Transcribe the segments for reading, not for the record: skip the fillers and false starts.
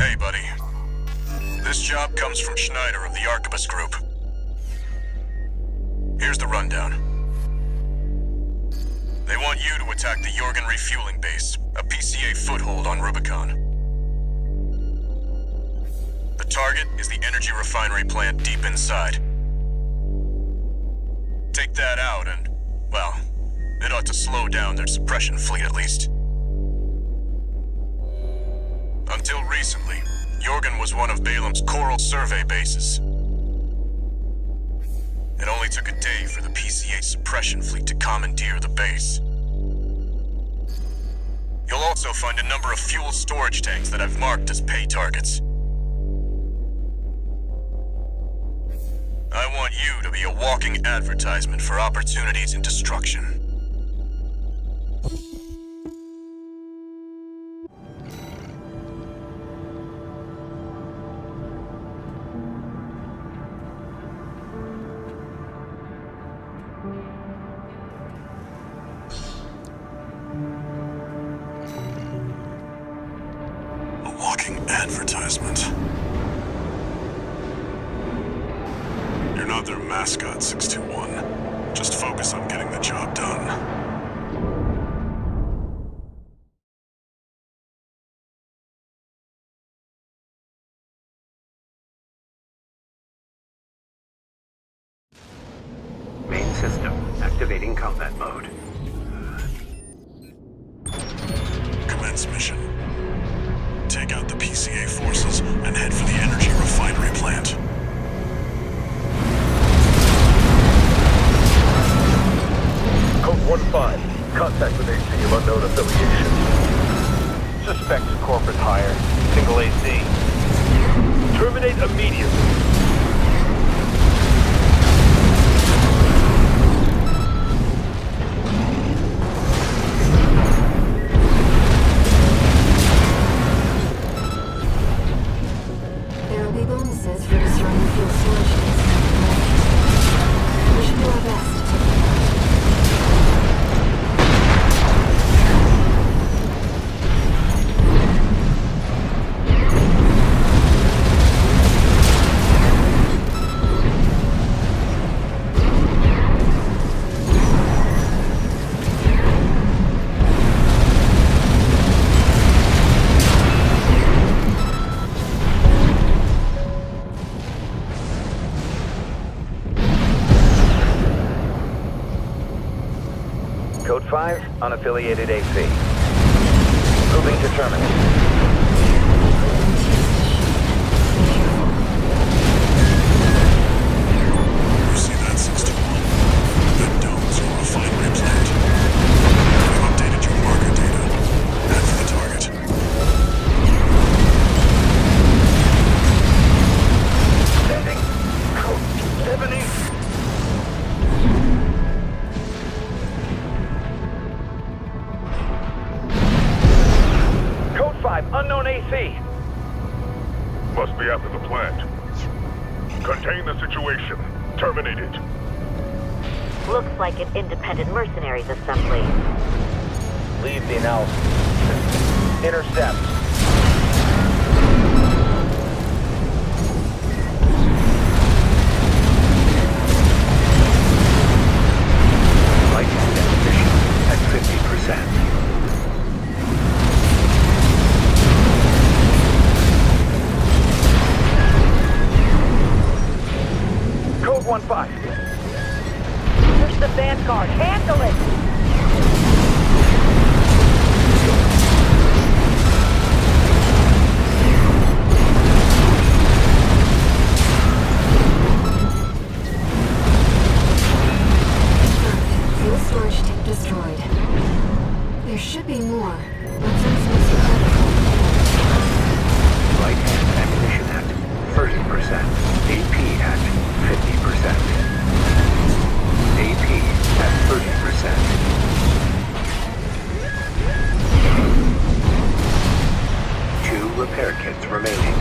Hey, buddy. This job comes from Schneider of the Arquebus Group. Here's the rundown. They want you to attack the Jorgen refueling base, a PCA foothold on Rubicon. The target is the energy refinery plant deep inside. Take that out and, well, it ought to slow down their suppression fleet at least. Until recently, Jorgen was one of Balam's Coral survey bases. It only took a day for the PCA suppression fleet to commandeer the base. You'll also find a number of fuel storage tanks that I've marked as pay targets. I want you to be a walking advertisement for opportunities in destruction. Advertisement. You're not their mascot, 621. Just focus on getting the job done. Main system activating combat mode. Commence mission. Take out the PCA forces and head for the energy refinery plant. Code 1-5. Contact with AC of unknown affiliation. Suspects corporate hire. Single AC. Terminate immediately. Bonuses for destroying the fuel storage tanks. We should do our best to take them out. Code 5, unaffiliated AC. Moving to terminate. You see that, 621? That dome's your refinery plant. I've updated your marker data. Head for the target. Sending code 70. Unknown AC. Must be after the plant. Contain the situation. Terminate it. Looks like an independent mercenaries assembly. Leave the analysis. Intercept. Light efficiency at 50%. Code 1-5. Push the vanguard. Handle it! Fuel storage tank destroyed. There should be more. Let's dismiss the protocol. Light ammunition at 30%. AP at 50%. AP at 30%. Two repair kits remaining.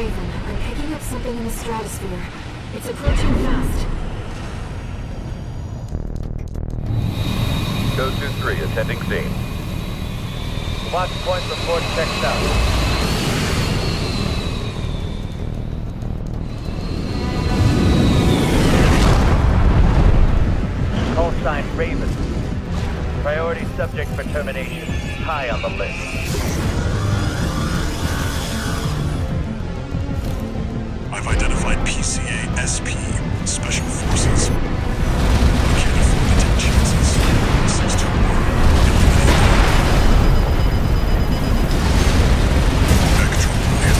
Raven, I'm picking up something in the stratosphere. It's approaching fast. Go 2-3, attending scene. Watch point report checked out. Call sign Raven. Priority subject for termination. High on the list. I've identified PCA SP, Special Forces. I can't afford to take chances. 621, eliminate them. Actual plan,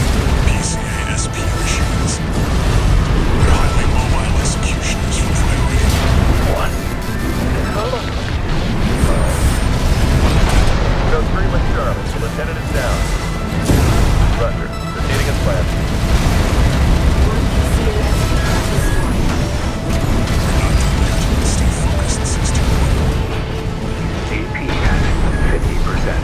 PCA SP machines. They're highly mobile executioners for priority. Go 3 with Charlie. The lieutenant is down. Roger. Proceeding as planned. One PCASP craft destroyed. Not done yet. Stay focused, 621. AP at 50%.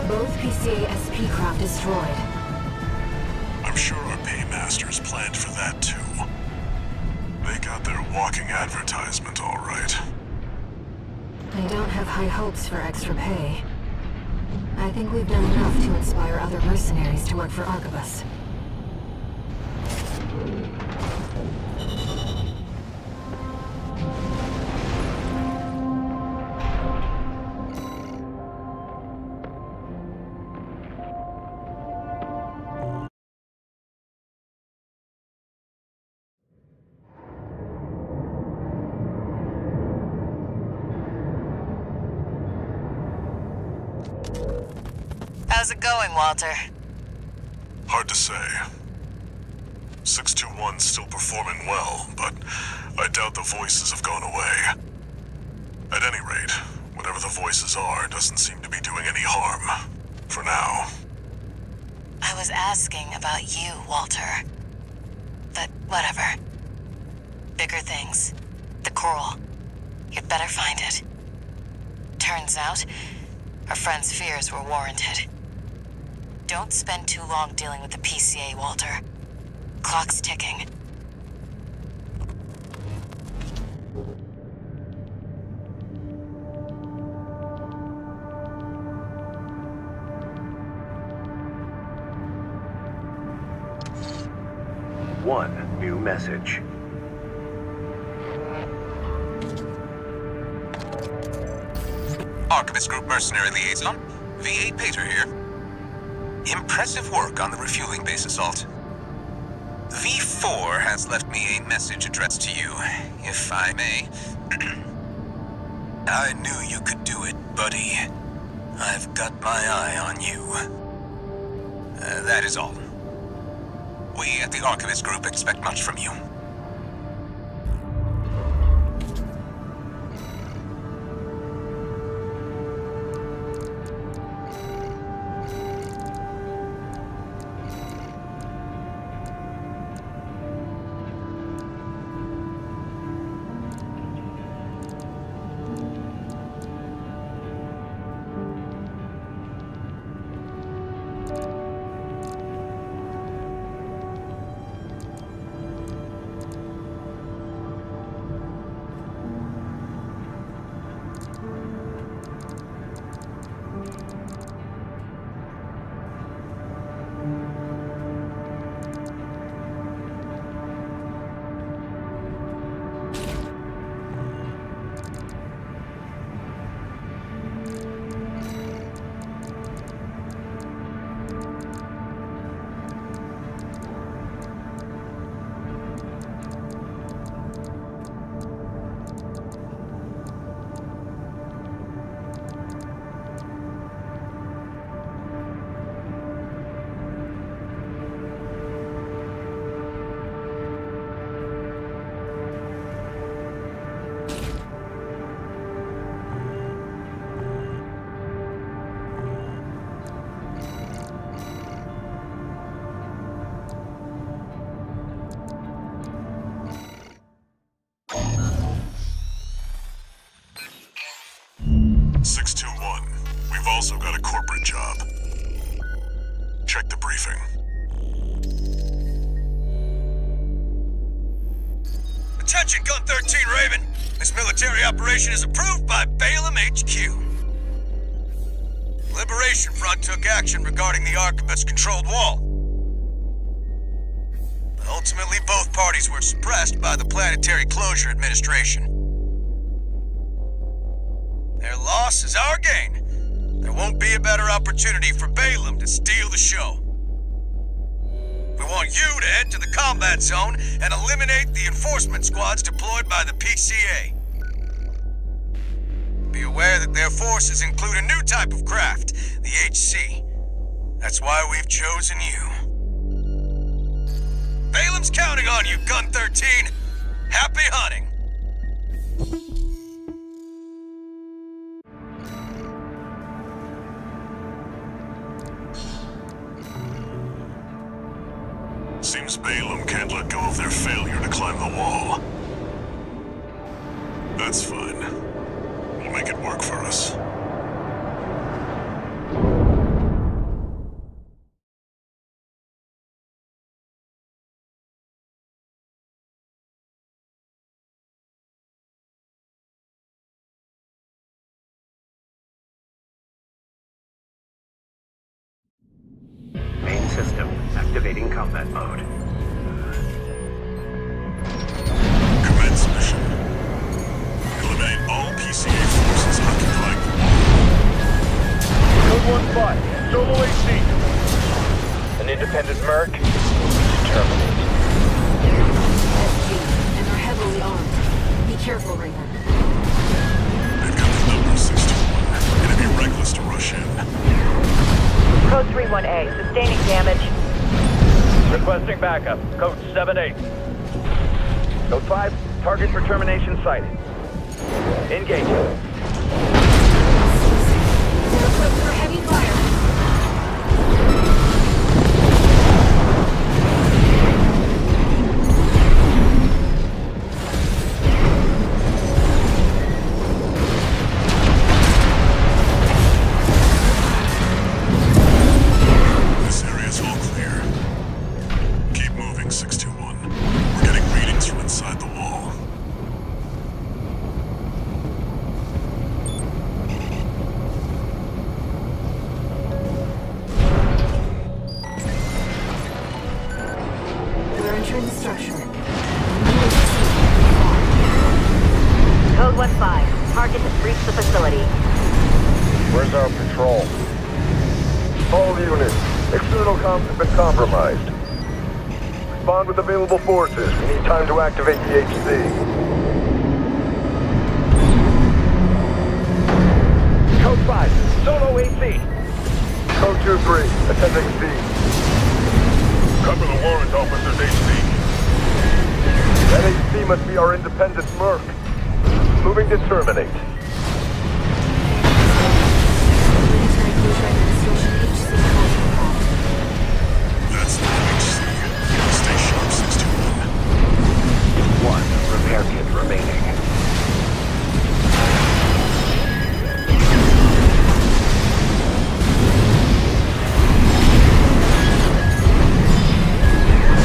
Both PCASP craft destroyed. I'm sure our paymasters planned for that too. They got their walking advertisement all right. I don't have high hopes for extra pay. I think we've done enough to inspire other mercenaries to work for Arquebus. How's it going, Walter? Hard to say. 621's still performing well, but I doubt the voices have gone away. At any rate, whatever the voices are doesn't seem to be doing any harm. For now. I was asking about you, Walter. But whatever. Bigger things. The coral. You'd better find it. Turns out, our friend's fears were warranted. Don't spend too long dealing with the PCA, Walter. Clock's ticking. One new message. Arquebus Group Mercenary Liaison, V8 Pater here. Impressive work on the refueling base assault. V4 has left me a message addressed to you, if I may. I knew you could do it, buddy. I've got my eye on you. That is all. We at the Arquebus Group expect much from you. attention, Gun 13 Raven. This military operation is approved by Balaam HQ. Liberation Front took action regarding the Archivist-controlled wall. But ultimately, both parties were suppressed by the Planetary Closure Administration. Their loss is our gain. There won't be a better opportunity for Balaam to steal the show. We want you to head to the combat zone and eliminate the enforcement squads deployed by the PCA. Be aware that their forces include a new type of craft, the HC. That's why we've chosen you. Balaam's counting on you, Gun 13. Happy hunting. Seems Balaam can't let go of their failure to climb the wall. That's fine. We'll make it work for us. Main system activating combat mode. Commence mission. Eliminate all PCA forces occupying the wall. Code 1-5, solo AC. An independent merc? Terminate. SG, and they're heavily armed. Be careful, Raven. They've got the number 61. It'd be reckless to rush in. Code 3-1A, sustaining damage. Requesting backup. Code 7-8. Code 5, target for termination sighted. Engage. They're equipped for heavy fire. This area's all clear. Keep moving, 621. We're getting readings from inside the wall. We're entering the structure. Code 1-5, target has reached the facility. Where's our patrol? All units, external comms have been compromised. Respond with available forces. We need time to activate the HC. Code 5, solo AC. Code 2-3, attending C. Cover the warrant officer's HC. That HC must be our independent merc. Moving to terminate. Military Closure Administration HC craft. That's the HC. Stay sharp, 621. One repair kit remaining.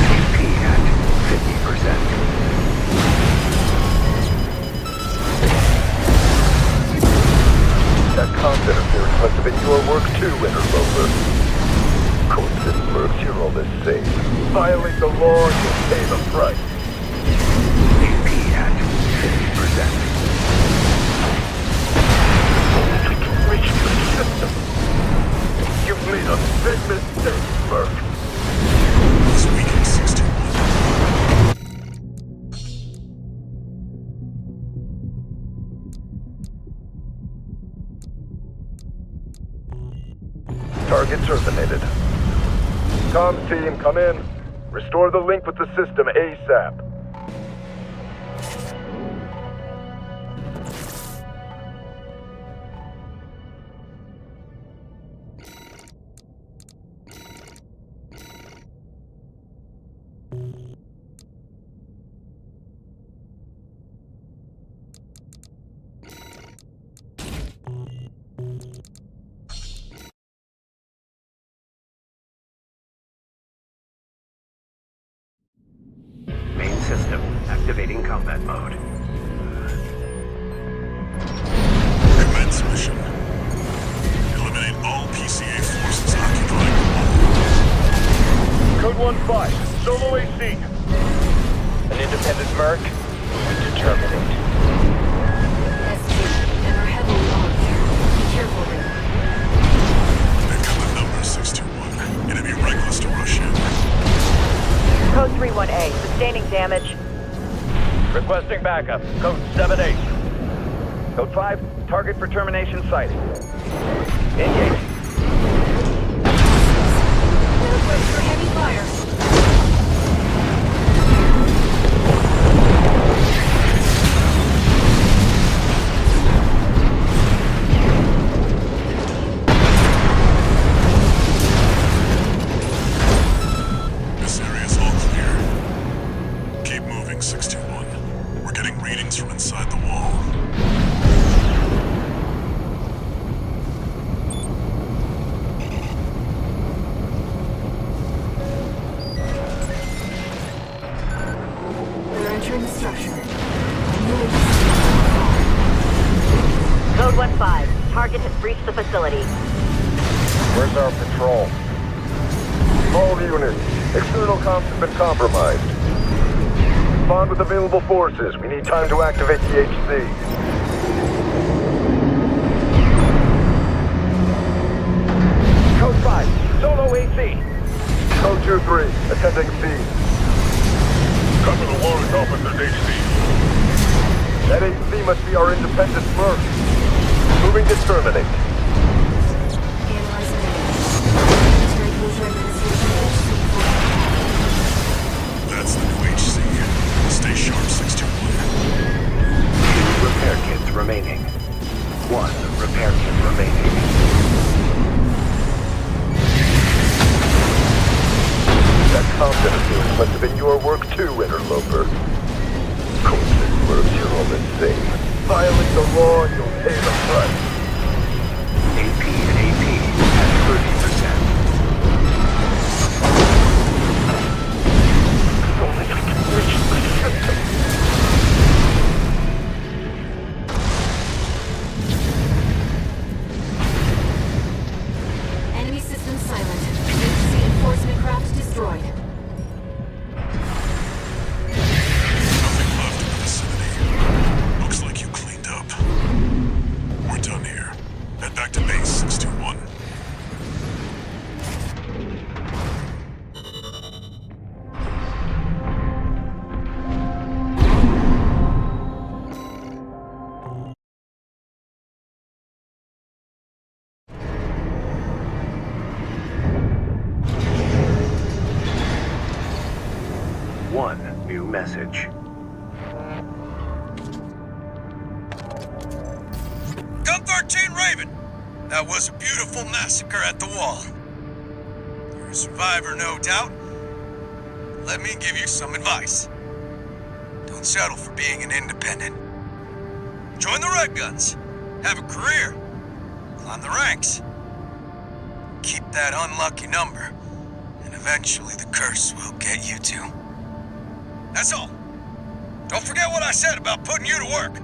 HP at 50%. That comms interference must have been your work too, Interloper. Courses, mercs, you're all the same. Violate the law, you'll pay the price. HP at 50%. We can reach the system. You've made a big mistake, merc. This weekend, 621. Target terminated. Comms team, come in. Restore the link with the system ASAP. Main Activating combat mode. Commence mission. Eliminate all PCA forces occupying the wall. Code 1-5, solo AC. An independent merc, moving to terminate. SG, and we're heavily armed. Be careful there. They've got the number 621. It'd be reckless to rush in. Code 3-1A, sustaining damage. Requesting backup. Code 7-8. Code 5, target for termination sighted. Engage. We're ready for heavy fire. This area's all clear. Keep moving, 621. We're getting readings from inside the wall. We're entering the structure. Code 1-5, target has breached the facility. Where's our patrol? All units, external comms have been compromised. Respond with available forces. We need time to activate the HC. Code 5, solo AC. Code 2-3, attending scene. Cover the warrant officer's HC. That HC must be our independent merc. Moving to terminate. Analyzing Military Closure Administration HC. That's the new HC. Stay sharp, 621. Repair kits remaining. 1 repair kit remaining. That confidence must have been your work too, interloper. Corpses mercs, you're all insane. Violate the law and you'll pay the price. AP and AP at 30%. Only I can reach the system. Enemy systems silent. HC enforcement craft destroyed. Nothing left in the vicinity. Looks like you cleaned up. We're done here. Head back to base, 621. One new message. Gun 13 Raven! That was a beautiful massacre at the wall. You're a survivor, no doubt. Let me give you some advice. Don't settle for being an independent. Join the Red Guns. Have a career. Climb the ranks. Keep that unlucky number, and eventually the curse will get you too. That's all. Don't forget what I said about putting you to work.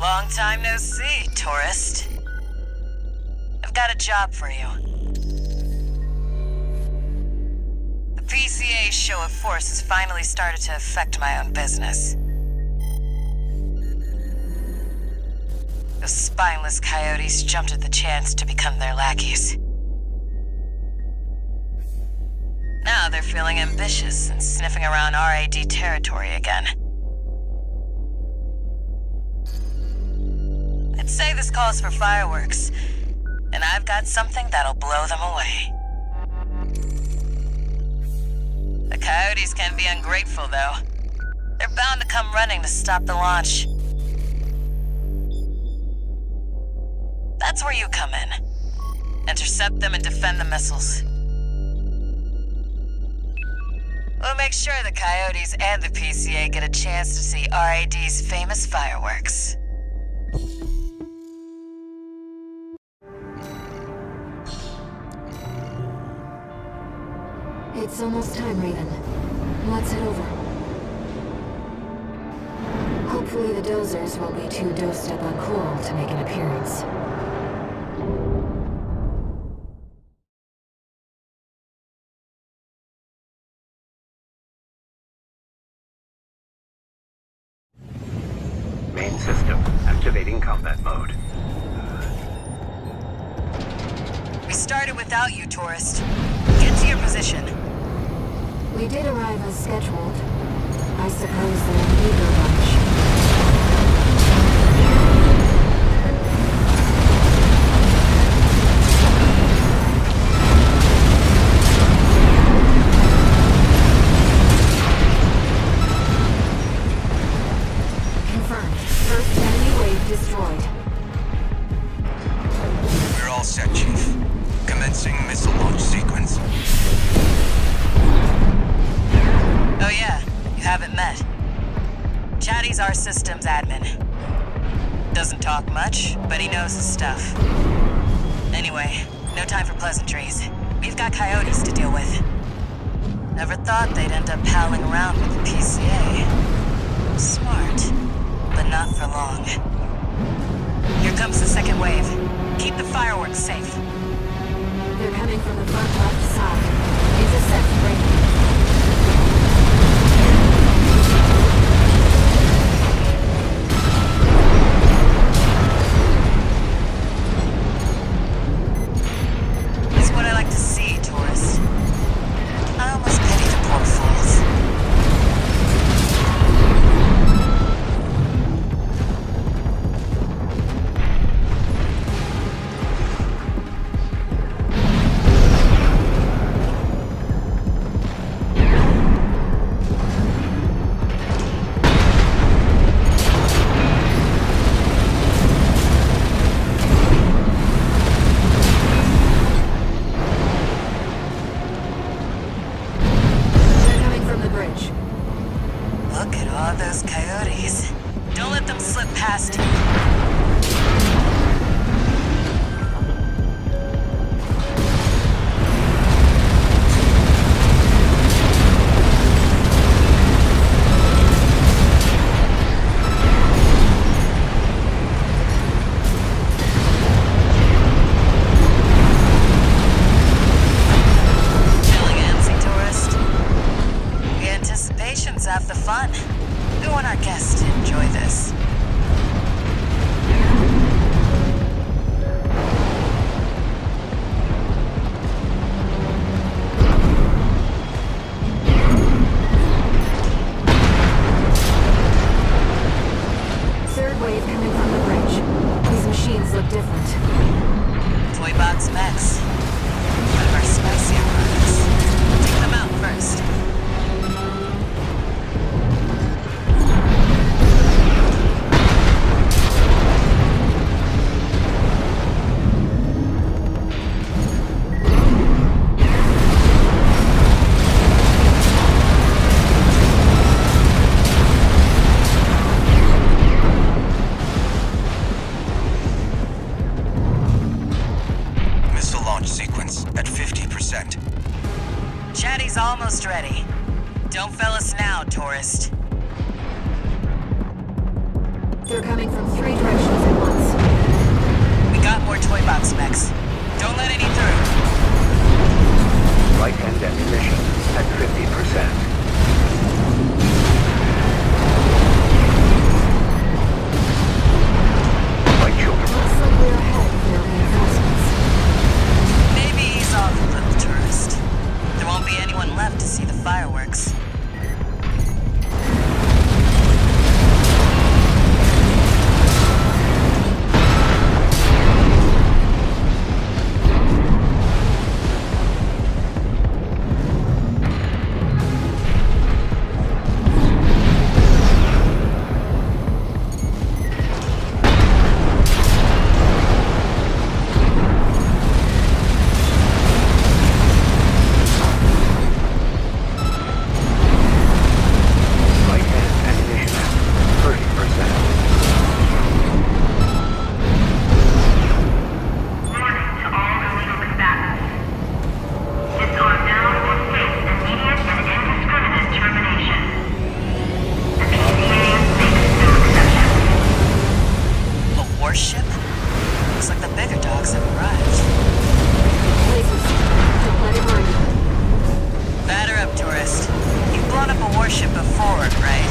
Long time no see, tourist. I've got a job for you. The PCA's show of force has finally started to affect my own business. Those spineless coyotes jumped at the chance to become their lackeys. Now they're feeling ambitious and sniffing around RAD territory again. I'd say this calls for fireworks, and I've got something that'll blow them away. The coyotes can be ungrateful, though. They're bound to come running to stop the launch. That's where you come in. Intercept them and defend the missiles. We'll make sure the coyotes and the PCA get a chance to see RAD's famous fireworks. It's almost time, Raven. Let's head over. Hopefully the dozers won't be too dosed up on coral to make an appearance. Main system activating combat mode. We started without you, tourist. Get to your position. We did arrive as scheduled. I suppose they're an eager bunch. Confirmed. First enemy wave destroyed. We're all set, Chief. Commencing missile launch sequence. Oh yeah, you haven't met. Chatty's our systems admin. Doesn't talk much, but he knows his stuff. Anyway, no time for pleasantries. We've got coyotes to deal with. Never thought they'd end up palling around with the PCA. Smart, but not for long. Here comes the second wave. Keep the fireworks safe. They're coming from the front left side. Intercept Raven. It's what I like to see, tourist. I almost pity the poor fools. They're coming from the bridge. Look at all those coyotes. Don't let them slip past you. Feeling antsy, tourist? The anticipation's half the fun. We want our guests to enjoy this. Third wave coming from the bridge. These machines look different. Toy Box Mechs. One of our spicier products. Take them out first. Missile launch sequence at 50%. Chatty's almost ready. Don't fail us now, tourist. They're coming from three directions. more toy box mechs. Don't let any through. Right-hand ammunition at 50%. Right shoulder. Looks like we're ahead of their reinforcements. Maybe he's off, little tourist. There won't be anyone left to see the fireworks. Right-hand ammunition at 30%. Warning to all illegal combatants. Disarm now or face immediate and indiscriminate termination. The PCA makes no exceptions. A warship? Looks like the bigger dogs have arrived. Lasers. Don't let it harm you. Batter up, tourist. You've blown up a warship before, right?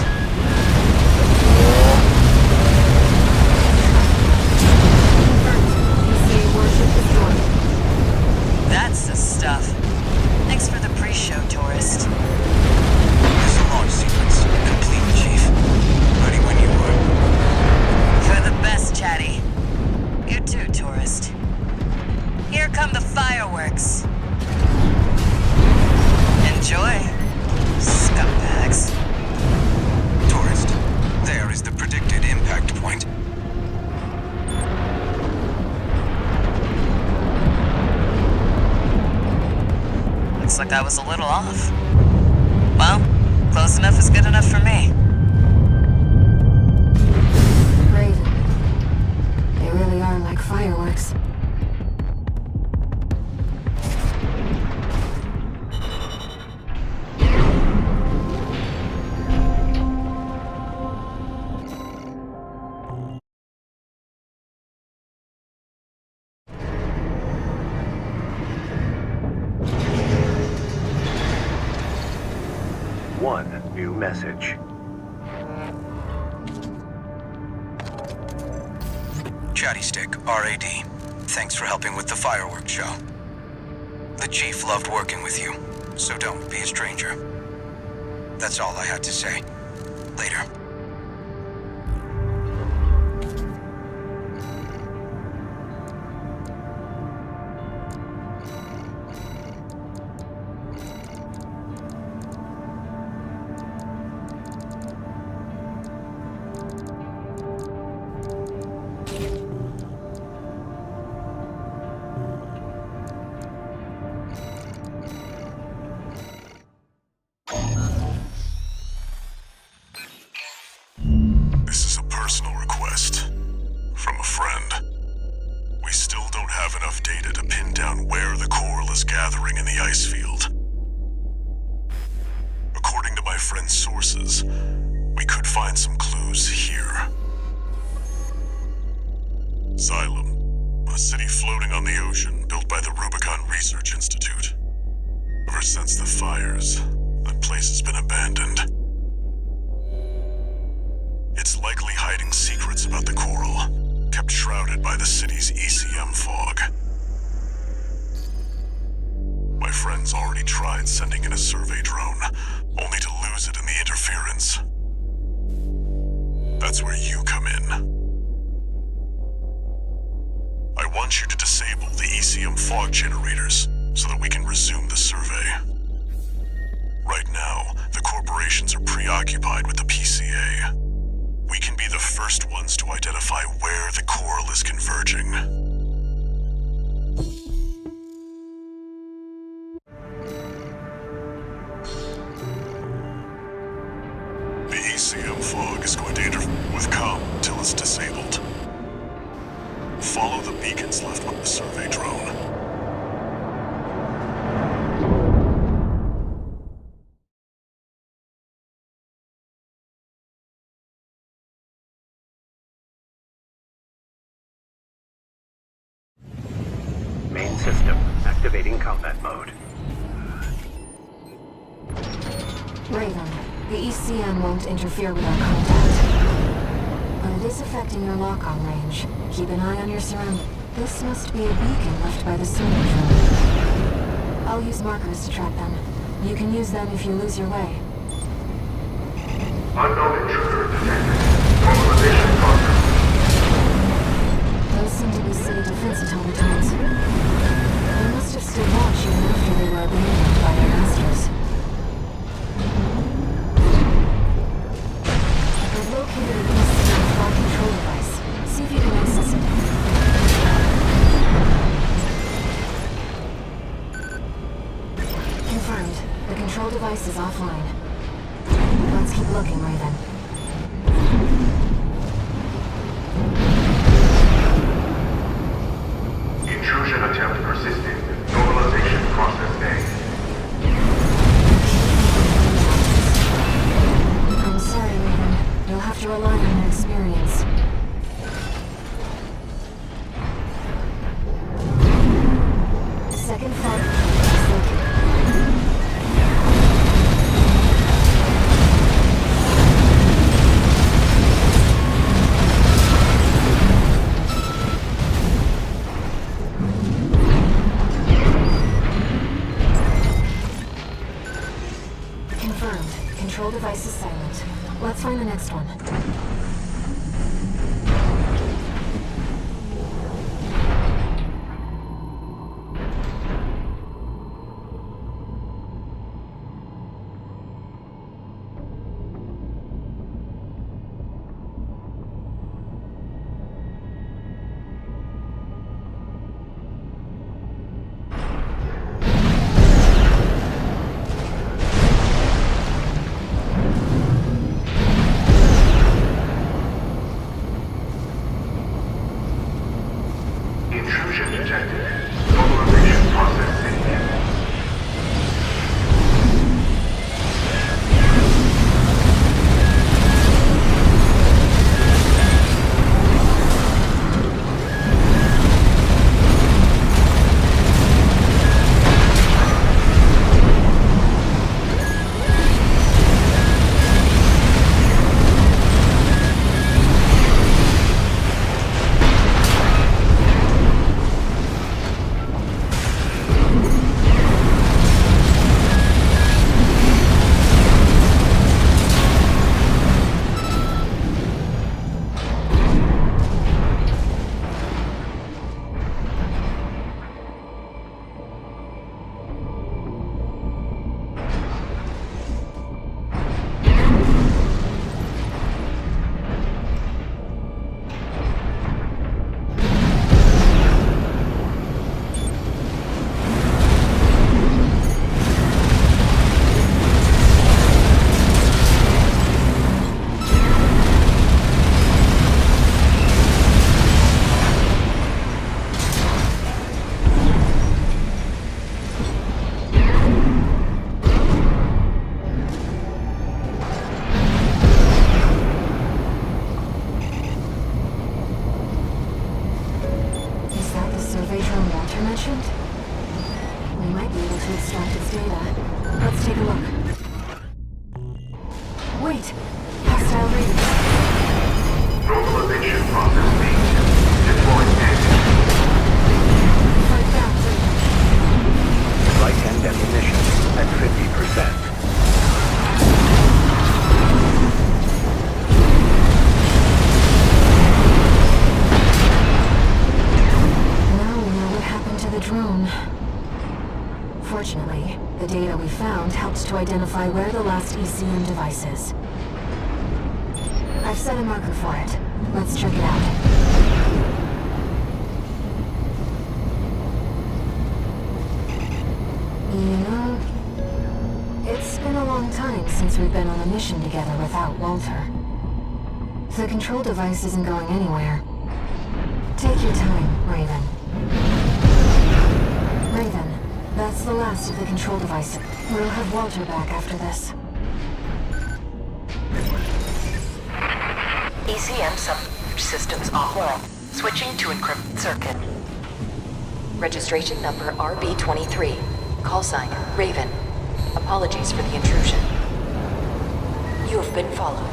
PCA warship destroyed. That's the stuff. Thanks for the pre-show, tourist. There's a launch sequence. Complete, Chief. Ready when you are. You're the best, Chatty. You too, tourist. Here come the fireworks. Enjoy, scumbags. Tourist, there is the predicted impact point. Looks like I was a little off. Well, close enough is good enough for me. Raven. They really are like fireworks. One new message. Chatty Stick, RAD. Thanks for helping with the fireworks show. The Chief loved working with you, so don't be a stranger. That's all I had to say. Later. This is a personal request from a friend. We still don't have enough data to pin down where the coral is gathering in the ice field. According to my friend's sources, we could find some clues here. Xylem, a city floating on the ocean built by the Rubicon Research Institute. Ever since the fires, that place has been abandoned. It's likely hiding secrets about the coral, kept shrouded by the city's ECM fog. My friend's already tried sending in a survey drone, only to lose it in the interference. That's where you come in. I want you to disable the ECM fog generators so that we can resume the survey. Right now, the corporations are preoccupied with the PCA. We can be the first ones to identify where the coral is converging. The ECM fog is going to interfere with comm until it's disabled. Follow the beacons left by the survey drone. Raven, the ECM won't interfere with our contact. But it is affecting your lock-on range. Keep an eye on your surroundings. This must be a beacon left by the server drone. I'll use markers to track them. You can use them if you lose your way. Unknown intruder detected. Normalization process. Those seem to be city defense automatons. They must have stood watch even after they were abandoned by their masters. I've located an ECM flight control device. See if you can access it. Confirmed. The control device is offline. Let's keep looking, Raven. Intrusion attempt persisting. Normalization process A. I'm sorry, Raven. You'll have to rely on your experience. Second flight is located. Confirmed. Control device is silent. Let's find the next one. Intrusion detected. Normalization process A. Is that the survey drone Walter mentioned? We might be able to extract its data. Let's take a look. Wait! Hostile raiders. Normalization process B. Deploying engine. Fight back, Raven. Light and ammunition at 50%. Now we know what happened to the drone. Fortunately, the data we found helps to identify where the last ECM device is. I've set a marker for it. Let's check it out. You know, it's been a long time since we've been on a mission together without Walter. The control device isn't going anywhere. Take your time, Raven. Raven, that's the last of the control devices. We'll have Walter back after this. ECM subsystems offline. Switching to encrypted circuit. Registration number RB23. Call sign, Raven. Apologies for the intrusion. You have been followed.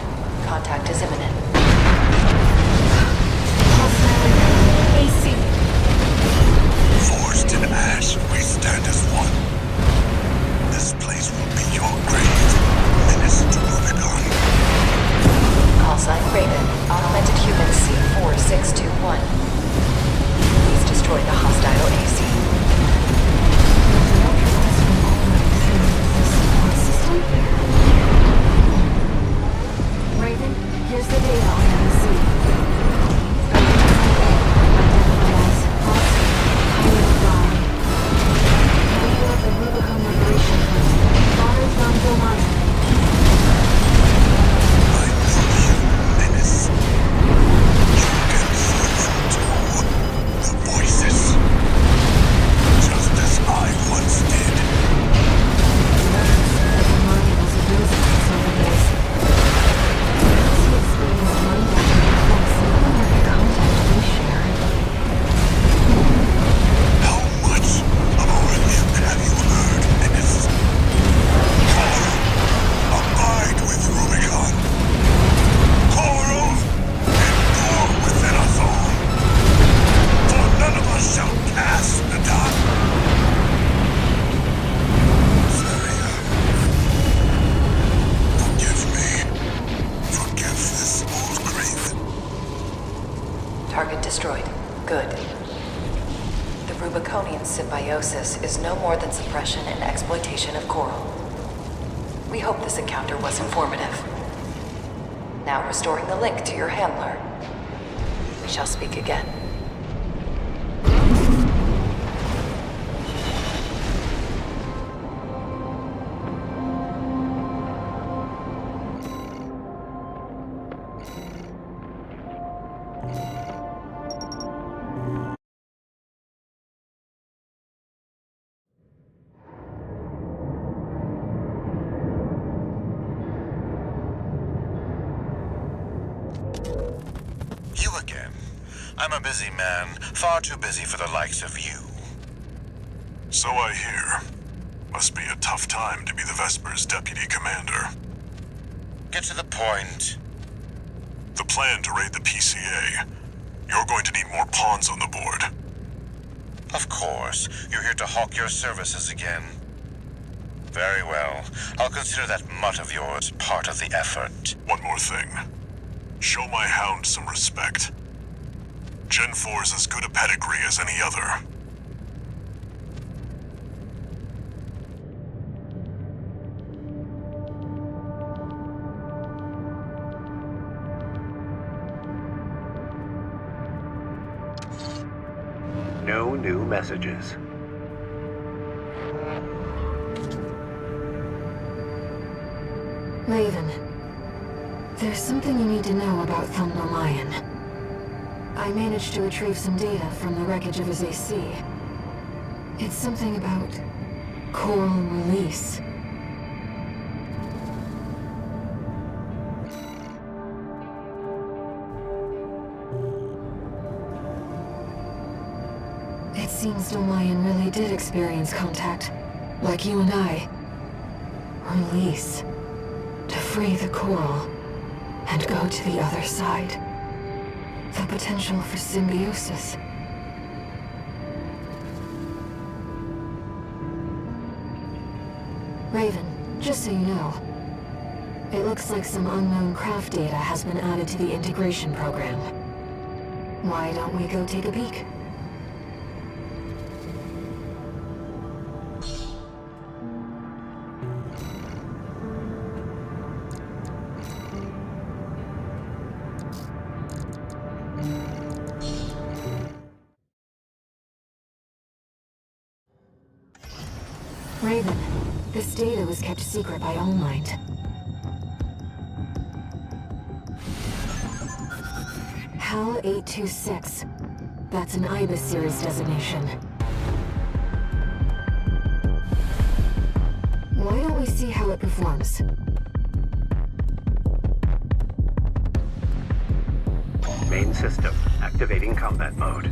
Contact is imminent. AC. Forged in ash, we stand as one. This place will be your grave. Menace to Rubicon. Call sign Raven. Augmented human C4621. Please destroy the hostile AC. Raven, here's the data on NBC. Leader of the Rubicon Liberation Front, Father from Vilmont. I know you, Menace. You can feel them too. The voices. Just as I once did. The mind was a resonance over this. He experienced mind effects similar to the contact we share. How much of a relief have you heard, Menace? Coral, abide with Rubicon. Coral, endure within us all. For none of us shall cast the dark. Saria, forgive me. Forgive this old craven. Target destroyed. Good. The Rubiconian symbiosis is no more than suppression and exploitation of Coral. We hope this encounter was informative. Now restoring the link to your handler. We shall speak again. You again. I'm a busy man, far too busy for the likes of you. So I hear. Must be a tough time to be the Vesper's deputy commander. Get to the point. The plan to raid the PCA. You're going to need more pawns on the board. Of course, you're here to hawk your services again. Very well. I'll consider that mutt of yours part of the effort. One more thing. Show my hound some respect. Gen 4's as good a pedigree as any other. No new messages. Raven, there's something you need to know about Thunder Lion. I managed to retrieve some data from the wreckage of his AC. It's something about coral release. It seems Lion really did experience contact, like you and I. Release. To free the coral, and go to the other side. The potential for symbiosis. Raven, just so you know, it looks like some unknown craft data has been added to the integration program. Why don't we go take a peek? Raven, this data was kept secret by All Might. HAL 826. That's an IBIS series designation. Why don't we see how it performs? Main system activating combat mode.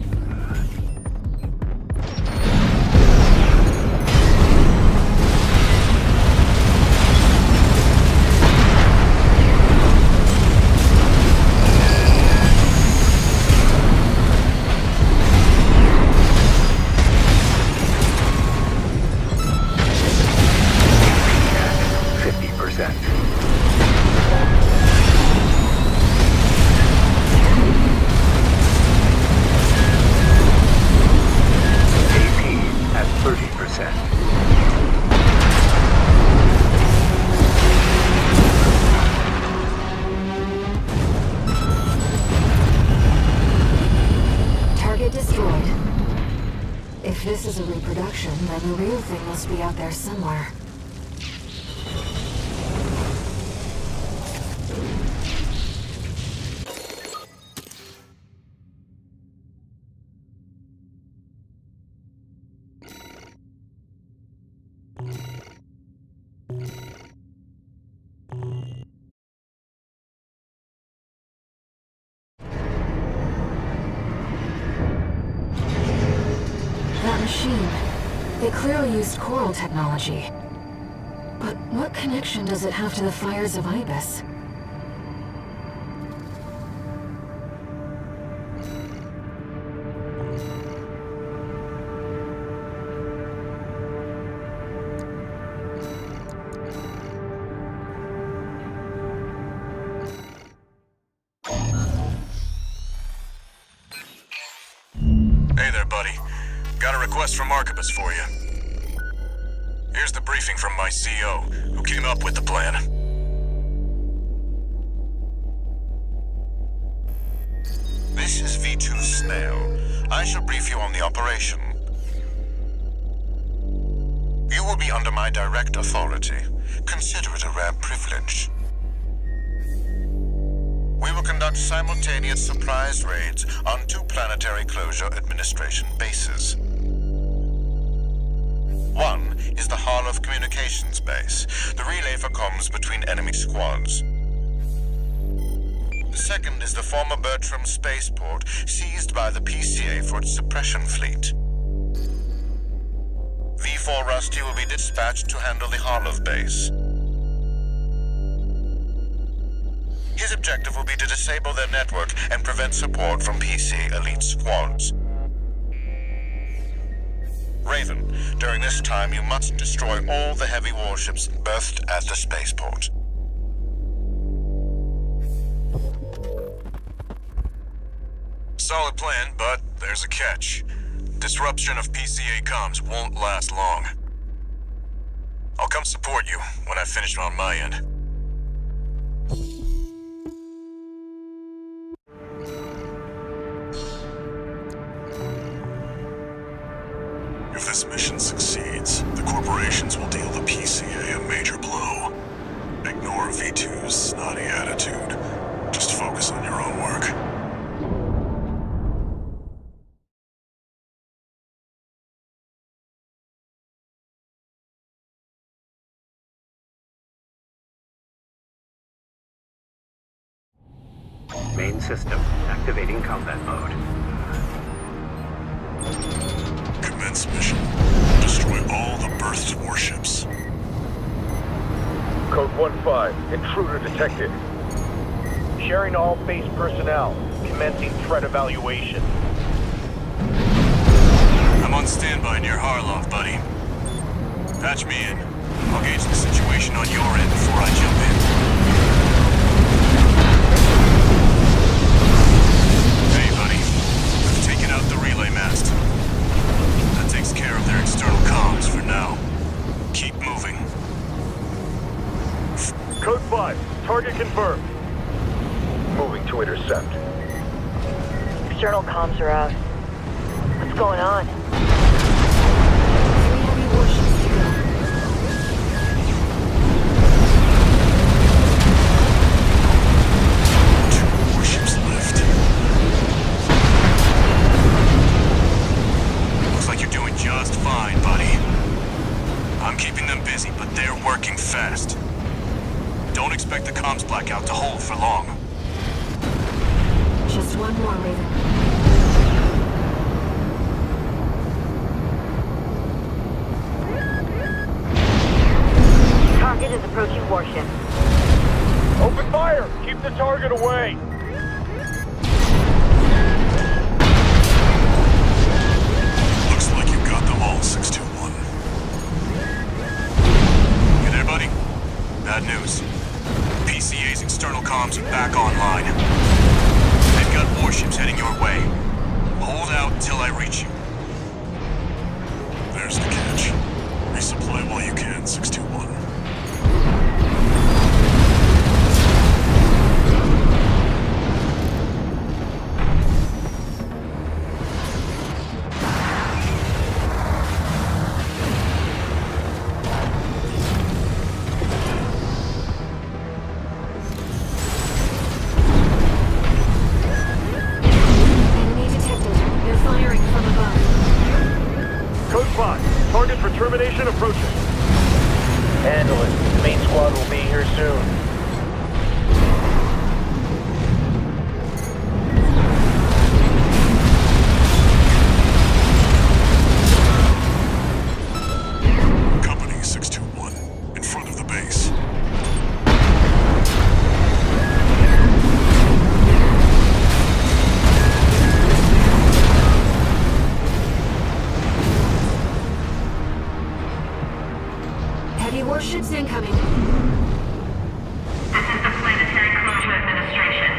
then the real thing must be out there somewhere. That machine, they clearly used coral technology. But what connection does it have to the fires of Ibis? Hey there, buddy. Got a request from Archibus for you. Here's the briefing from my CO, who came up with the plan. This is V2 Snail. I shall brief you on the operation. You will be under my direct authority. Consider it a rare privilege. We will conduct simultaneous surprise raids on 2 planetary closure administration bases. One is the Hall of Communications base, the relay for comms between enemy squads. The second is the former Bertram spaceport, seized by the PCA for its suppression fleet. V4 Rusty will be dispatched to handle the Harlov base. His objective will be to disable their network and prevent support from PC elite squads. Raven, during this time you must destroy all the heavy warships berthed at the spaceport. Solid plan, but there's a catch. Disruption of PCA comms won't last long. I'll come support you when I finish on my end. If this mission succeeds, the corporations will deal the PCA a major blow. Ignore V2's snotty attitude. Just focus on your own work. Main system activating combat mode. Commence mission. Destroy all the berthed warships. Code 1-5, intruder detected. Sharing all base personnel. Commencing threat evaluation. I'm on standby near Harlov, buddy. Patch me in. I'll gauge the situation on your end before I jump in. Hey, buddy. I've taken out the relay mast. That takes care of their external comms for now. Keep moving. Code 5, target confirmed. Moving to intercept. External comms are out. What's going on? 3 heavy warships to go. Warships left. Looks like you're doing just fine, buddy. I'm keeping them busy, but they're working fast. Don't expect the comms blackout to hold for long. Just one more, Raven. Target is approaching warship. Open fire! Keep the target away! Looks like you got them all, 621. You there, buddy? Bad news. PCA's external comms are back online. They've got warships heading your way. Hold out until I reach you. There's the catch. Resupply while you can, 621. Disruption approaching. Handle it. The main squad will be here soon. Company 621, in front of the base. Heavy warships incoming. This is the Planetary Closure Administration.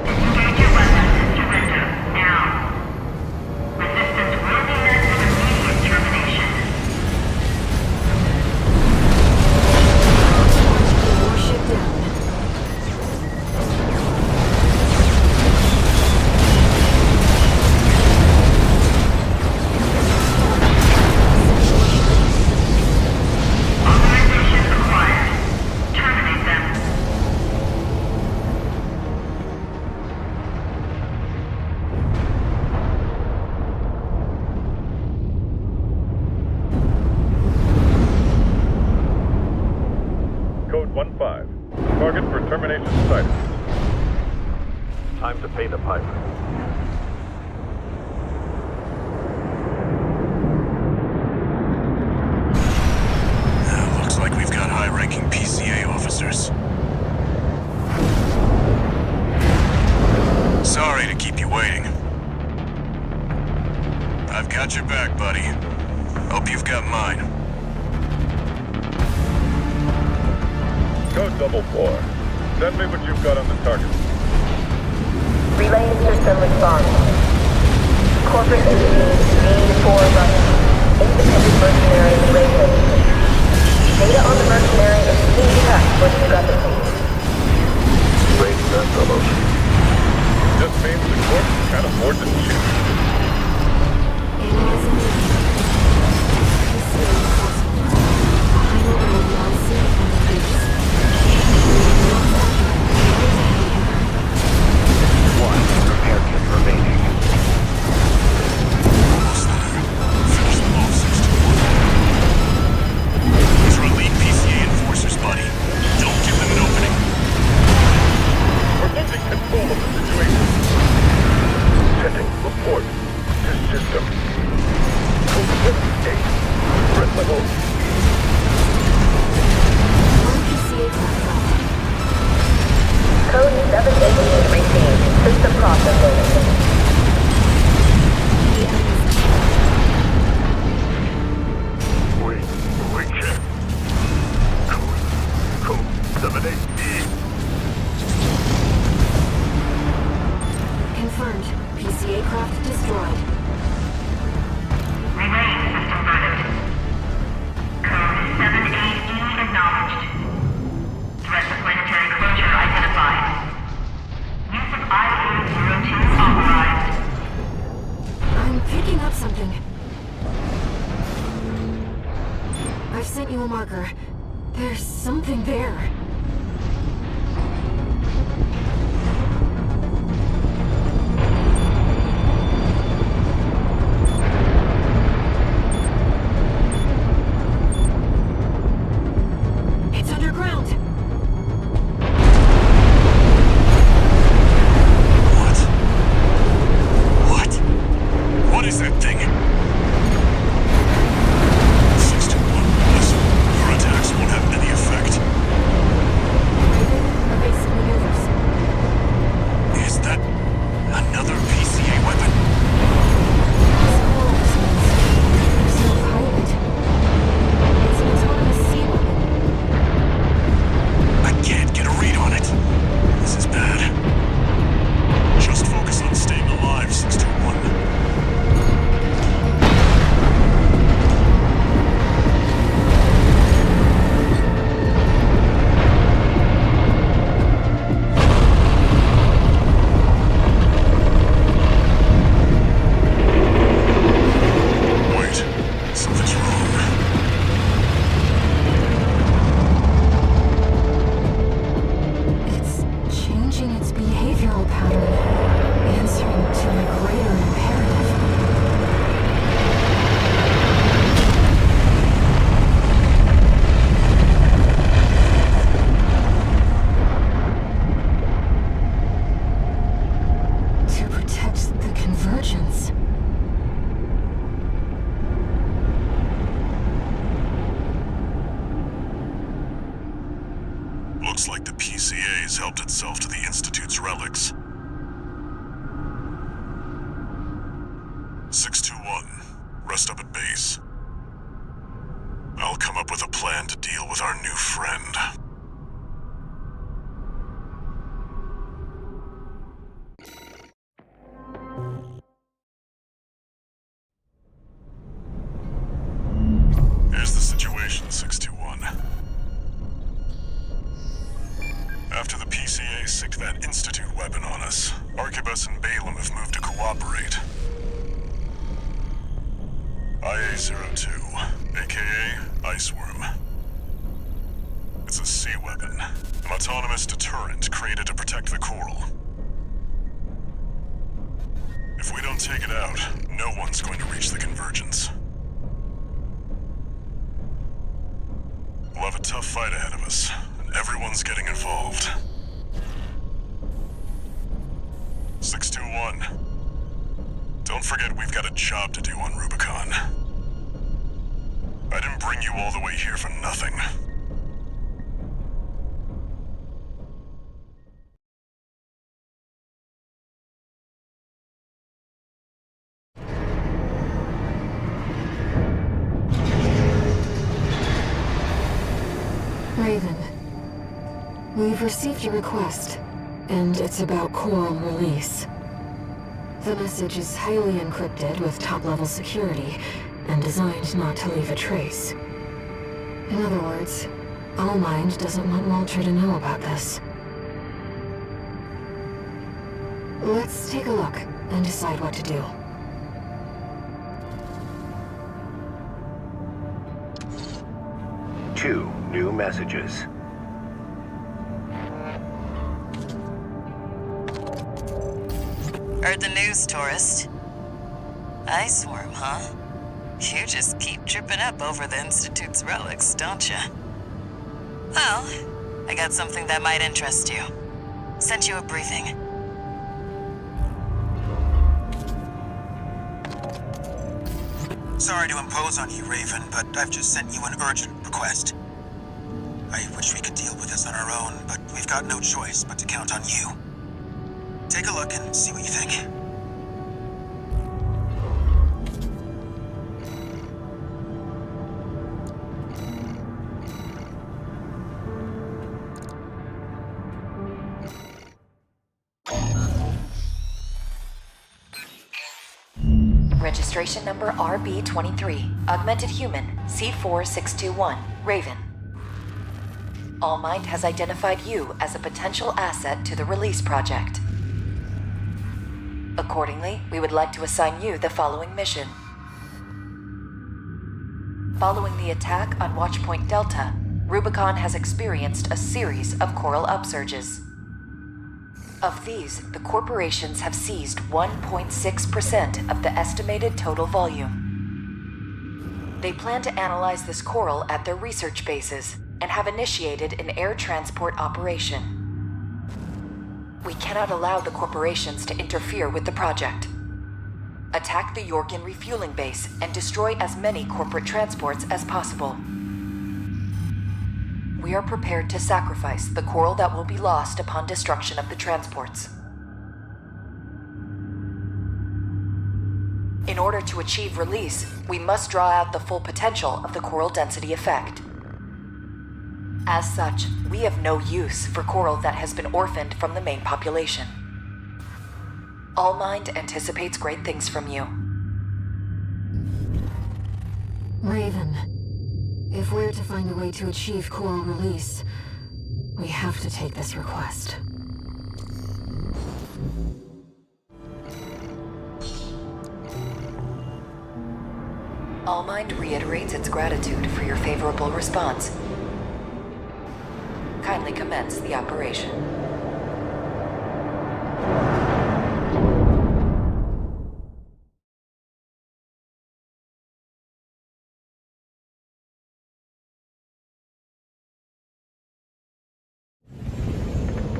Disengage your weapons and surrender, now. Resistance will be met with immediate termination. Warship down. Authorization required. Terminate them. Code 1-5. Target for termination sighted. Time to pay the piper. Looks like we've got high-ranking PCA officers. Sorry to keep you waiting. I've got your back, buddy. Hope you've got mine. Code 4. Send me what you've got on the target. Relaying system response. Corporate need for independent mercenary rated. Data on the mercenary is being tracked for discrepancy. Rating that promotion. Just means the corp can't afford to cheat. Analyzing the PCA possible. Behind the LC and the base. One repair kit remaining. Almost there. Finish them off, 621. These are elite PCA enforcers, buddy. Don't give them an opening. We're losing control of the situation. Sending report to system. Code 78. Threat level. One PCA platform. Code 788 received. System processing. We can't. Code 78E. Confirmed. PCA craft destroyed. Relaying system verdict. Code 788E acknowledged. Threat to planetary closure identified. Use of IA-02 authorized. I'm picking up something. I've sent you a marker. There's something there. It's underground. What? What is that thing? 621, listen. Your attacks won't have any effect. Looks like the PCA's helped itself to the Institute's relics. 621, rest up at base. I'll come up with a plan to deal with our new friend. Here's the situation, 621. After the PCA sicked that Institute weapon on us, Arquebus and Balaam have moved to cooperate. IA-02, aka Iceworm. It's a sea weapon, an autonomous deterrent created to protect the coral. If we don't take it out, no one's going to reach the convergence. We'll have a tough fight ahead of us, and everyone's getting involved. 621. Don't forget we've got a job to do on Rubicon. I didn't bring you all the way here for nothing. Raven, we've received your request, and it's about coral release. The message is highly encrypted with top-level security, and designed not to leave a trace. In other words, Allmind doesn't want Walter to know about this. Let's take a look and decide what to do. Two new messages. Heard the news, tourist. Iceworm, huh? You just keep tripping up over the Institute's relics, don't you? Well, I got something that might interest you. Sent you a briefing. Sorry to impose on you, Raven, but I've just sent you an urgent request. I wish we could deal with this on our own, but we've got no choice but to count on you. Take a look and see what you think. Registration number RB23, Augmented Human, C4621, Raven. Allmind has identified you as a potential asset to the release project. Accordingly, we would like to assign you the following mission. Following the attack on Watchpoint Delta, Rubicon has experienced a series of coral upsurges. Of these, the corporations have seized 1.6% of the estimated total volume. They plan to analyze this coral at their research bases and have initiated an air transport operation. We cannot allow the corporations to interfere with the project. Attack the Yorkin refueling base and destroy as many corporate transports as possible. We are prepared to sacrifice the coral that will be lost upon destruction of the transports. In order to achieve release, we must draw out the full potential of the coral density effect. As such, we have no use for coral that has been orphaned from the main population. Allmind anticipates great things from you. Raven, if we're to find a way to achieve coral release, we have to take this request. Allmind reiterates its gratitude for your favorable response. Kindly commence the operation.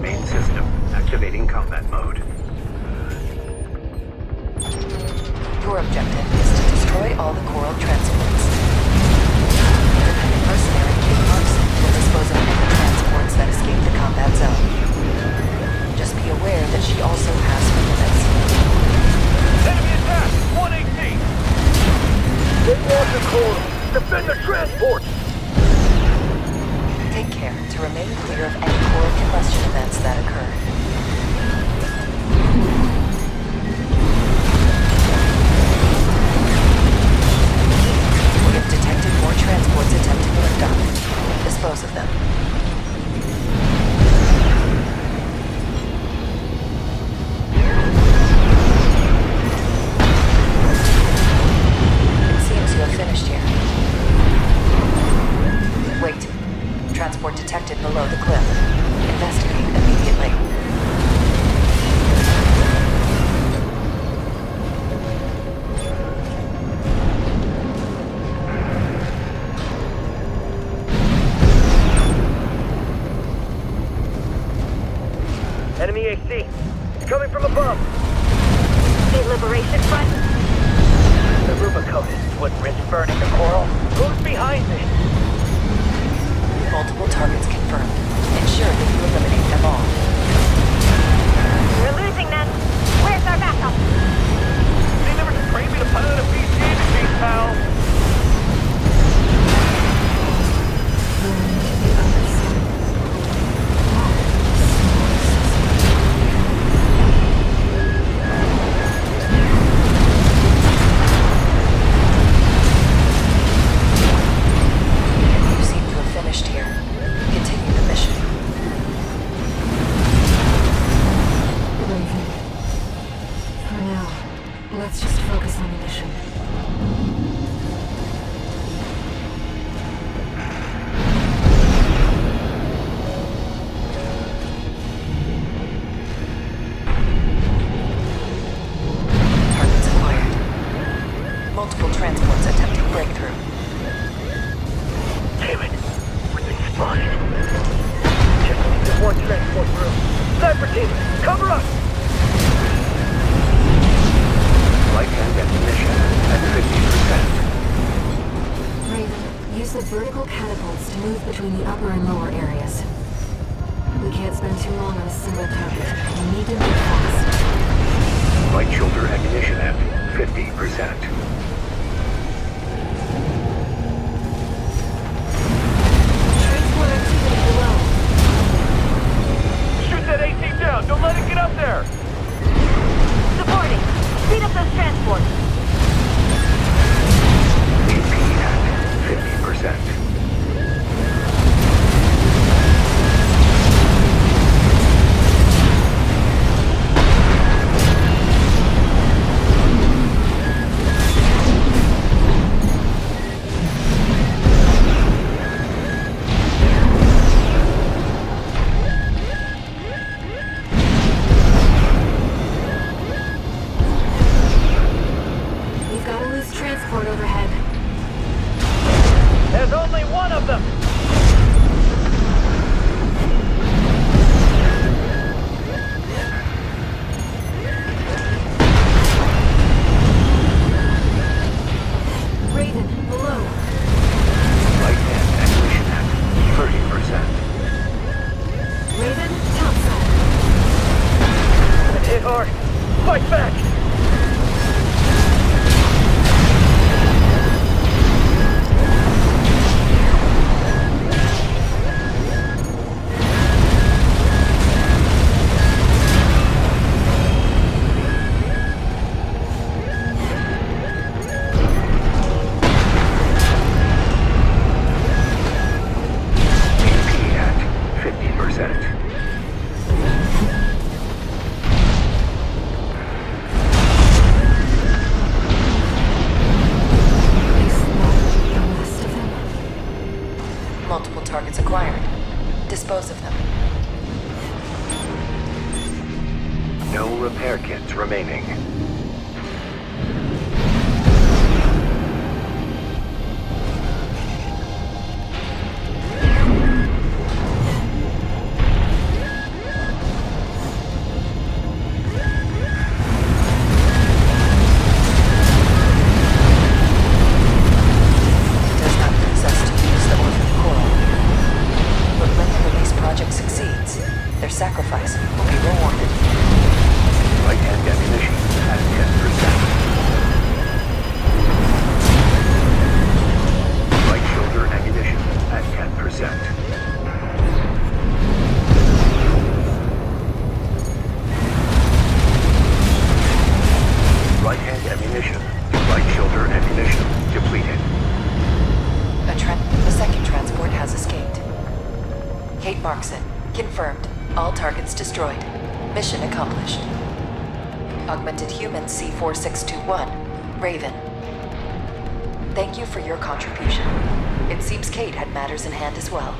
Main system, activating combat mode. Your objective is to destroy all the coral transports. Independent mercenary Kate Larson will dispose of any transports that escape the to remain clear of any core combustion events that occur. We have detected more transports attempting liftoff. Dispose of them. It seems you have finished here. Wait. Transport detected below the cliff. Investigate immediately. Enemy AC. It's coming from above. The Liberation Front? The Rubiconians wouldn't risk burning the coral. Who's behind this? Multiple targets confirmed. Ensure that you eliminate them all. We're losing them. Where's our backup? They never trained me to pilot a PC in the case, pal. Going to the other side. You seem to have finished here. Continue the mission. Raven. For now, let's just focus on the mission. Targets acquired. Multiple transports attempting breakthrough. Damn it. We've been spotted. Just need the one transport room. Sniper team, cover us! Light and ammunition at 50%. Raven, use the vertical catapults to move between the upper and lower areas. We can't spend too long on a single target. We need to move fast. Right shoulder ammunition at 50%. Transport activity below. Shoot that AC down! Don't let it get up there! Supporting. Speed up those transports. AP at 50%. We've got a loose transport overhead. There's only one of them! Raven, below. Light and ammunition at 30%. Raven, topside. Been hit hard. Fight back! AP at 50%. Is that the last of them? Multiple targets acquired. Dispose of them. No repair kits remaining. Does not possess to use the orphan coral. But when the release project succeeds, their sacrifice will be rewarded. Light and ammunition at 10%. Right shoulder ammunition at 10%. Kate marks it. Confirmed. All targets destroyed. Mission accomplished. Augmented Human C4621, Raven. Thank you for your contribution. It seems Kate had matters in hand as well.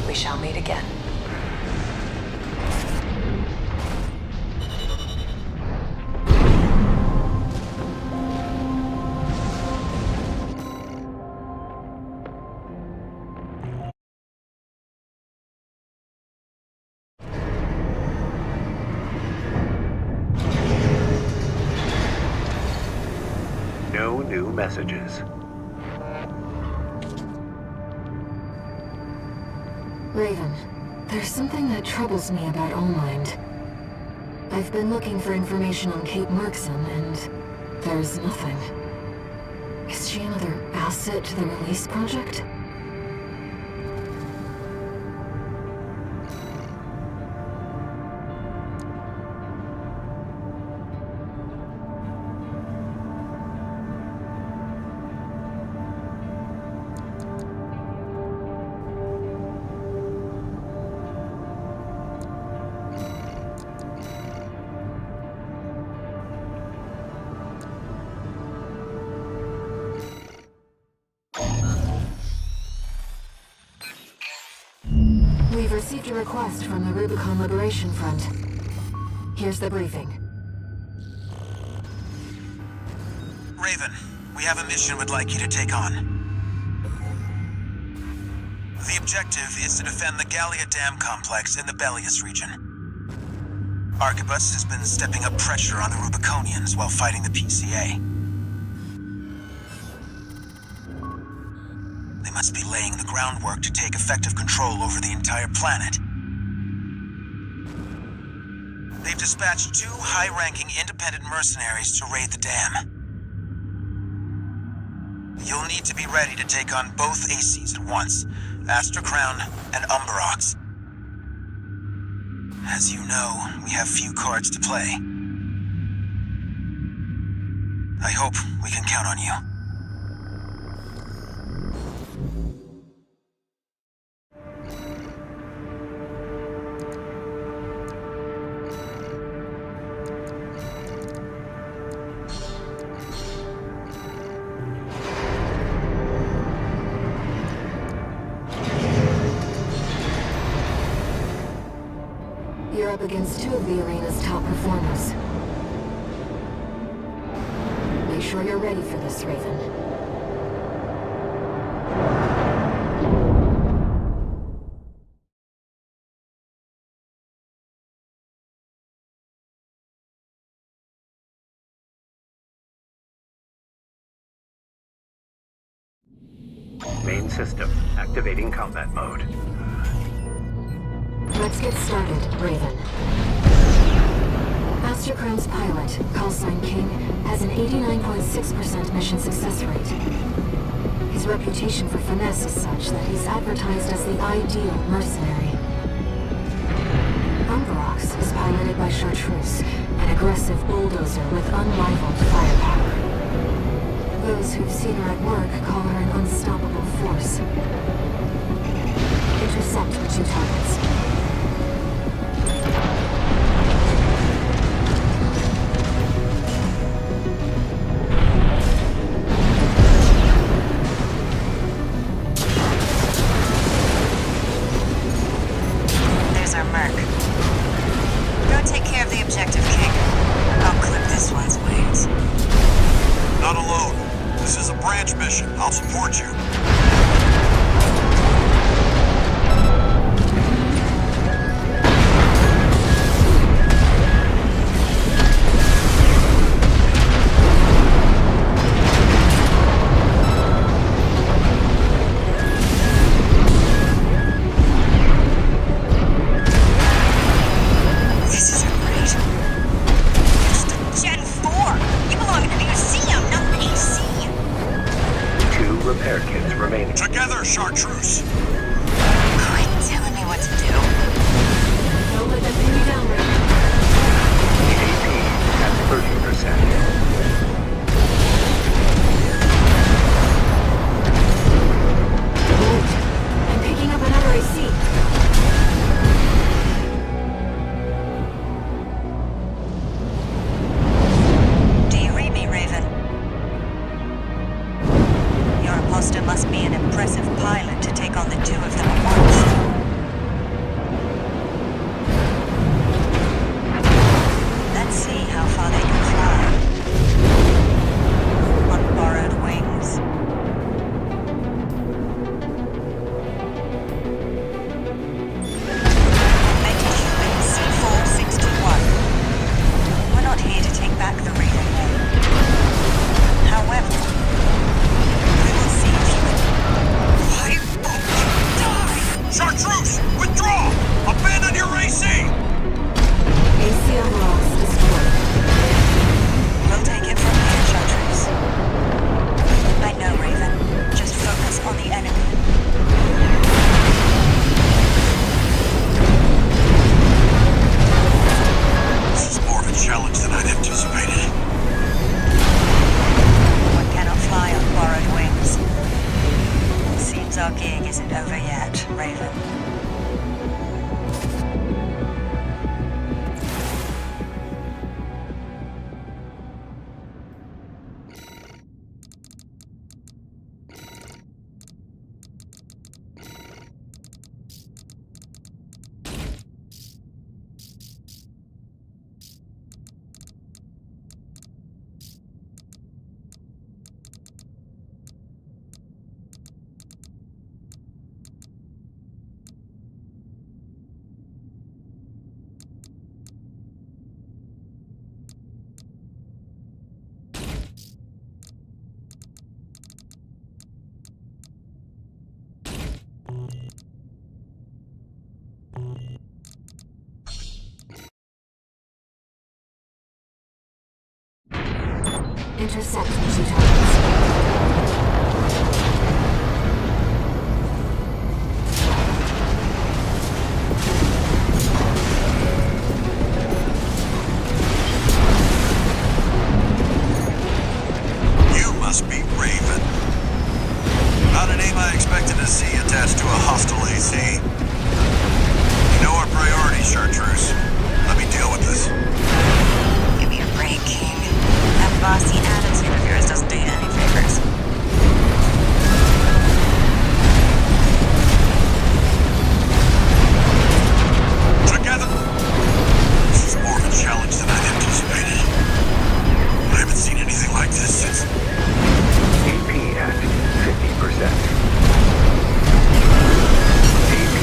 We shall meet again. No new messages. Raven, there's something that troubles me about Allmind. I've been looking for information on Kate Markson, and there's nothing. Is she another asset to the release project? We've received a request from the Rubicon Liberation Front. Here's the briefing. Raven, we have a mission we'd like you to take on. The objective is to defend the Gallia Dam complex in the Bellius region. Arquebus has been stepping up pressure on the Rubiconians while fighting the PCA. They must be laying the groundwork to take effective control over the entire planet. They've dispatched 2 high-ranking independent mercenaries to raid the dam. You'll need to be ready to take on both ACs at once, Astra Crown and Umberox. As you know, we have few cards to play. I hope we can count on you. You're up against 2 of the arena's top performers. Make sure you're ready for this, Raven. Main system activating combat mode. Let's get started, Raven. Astra Crown's pilot, callsign King, has an 89.6% mission success rate. His reputation for finesse is such that he's advertised as the ideal mercenary. Umberox is piloted by Chartreuse, an aggressive bulldozer with unrivaled firepower. Those who've seen her at work call her an unstoppable force. Intercept the 2 targets. There's our Merc. Go take care of the objective, King. I'll clip this one's wings. Not alone. This is a branch mission. I'll support you. on the two of them at once. Let's see how far they can fly. On borrowed wings. Metahuman C4621. We're not here to take back the Raven name. However, we will see if you can... Why won't you die? Chartreuse! Withdraw! Abandon your AC! ACM logs destroyed. We'll take it from here, Chartreuse. I know, Raven. Just focus on the enemy. This is more of a challenge than I'd anticipated. One cannot fly on borrowed wings. Seems our gig isn't over yet, Raven. Intercept the two targets. You must be Raven. Not a name I expected to see attached to a hostile AC. You know our priorities, Chartreuse. Let me deal with this. Give me a break, King. That bossy attitude of yours doesn't do you any favors. Together! This is more of a challenge than I'd anticipated. I haven't seen anything like this since... AP at 50%. AP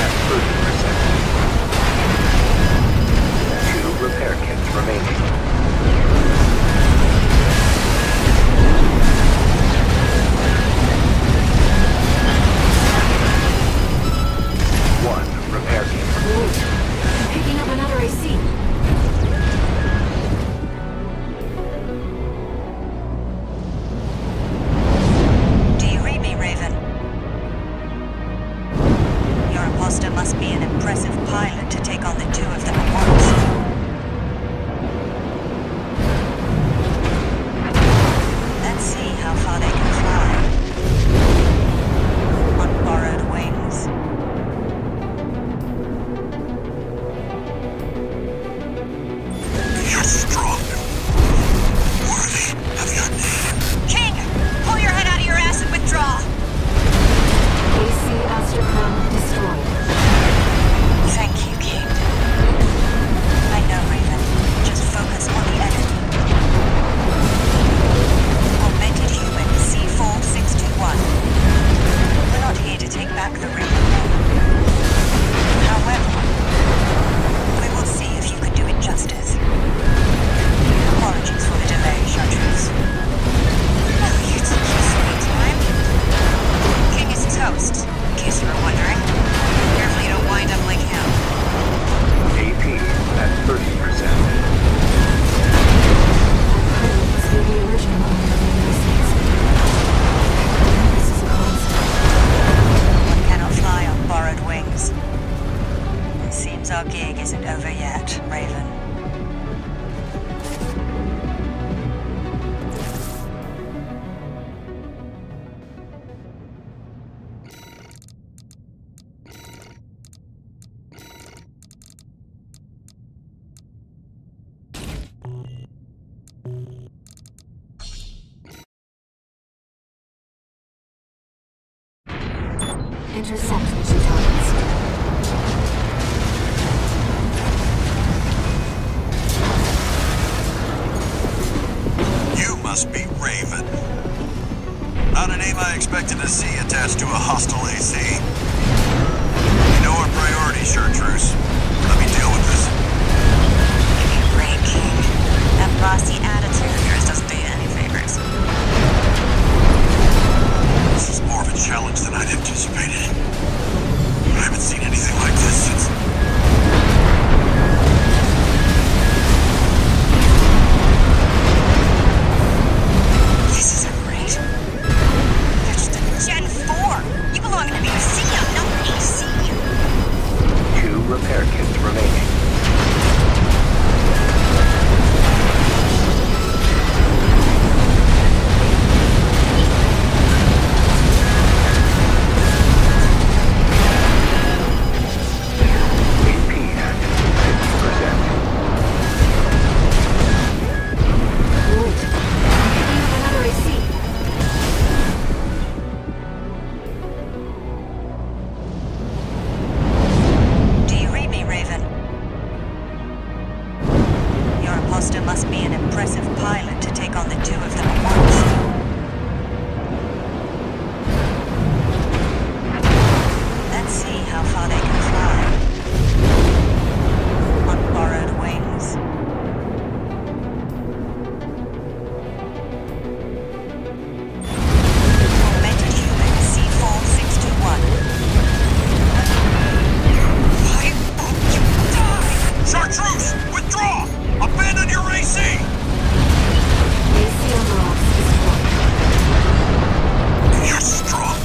at 30%. 2 repair kits remaining. One repair kit. Picking up another AC. Do you read me, Raven? Your imposter must be an impressive pilot to take on the two of them at once. Let's see how far they can fly. On borrowed wings. You're strong. Worthy of your name. King! Pull your head out of your ass and withdraw! AC Astrocom destroyed. Thank you, King. I know, Raven. Just focus on the enemy. Augmented human C4621. We're not here to take back the Raven name. However, we will see if you can do it justice. Apologies for the delay, Chartreuse. Oh, you took your sweet time. King is toast, in case you were wondering. Careful you don't wind up like him. AP at 30%. It's the original owner of the USAs. This is a concept. One cannot fly on borrowed wings. It seems our gig isn't over yet, Raven. Intercept the two targets. You must be Raven. Not a name I expected to see attached to a hostile AC. You know our priorities, Chartreuse. Let me deal with this. Give me a break, King. That bossy attitude of yours doesn't do you any favors. This is more of a challenge than I'd anticipated. I haven't seen anything like this since... This isn't right. You're just a Gen 4. You belong in a museum, not an AC. 2 repair kits remaining. Must be an impressive pilot to take on the two of them at once. Let's see how far they can fly. On borrowed wings. Tormented human C4621. I hope you die! Chartreuse! Withdraw! Abandon your AC! AC overall is You're strong.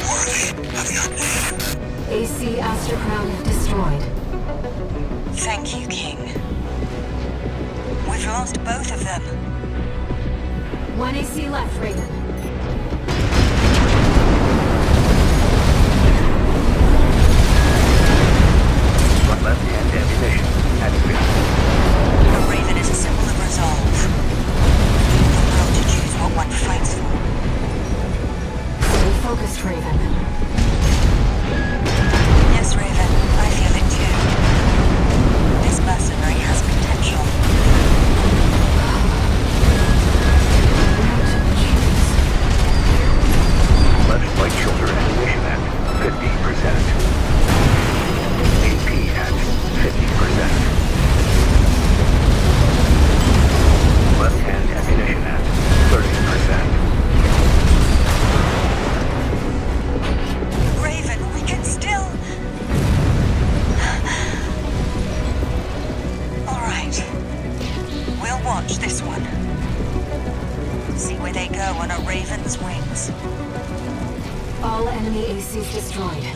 Worthy of your name. AC Astrocrown destroyed. Thank you, King. We've lost both of them. 1 AC left, Raven. One left and ammunition. Activated. A Raven is a symbol of resolve. The will to choose what one fights for. Stay focused, Raven. Yes, Raven. I feel it too. This mercenary has potential. Left flight shoulder ammunition at 50%. AP at 50%. Left hand ammunition at 30%. Raven, we can still... All right. We'll watch this one. See where they go on a Raven's wings. All enemy ACs destroyed.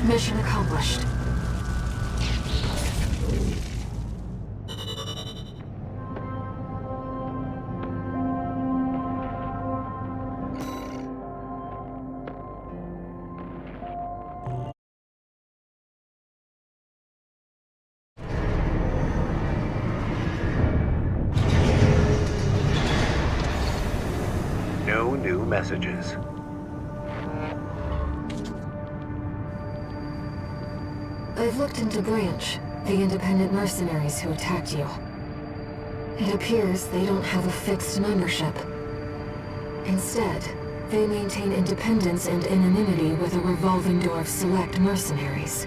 Mission accomplished. No new messages. I've looked into Branch, the independent mercenaries who attacked you. It appears they don't have a fixed membership. Instead, they maintain independence and anonymity with a revolving door of select mercenaries.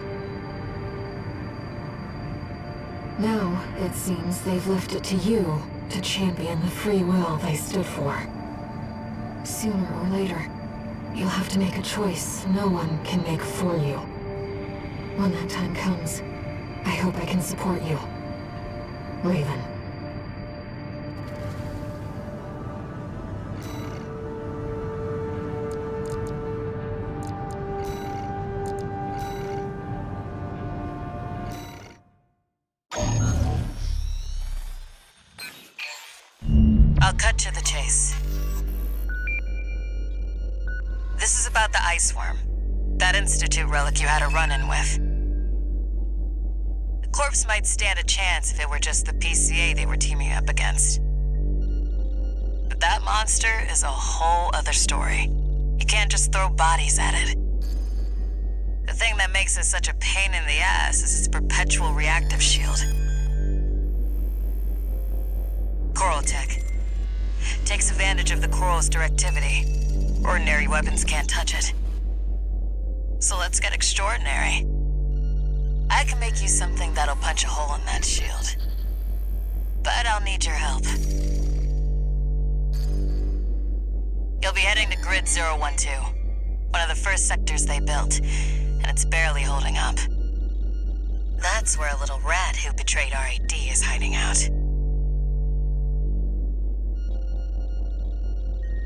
Now, it seems they've left it to you to champion the free will they stood for. Sooner or later, you'll have to make a choice no one can make for you. When that time comes, I hope I can support you. Raven. I'll cut to the chase. This is about the ice worm. That Institute relic you had a run-in with. The corpse might stand a chance if it were just the PCA they were teaming up against. But that monster is a whole other story. You can't just throw bodies at it. The thing that makes it such a pain in the ass is its perpetual reactive shield. Coral tech. Takes advantage of the coral's directivity. Ordinary weapons can't touch it. So let's get extraordinary. I can make you something that'll punch a hole in that shield. But I'll need your help. You'll be heading to Grid 012, one of the first sectors they built, and it's barely holding up. That's where a little rat who betrayed RAD is hiding out.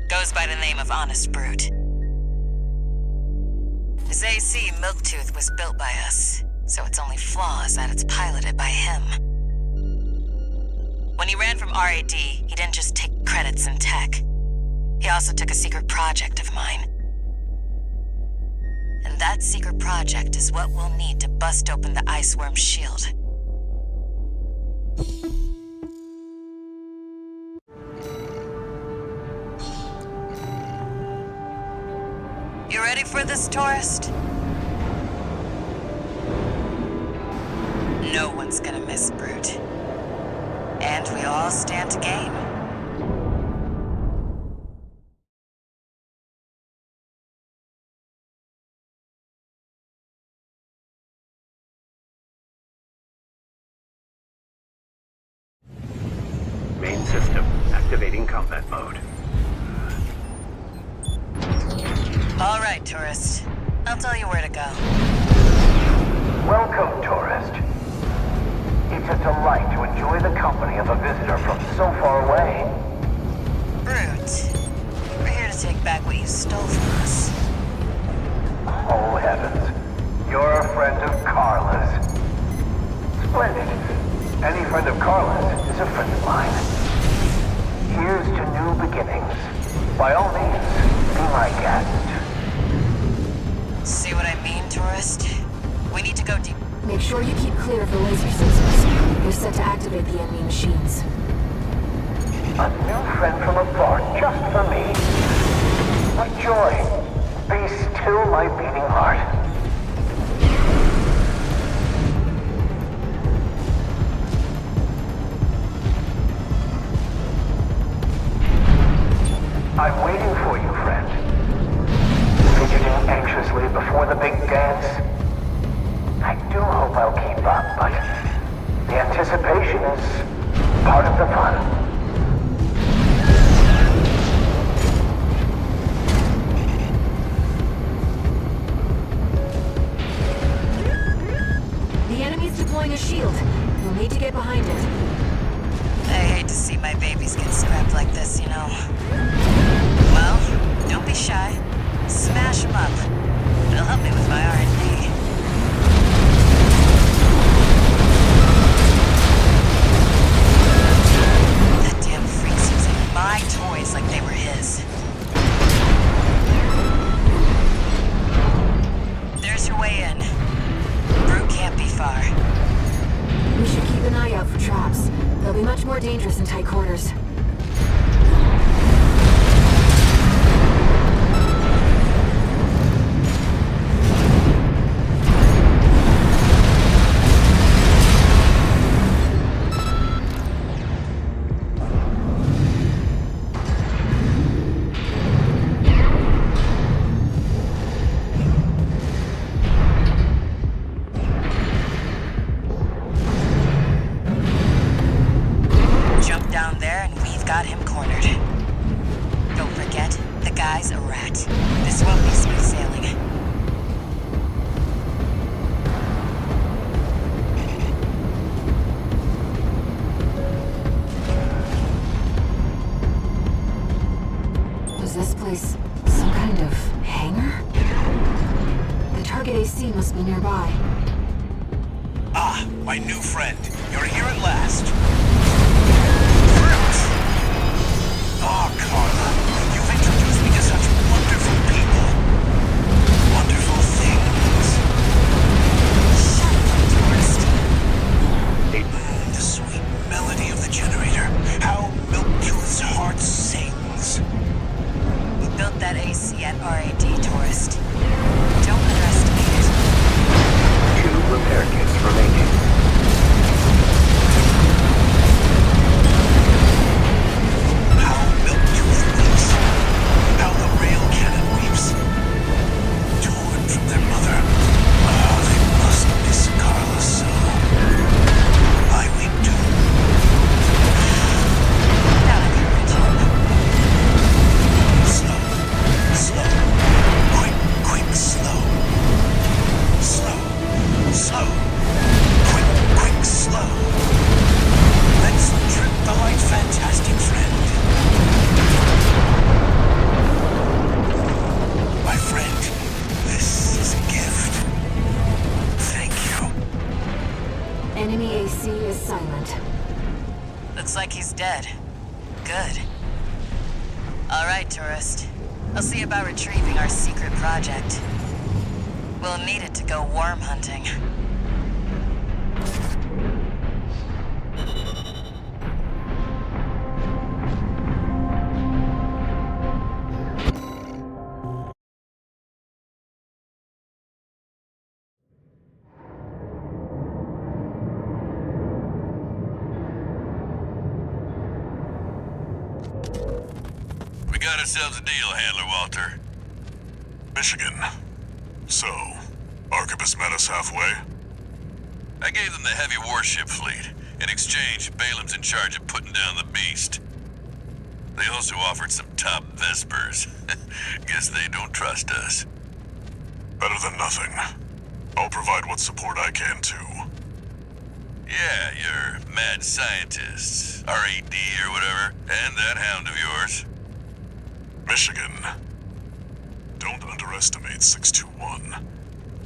Goes by the name of Honest Brute. His AC, Milktooth, was built by us, so its only flaw is that it's piloted by him. When he ran from RAD, he didn't just take credits in tech. He also took a secret project of mine. And that secret project is what we'll need to bust open the Iceworm's shield. You ready for this, tourist? No one's gonna miss Brute. And we all stand to gain. Main system activating combat mode. All right, tourist. I'll tell you where to go. Welcome, tourist. It's a delight to enjoy the company of a visitor from so far away. Brute. We're here to take back what you stole from us. Oh, heavens. You're a friend of Carla's. Splendid. Any friend of Carla's is a friend of mine. Here's to new beginnings. By all means, be my guest. See what I mean, tourist? We need to go deep. Make sure you keep clear of the laser sensors. They're set to activate the enemy machines. A new friend from afar, just for me. What joy. Be still my beating heart. I'm waiting for you, friend. Fidgeting anxiously before the big dance. I do hope I'll keep up, but the anticipation is part of the fun. The enemy's deploying a shield. You'll need to get behind it. I hate to see my babies get scrapped like this, you know. Well, don't be shy. Smash them up. It'll help me with my R&D. That damn freak's using my toys like they were his. There's your way in. Brute can't be far. We should keep an eye out for traps. They'll be much more dangerous in tight quarters. Must be nearby. Ah, my new friend. You're here at last. Brute! Oh, Carla, you've introduced me to such wonderful people. Wonderful things. Shut up, tourist. The sweet melody of the generator. How Milktooth's heart sings. We built that AC at RAD. violent. Looks like he's dead. Good. All right, tourist. I'll see about retrieving our secret project. We'll need it to go worm hunting. We got ourselves a deal, Handler Walter. Michigan. So, Arquebus met us halfway? I gave them the heavy warship fleet. In exchange, Balaam's in charge of putting down the beast. They also offered some top Vespers. Guess they don't trust us. Better than nothing. I'll provide what support I can, too. Yeah, your mad scientists, RAD or whatever, and that hound of yours. Michigan. Don't underestimate 621.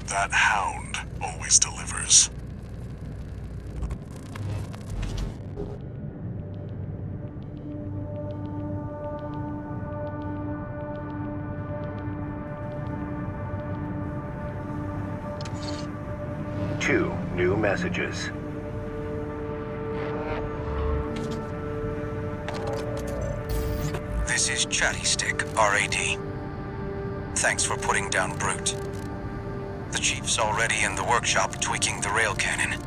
That hound always delivers. Two new messages. This is Chatty Stick, RAD. Thanks for putting down Brute. The Chief's already in the workshop tweaking the rail cannon.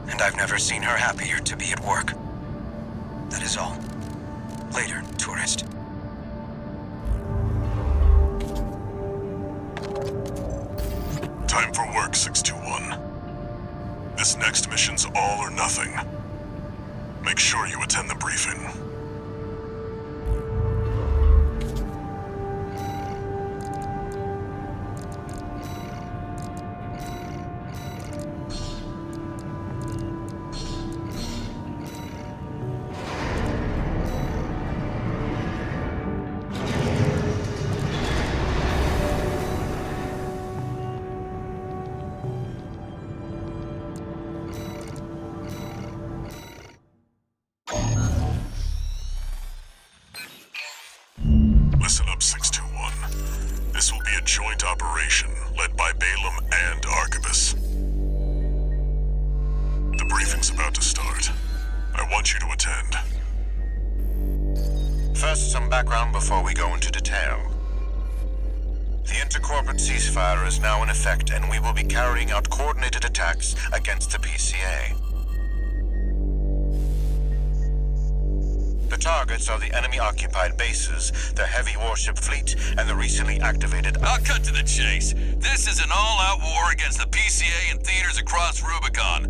And I've never seen her happier to be at work. That is all. Later, tourist. Time for work, 621. This next mission's all or nothing. Make sure you attend the briefing. Listen up, 621. This will be a joint operation led by Balaam and Arquebus. The briefing's about to start. I want you to attend. First, some background before we go into detail. The intercorporate ceasefire is now in effect, and we will be carrying out coordinated attacks against the PCA. The targets are the enemy-occupied bases, the heavy warship fleet, and the recently activated... I'll cut to the chase. This is an all-out war against the PCA and theaters across Rubicon.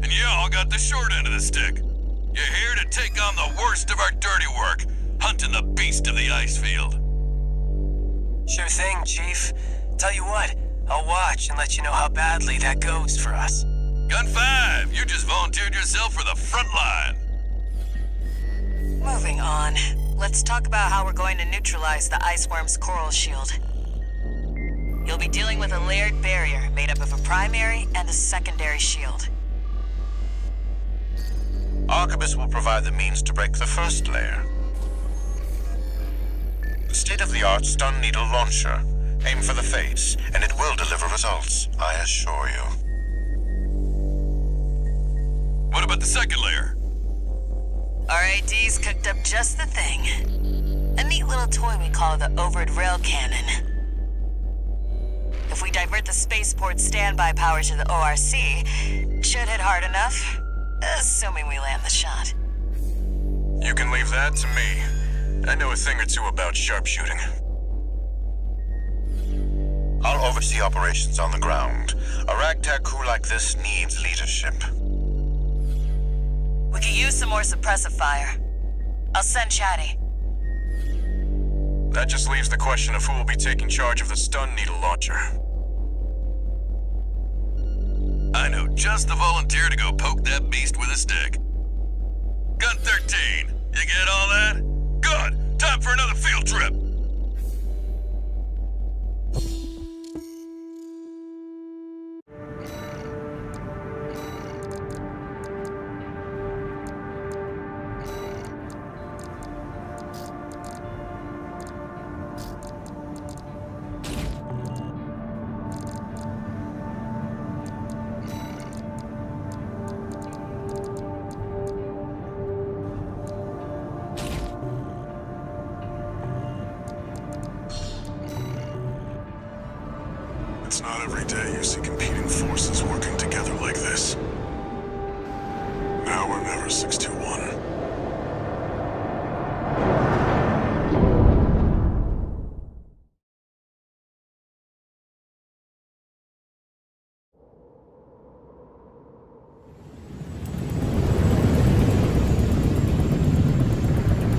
And y'all got the short end of the stick. You're here to take on the worst of our dirty work, hunting the beast of the ice field. Sure thing, Chief. Tell you what, I'll watch and let you know how badly that goes for us. Gun 5, you just volunteered yourself for the front line. Moving on. Let's talk about how we're going to neutralize the Iceworm's coral shield. You'll be dealing with a layered barrier made up of a primary and a secondary shield. Arquebus will provide the means to break the first layer. State-of-the-art stun needle launcher. Aim for the face, and it will deliver results, I assure you. What about the second layer? RAD's cooked up just the thing. A neat little toy we call the Overed Rail Cannon. If we divert the spaceport's standby power to the ORC, should hit hard enough, assuming we land the shot. You can leave that to me. I know a thing or two about sharpshooting. I'll oversee operations on the ground. A ragtag crew like this needs leadership. We could use some more suppressive fire. I'll send Chatty. That just leaves the question of who will be taking charge of the stun needle launcher. I know just the volunteer to go poke that beast with a stick. Gun 13, you get all that? Good! Time for another field trip! It's not every day you see competing forces working together like this. Now or never, 621.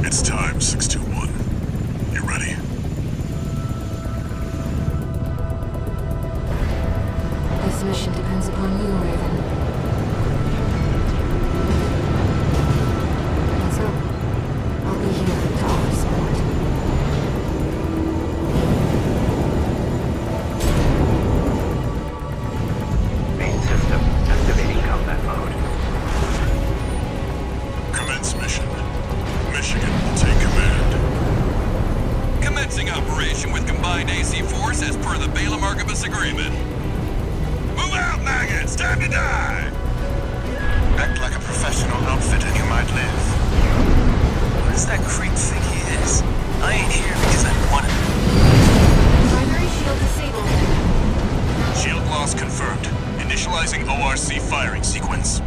It's time, 621. You ready? This mission depends upon you, Raven. Let's go. I'll be here to offer support. Main system activating combat mode. Commence mission. Michigan will take command. Commencing operation with combined AC force as per the Balaam Archibus agreement. Move out, maggots! Time to die! Act like a professional outfit and you might live. What does that creep think he is? I ain't here because I want him. Primary shield disabled. Shield loss confirmed. Initializing ORC firing sequence.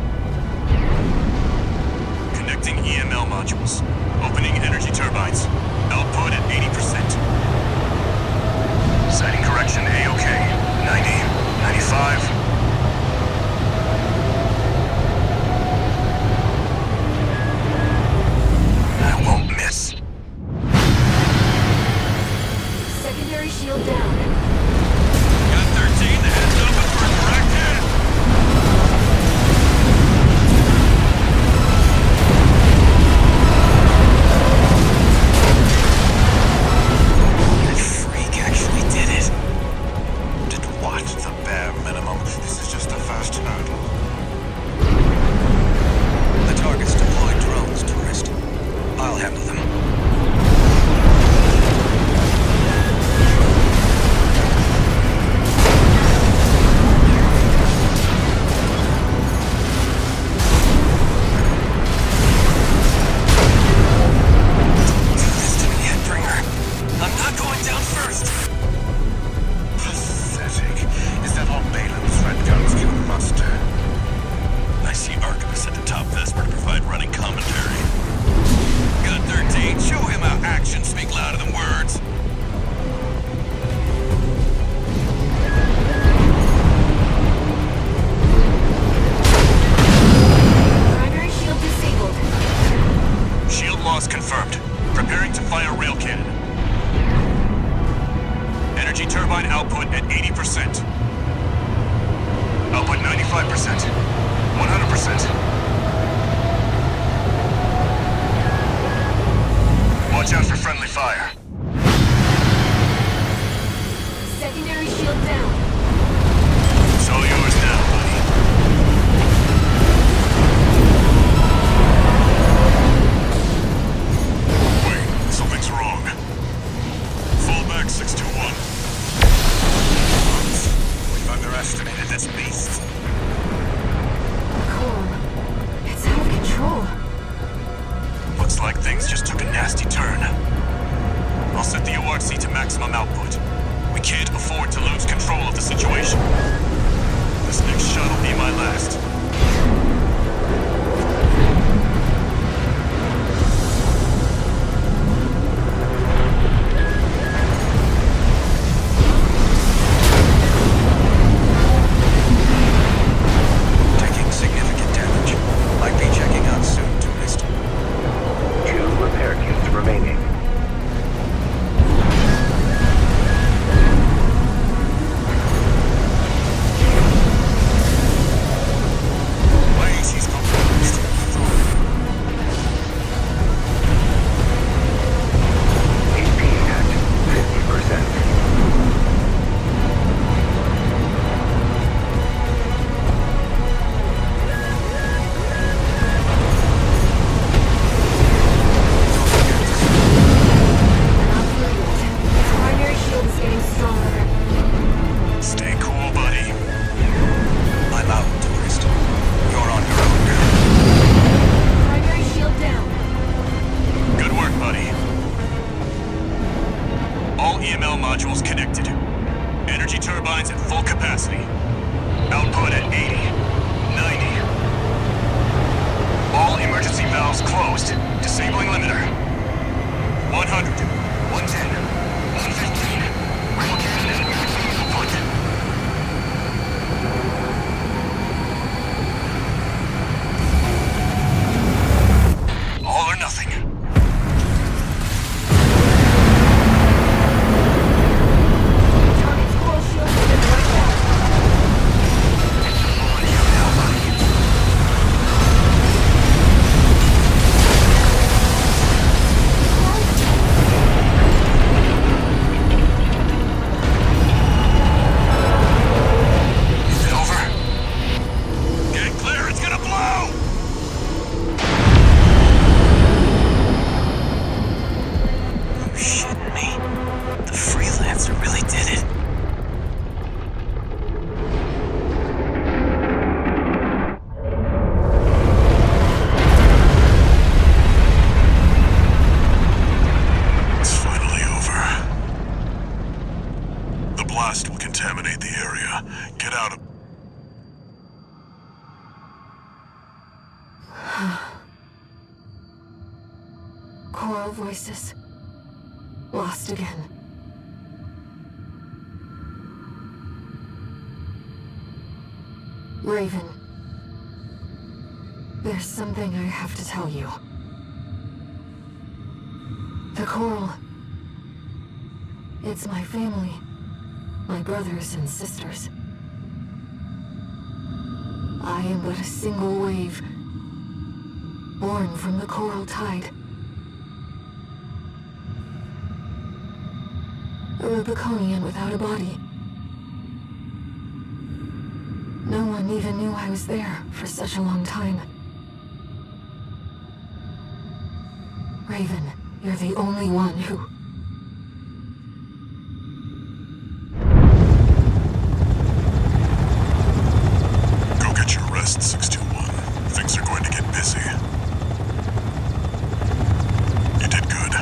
Connecting EML modules. Opening energy turbines. Output at 80%. Sighting correction A-OK. 90. 95. I won't miss. Secondary shield down. Got 13, the head's open for a direct hit! That freak actually did it. Did what? The bare minimum. This is just the first hurdle. The target's deployed drones, tourist. I'll handle them. Don't do this to me, Headbringer. I'm not going down first. Pathetic. Is that all Balaam's red guns can muster? I see Archibus at the top Vesper to provide running commentary. Got 13, show him how actions speak louder than words. Primary shield disabled. Shield loss confirmed. Preparing to fire rail cannon. Energy turbine output at 80%. Output 95%. 100%. Watch out for friendly fire. Secondary shield down. It's all yours now, buddy. Wait, something's wrong. Fall back, 621. We've underestimated this beast. Cool. It's out of control. Looks like things just took a nasty turn. I'll set the ORC to maximum output. We can't afford to lose control of the situation. This next shot will be my last. lines at full capacity. Output at 80, 90. All emergency valves closed. Disabling limiter. 100, 110, 115. Rail cannon and emergency input. All or nothing. Target's coral shield is right now. Is it over? Get clear, it's gonna blow! You shitting me? The freelancer really did it. It's finally over. The blast will contaminate the area. Get out of... Coral voices. Lost again. Raven. There's something I have to tell you. The Coral. It's my family. My brothers and sisters. I am but a single wave. Born from the Coral Tide. A Rubiconian without a body. No one even knew I was there for such a long time. Raven, you're the only one who... Go get your rest, 621. Things are going to get busy. You did good.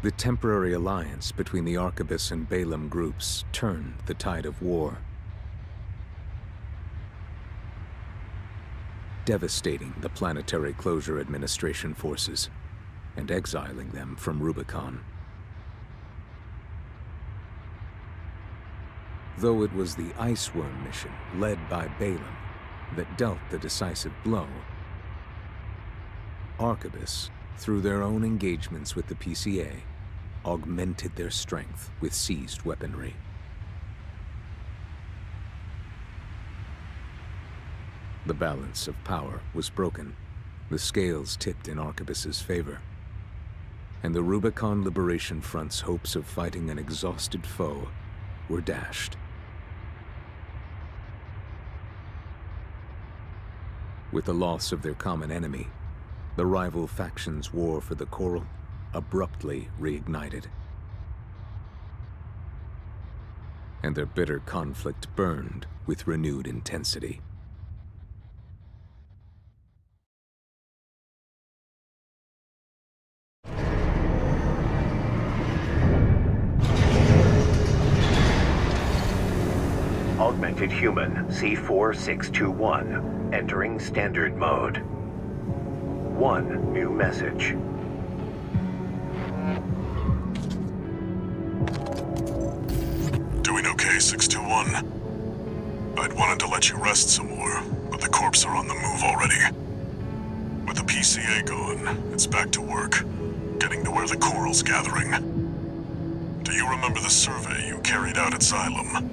The temporary alliance between the Arquebus and Balaam groups turned the tide of war, devastating the Planetary Closure Administration forces and exiling them from Rubicon. Though it was the Iceworm mission led by Balaam that dealt the decisive blow, Arquebus, through their own engagements with the PCA, augmented their strength with seized weaponry. The balance of power was broken. The scales tipped in Arquebus's favor, and the Rubicon Liberation Front's hopes of fighting an exhausted foe were dashed. With the loss of their common enemy, the rival factions' war for the Coral abruptly reignited, and their bitter conflict burned with renewed intensity. Augmented human C4621 entering standard mode. One new message. Doing okay, 621? I'd wanted to let you rest some more, but the corps are on the move already. With the PCA gone, it's back to work, getting to where the Coral's gathering. Do you remember the survey you carried out at Xylem?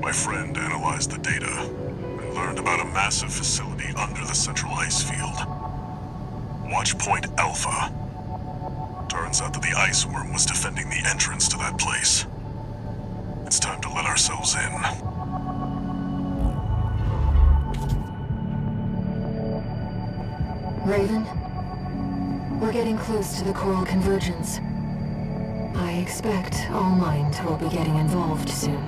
My friend analyzed the data and learned about a massive facility under the central ice field. Watch Point Alpha. Turns out that the Iceworm was defending the entrance to that place. It's time to let ourselves in. Raven? We're getting close to the Coral Convergence. I expect All Mind will be getting involved soon.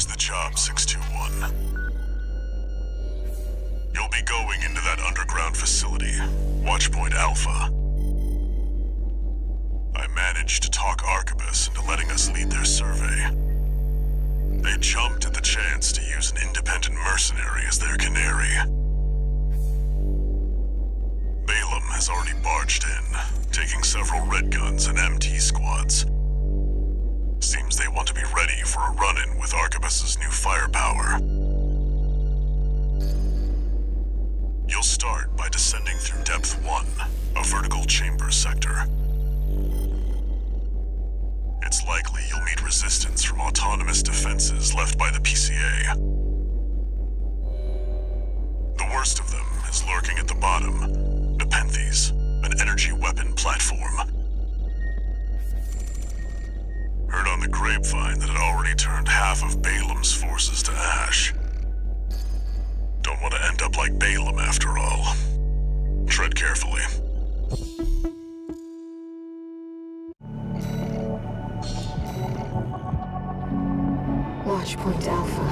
Here's the job, 621. You'll be going into that underground facility, Watchpoint Alpha. I managed to talk Arquebus into letting us lead their survey. They jumped at the chance to use an independent mercenary as their canary. Balaam has already barged in, taking several red guns and MT squads. Seems they want to be ready for a run-in with Arquebus's new firepower. You'll start by descending through Depth 1, a vertical chamber sector. It's likely you'll meet resistance from autonomous defenses left by the PCA. The worst of them is lurking at the bottom, Nepenthes, an energy weapon platform. Heard on the grapevine that it already turned half of Balaam's forces to ash. Don't want to end up like Balaam after all. Tread carefully. Watchpoint Alpha.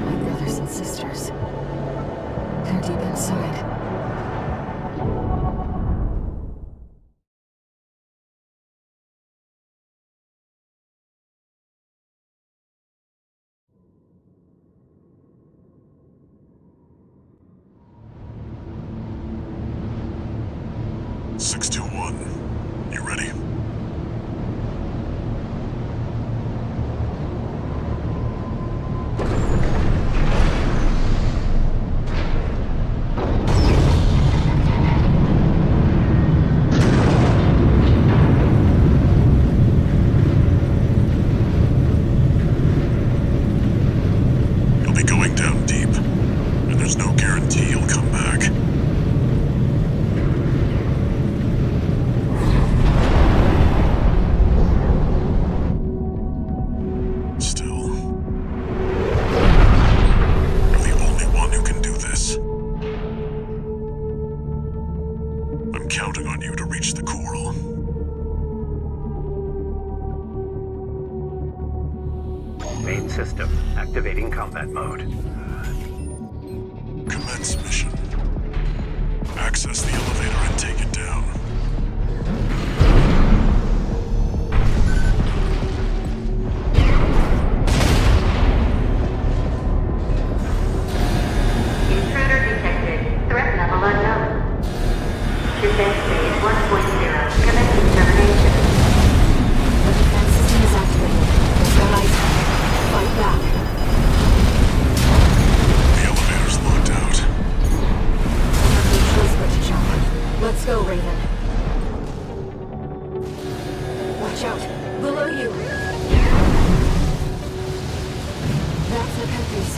My brothers and sisters. They're deep inside. You ready? You'll be going down deep, and there's no guarantee you'll come back. Counting on you to reach the coral. Main system activating combat mode. Commence mission. Access the elevator and take it down. Intruder detected. Threat level unknown. Defense phase 1.0. Commencing termination. The defense system is activated. There's no light. Fight back. The elevator's locked out. No choice but to jump. Let's go, Raven. Watch out. Below you. That's Nepenthes.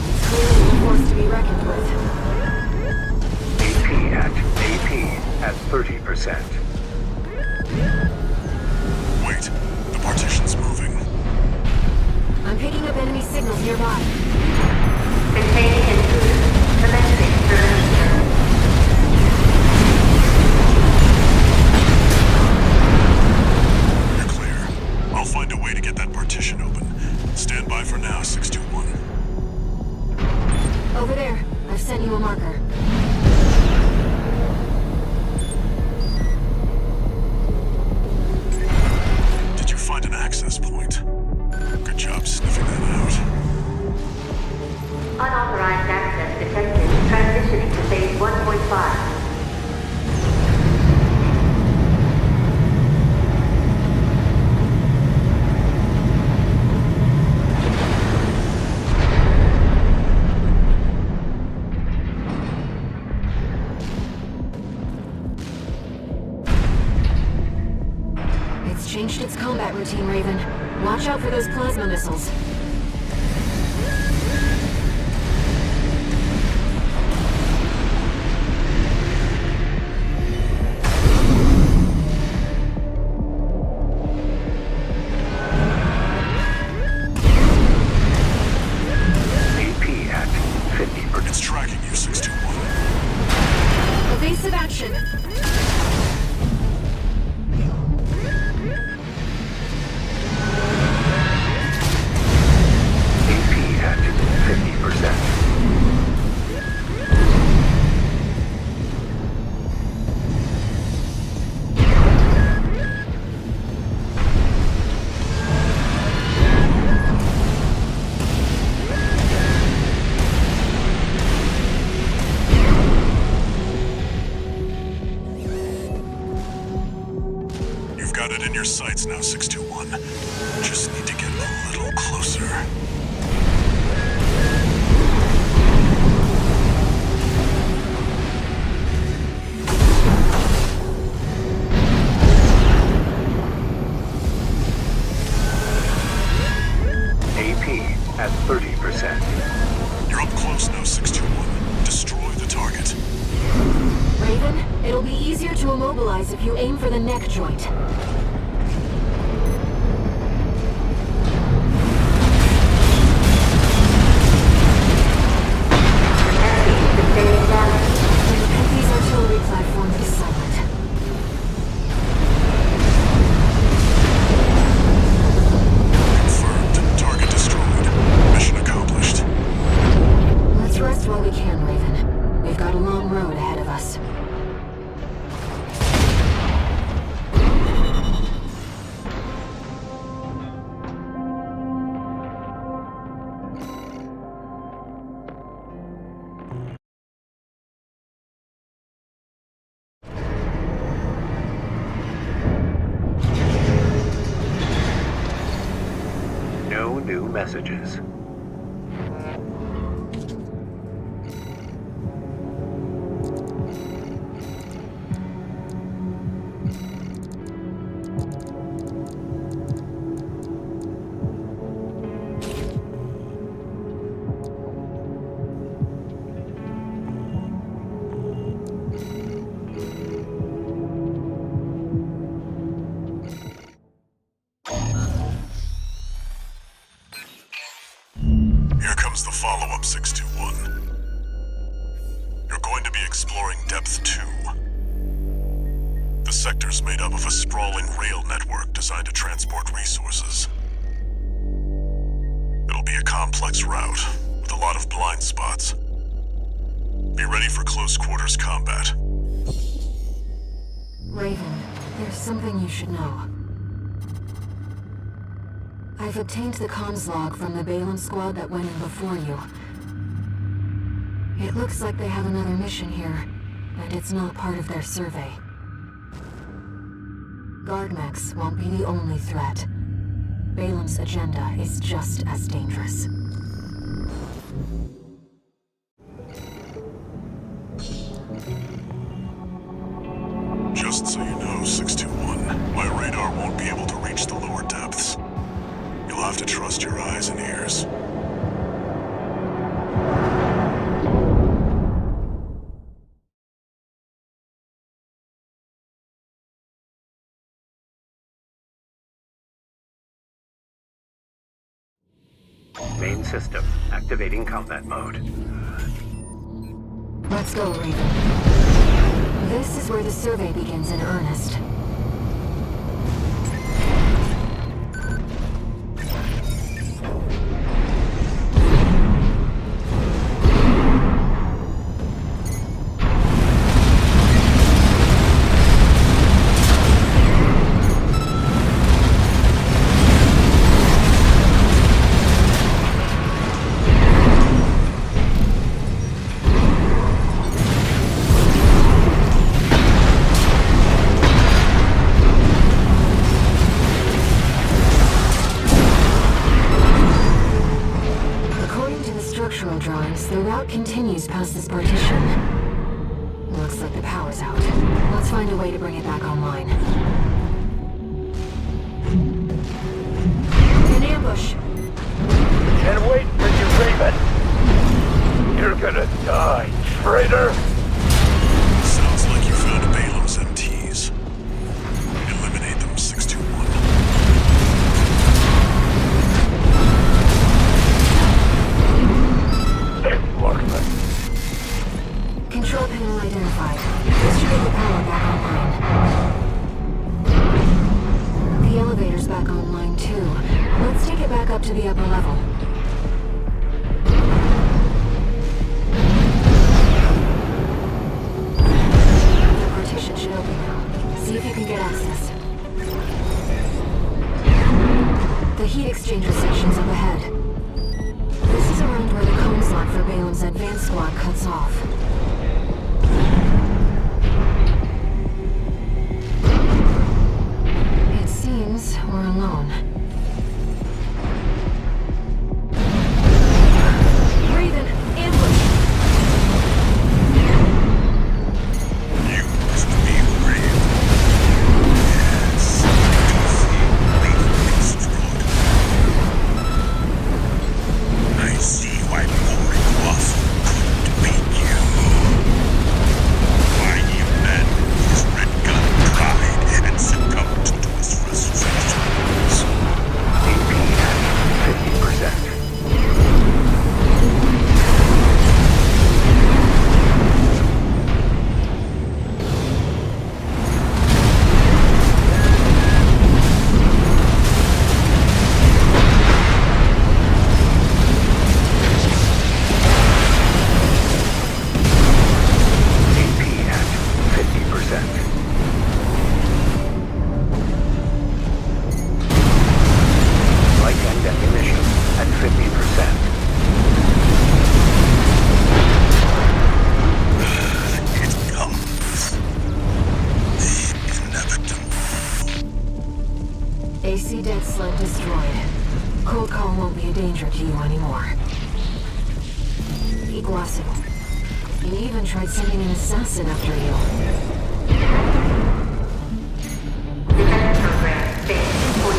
It's clearly a force to be reckoned with. AP at 30%. Wait, the partition's moving. I'm picking up enemy signals nearby. Containing intruder. Commencing termination. You're clear. I'll find a way to get that partition open. Stand by for now, 621. Over there. I've sent you a marker. Did you find an access point? Good job sniffing that out. Unauthorized access detected. Transitioning to phase 1.5. Changed its combat routine, Raven. Watch out for those plasma missiles. AP at 50%. It's tracking you, 621. Evasive action. it in your sights now, 621. Just need to get a little closer. AP at 30%. You're up close now, 621. Destroy the target. Raven, it'll be easier to immobilize if you aim for the neck joint. These artillery platform is silent. Confirmed. Target destroyed. Mission accomplished. Let's rest while we can, Raven. We've got a long road ahead of us. No new messages. Here comes the follow-up, 621. You're going to be exploring Depth 2. The sector's made up of a sprawling rail network designed to transport resources. It'll be a complex route, with a lot of blind spots. Be ready for close quarters combat. Raven, there's something you should know. I've obtained the comms log from the Balaam squad that went in before you. It looks like they have another mission here, and it's not part of their survey. Guardmechs won't be the only threat. Balaam's agenda is just as dangerous. Just so you know, 621, my radar won't be able to reach the lower depths. You'll have to trust your eyes and ears. Main system activating combat mode. Let's go, Raven. This is where the survey begins in earnest. The route continues past this partition. Looks like the power's out. Let's find a way to bring it back online. In ambush! Can't wait for you, Raven! You're gonna die, traitor! Sounds like you found a Balaam's MTs. Eliminate them, 621. Control panel identified. Let's try the power back online. The elevator's back online too. Let's take it back up to the upper level. The partition should open now. See if you can get access. The heat exchanger section's up ahead. This is around where the comms line for Balaam's advanced squad cuts off. It's sled destroyed. Cold call won't be a danger to you anymore. Iguazu. He even tried sending an assassin after you. Defense program phase 2.0.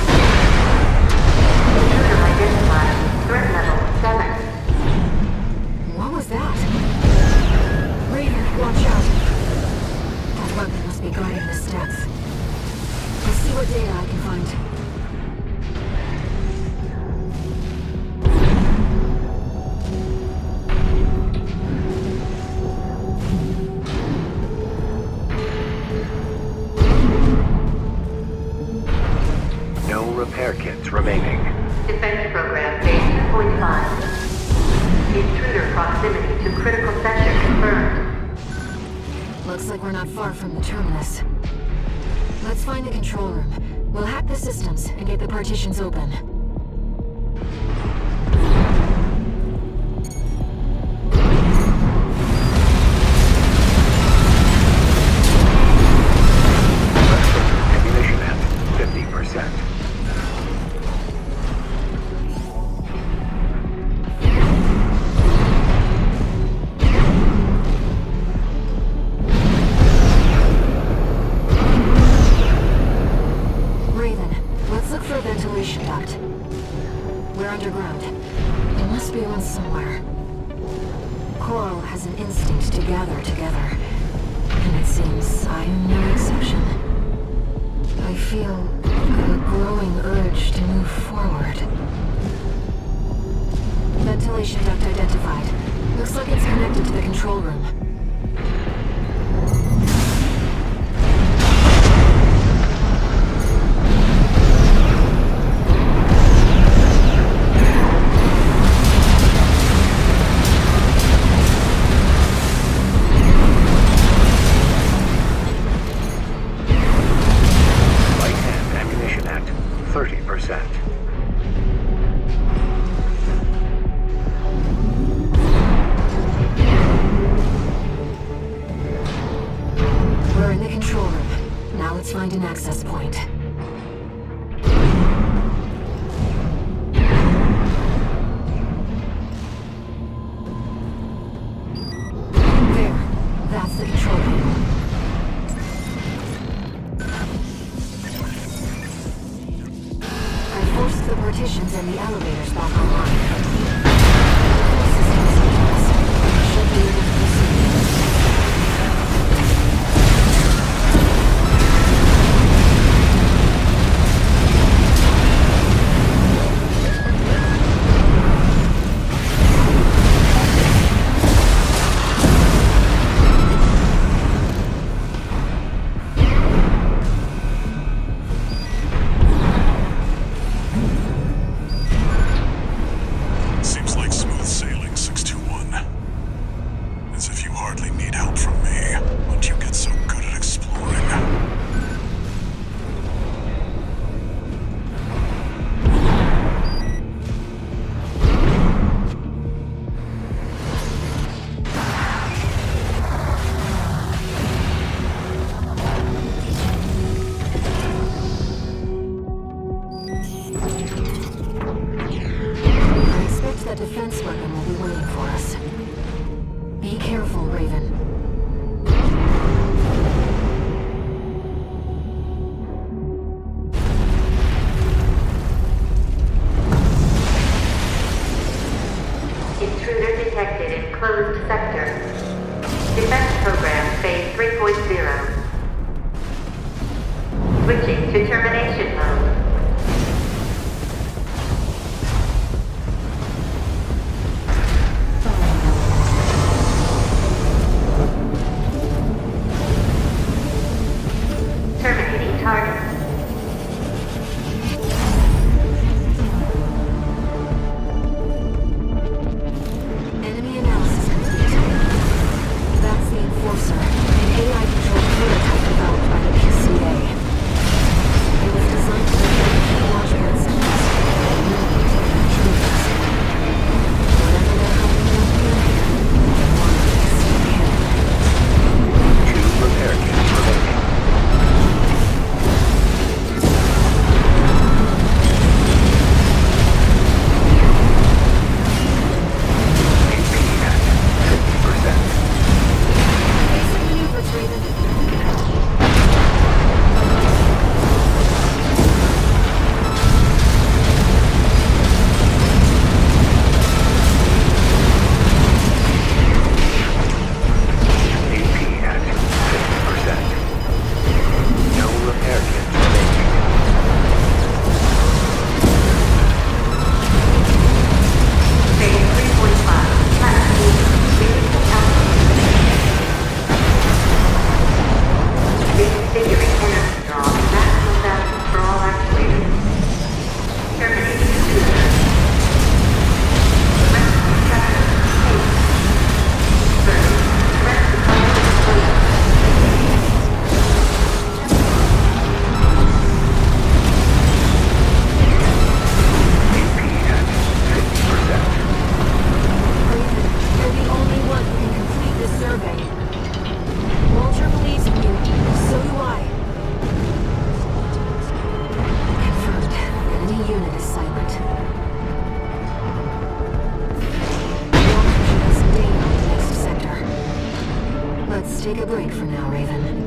Intruder identified. Threat level 7. What was that? Raven, watch out. That weapon must be guarding the steps. I'll see what data I can find. No repair kits remaining. Defense program phase 2.5. Intruder proximity to critical sector confirmed. Looks like we're not far from the terminus. Let's find the control room. We'll hack the systems and get the partitions open. Ammunition at 50%. Raven, let's look for a ventilation duct. We're underground. There must be one somewhere. Coral has an instinct to gather together. And it seems I'm no exception. I feel a growing urge to move forward. Ventilation duct identified. Looks like it's connected to the control room. Right hand ammunition at 30%. We're in the control room. Now let's find an access point. There. That's the control panel. I forced the partitions and the elevators back online. Should be able to proceed. Seems like smooth sailing, 621. As if you hardly need help from me, but you get so good at exploring. I expect that defense weapon will be waiting for us. Be careful, Raven. Intruder detected in closed sector. Defense program phase 3.0. Switching to termination mode. Terminating target. Enemy analysis complete. That's the Enforcer, an AI-controlled prototype developed by the PCA. It was designed break for now, Raven.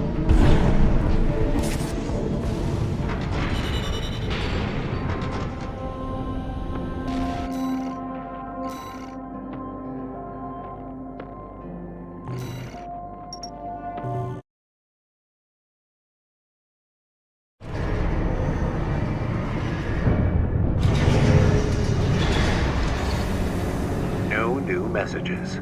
No new messages.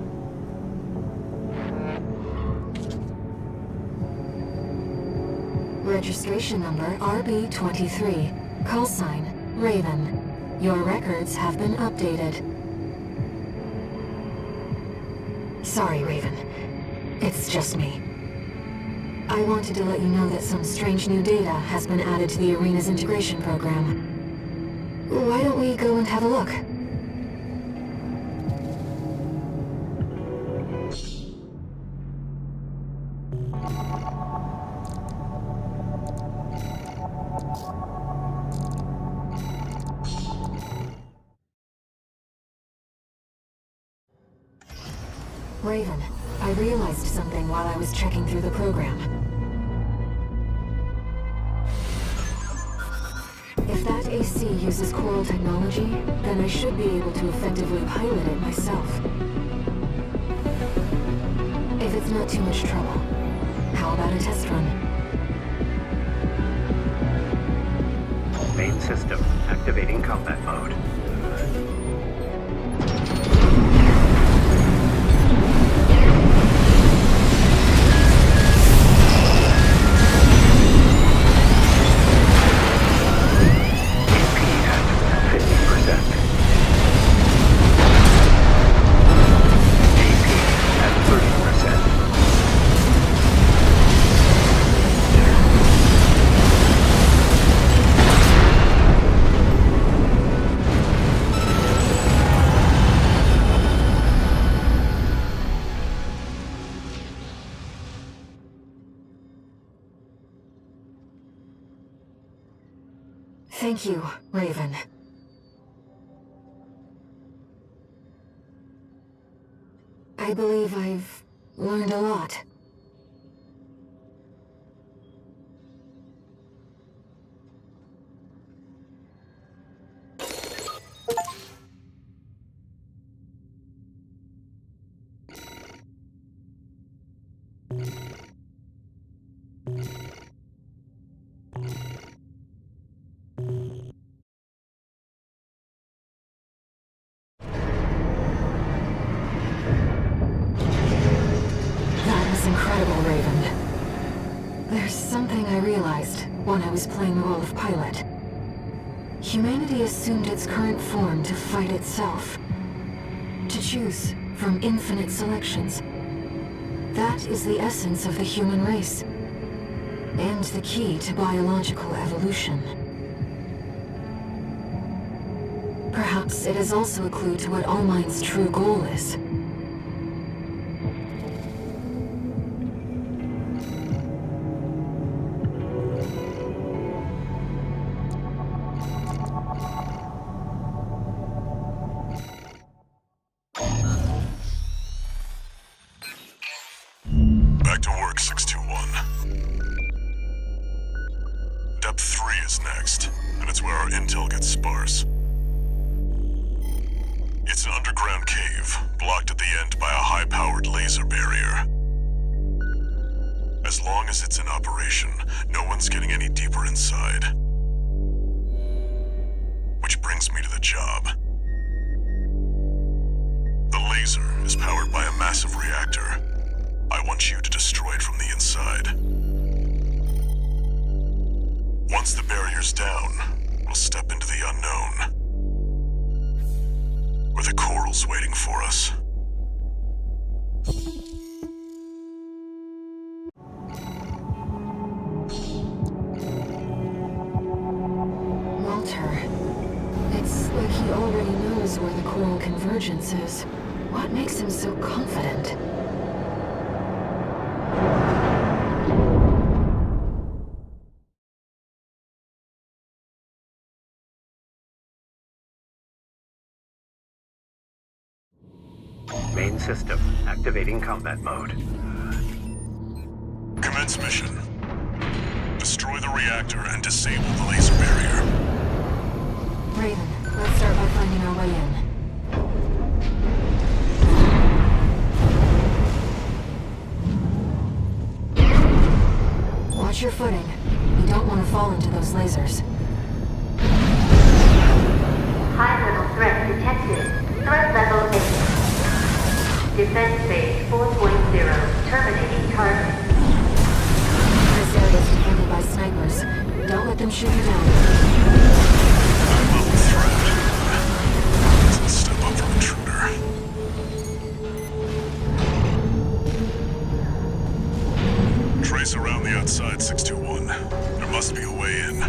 Registration number RB23. Call sign, Raven. Your records have been updated. Sorry, Raven. It's just me. I wanted to let you know that some strange new data has been added to the arena's integration program. Why don't we go and have a look? Raven, I realized something while I was checking through the program. If that AC uses Coral technology, then I should be able to effectively pilot it myself. If it's not too much trouble, how about a test run? Main system activating combat mode. Thank you, Raven. I believe I've learned a lot. Incredible, Raven. There's something I realized when I was playing the role of pilot. Humanity assumed its current form to fight itself. To choose from infinite selections. That is the essence of the human race. And the key to biological evolution. Perhaps it is also a clue to what All-Mind's true goal is. Back to work, 621. Depth 3 is next, and it's where our intel gets sparse. It's an underground cave, blocked at the end by a high-powered laser barrier. As long as it's in operation, no one's getting any deeper inside. Which brings me to the job. The laser is powered by a massive reactor. I want you to destroy it from the inside. Once the barrier's down, we'll step into the unknown. Where the coral's waiting for us. Walter. It's like he already knows where the coral convergence is. What makes him so confident? Main system activating combat mode. transmission. Destroy the reactor and disable the laser barrier. Raven, let's start by finding our way in. Watch your footing. You don't want to fall into those lasers. High-level threat detected. Threat level 8. Defense phase 4.0. Terminating target. This area is defended by snipers. Don't let them shoot you down. High-level threat. It's a step up from intruder. Trace around the outside, 621. There must be a way in.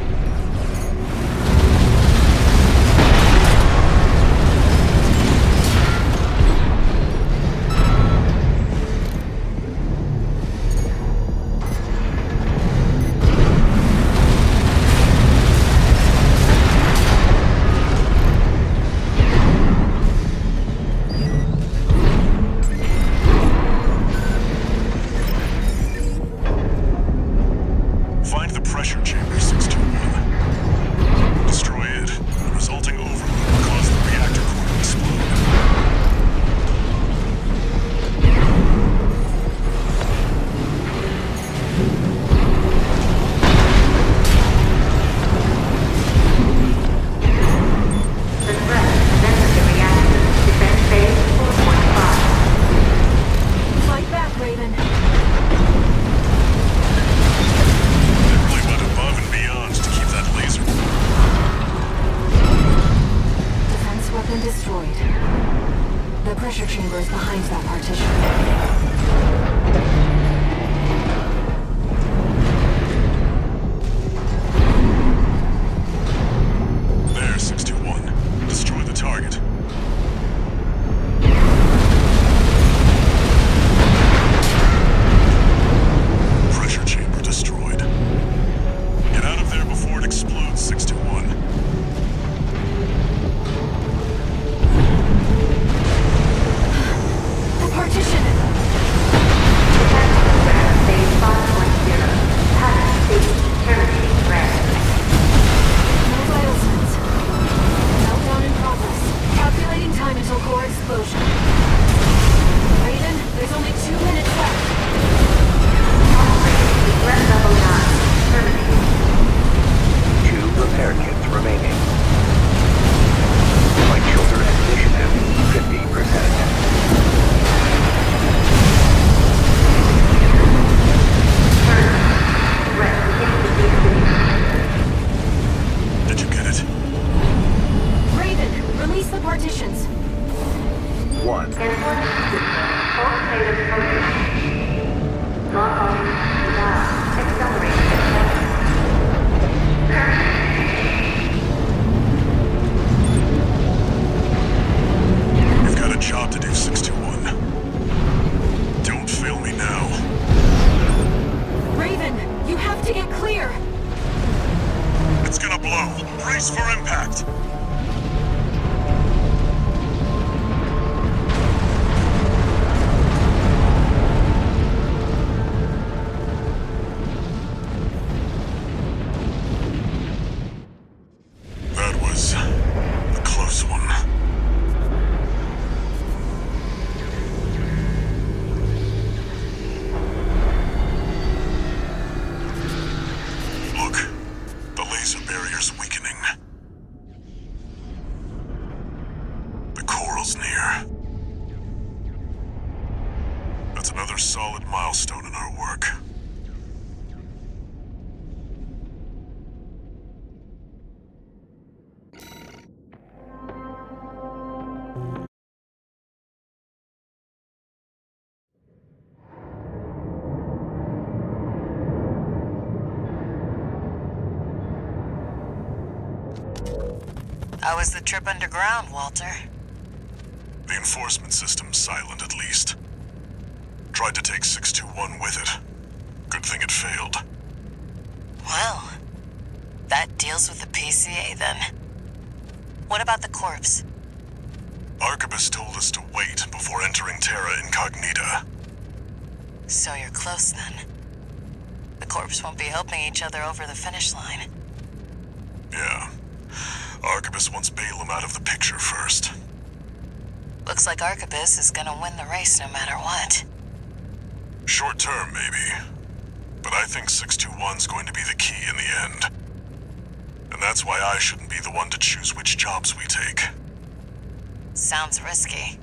Find the pressure chamber, 621. Destroy it. The resulting overload will cause the reactor core to explode. The threat is entered the reactor. Defense phase 4.5. Fight back, Raven. They really went above and beyond to keep that laser. Defense weapon destroyed. The pressure chamber is behind that partition. There, 621. Destroy the target. Pressure chamber destroyed. Get out of there before it explodes, 621. The partition! Defense threat phase 5.0. Pattern C. Terminating threat. No vital signs. Meltdown in progress. Calculating time until core explosion. Raven, there's only 2 minutes left. Threat level 9. Terminating. 2 repair kits remaining. Flight shoulder initiative 50%. Threat indicated. Did you get it? Raven, release the partitions. 1. Input system. Full state of focus. Lock on. Now. Accelerating. You've got a job to do, 621. Don't fail me now. Raven, you have to get clear. It's gonna blow. Brace for impact. That was a close one. Look, the laser barrier's weakening. The coral's near. That's another solid milestone in our work. How was the trip underground, Walter? The enforcement system's silent, at least. Tried to take 621 with it. Good thing it failed. Well, that deals with the PCA then. What about the corpse? Arquebus told us to wait before entering Terra Incognita. So you're close then. Corps won't be helping each other over the finish line. Yeah. Arquebus wants Balaam out of the picture first. Looks like Arquebus is gonna win the race no matter what. Short term, maybe. But I think 621's going to be the key in the end. And that's why I shouldn't be the one to choose which jobs we take. Sounds risky.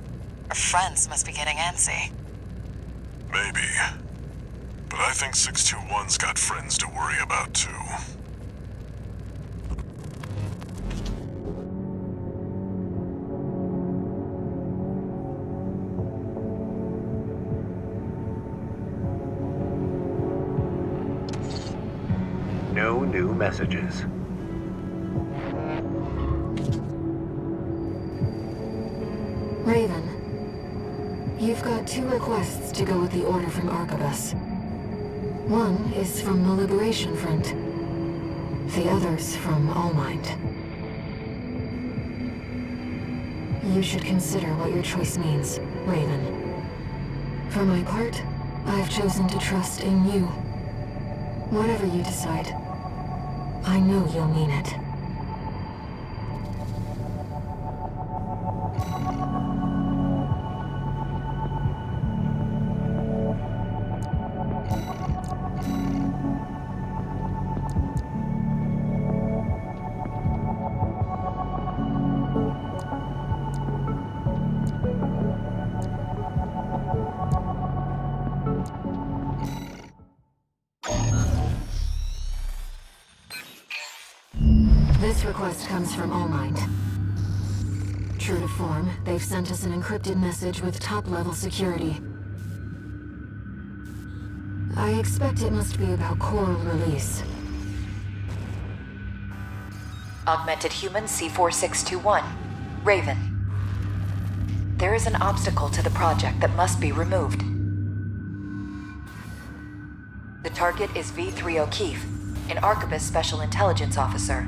Our friends must be getting antsy. Maybe. But I think 621's got friends to worry about, too. No new messages. Raven, you've got 2 requests to go with the order from Arquebus. One is from the Liberation Front. The other's from Allmind. You should consider what your choice means, Raven. For my part, I've chosen to trust in you. Whatever you decide, I know you'll mean it. This request comes from Allmind. True to form, they've sent us an encrypted message with top-level security. I expect it must be about Coral release. Augmented Human C4621. Raven. There is an obstacle to the project that must be removed. The target is V3 O'Keefe, an Arquebus Special Intelligence Officer.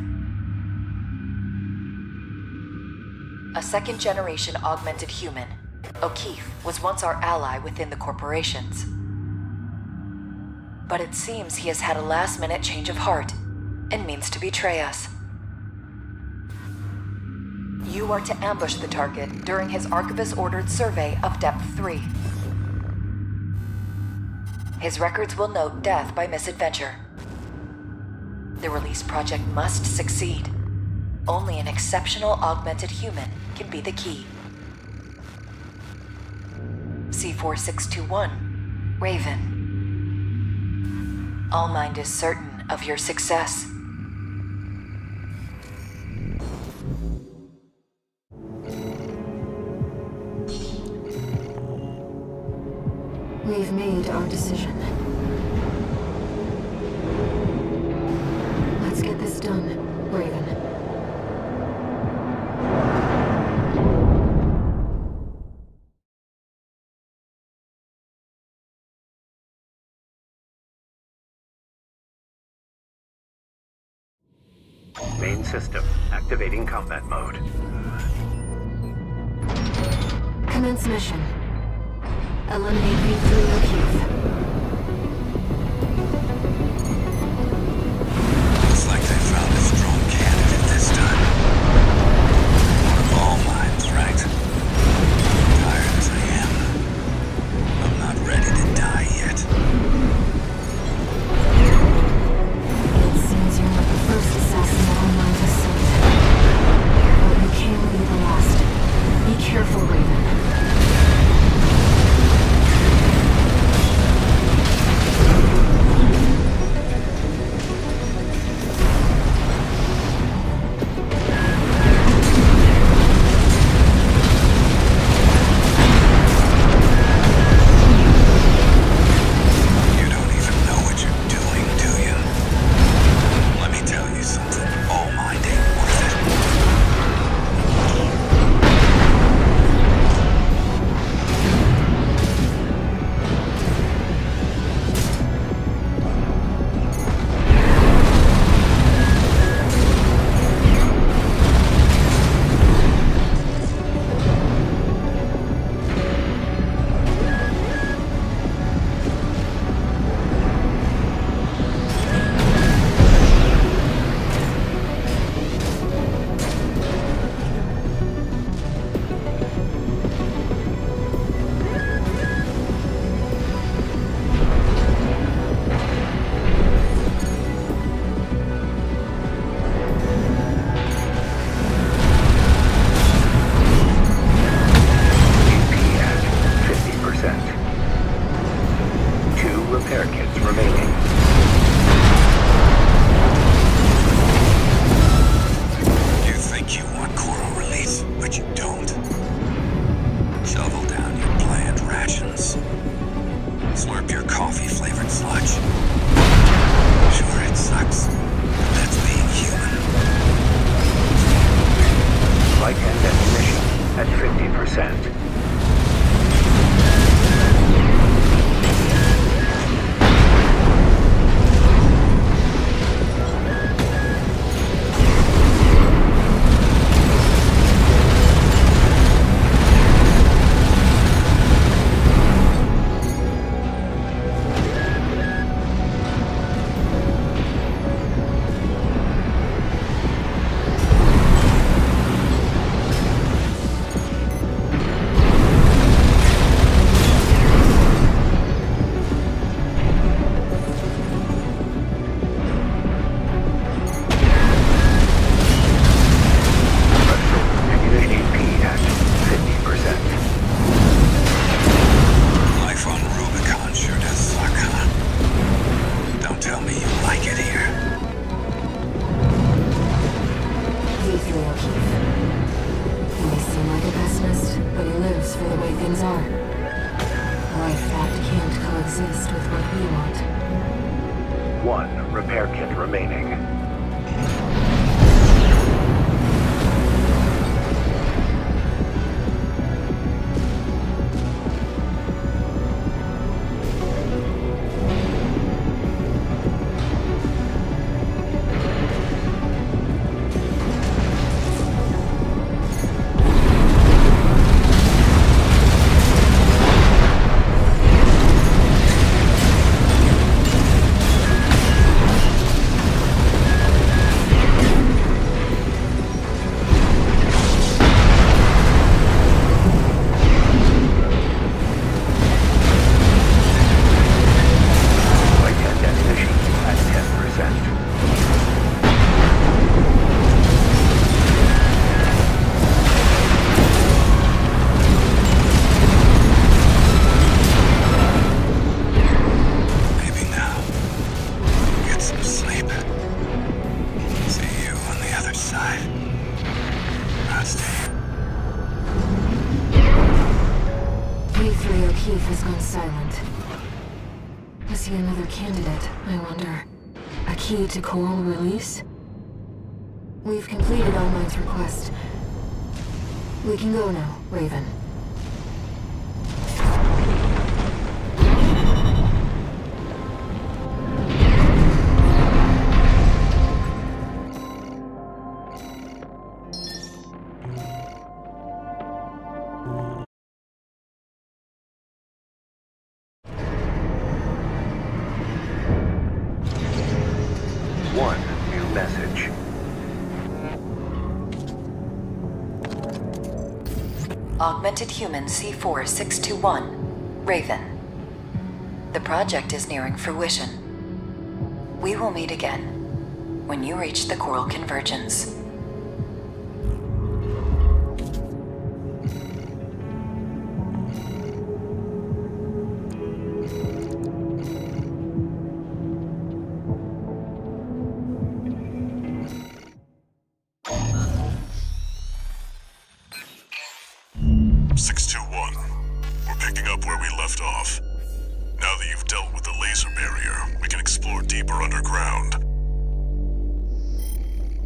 A second-generation augmented human, O'Keefe was once our ally within the corporations. But it seems he has had a last-minute change of heart and means to betray us. You are to ambush the target during his Arquebus-ordered survey of Depth 3. His records will note death by misadventure. The release project must succeed. Only an exceptional augmented human can be the key. C4621, Raven. Allmind is certain of your success. We've made our decision. Let's get this done, Raven. Main system activating combat mode. Commence mission. Eliminate V3 O'Keefe. Looks like they found a strong candidate this time. One of all minds, right? Tired as I am, I'm not ready to die yet. It seems you're not the first assassin that Allmind has sent. But you can't be the last. Be careful, Raven. 1 repair kit remaining. Has gone silent. Was he another candidate, I wonder? A key to coral release? We've completed Online's request. We can go now, Raven. Message. Augmented Human C4621, Raven. The project is nearing fruition. We will meet again when you reach the Coral Convergence. Now that you've dealt with the laser barrier, we can explore deeper underground.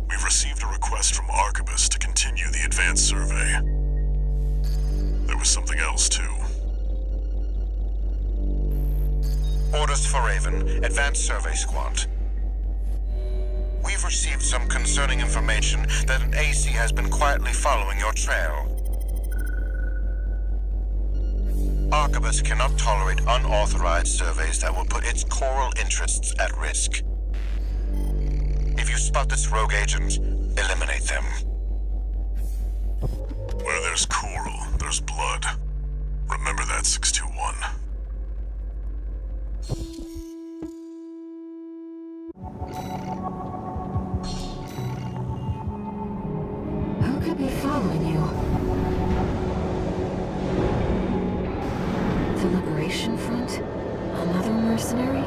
We've received a request from Arquebus to continue the advanced survey. There was something else, too. Orders for Raven, Advanced Survey Squad. We've received some concerning information that an AC has been quietly following your trail. Arquebus cannot tolerate unauthorized surveys that will put its coral interests at risk. If you spot this rogue agent, eliminate them. Where there's coral, there's blood. Remember that, 621. Who could be following you? The Liberation Front? Another mercenary?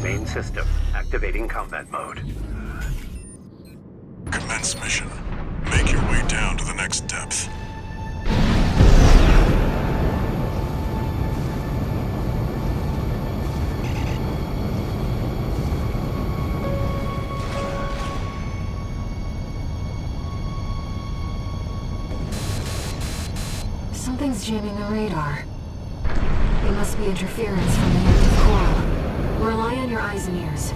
Main system activating combat mode. Commence mission. Make your way down to the next depth. Something's jamming the radar. It must be interference from the active coral. Rely on your eyes and ears.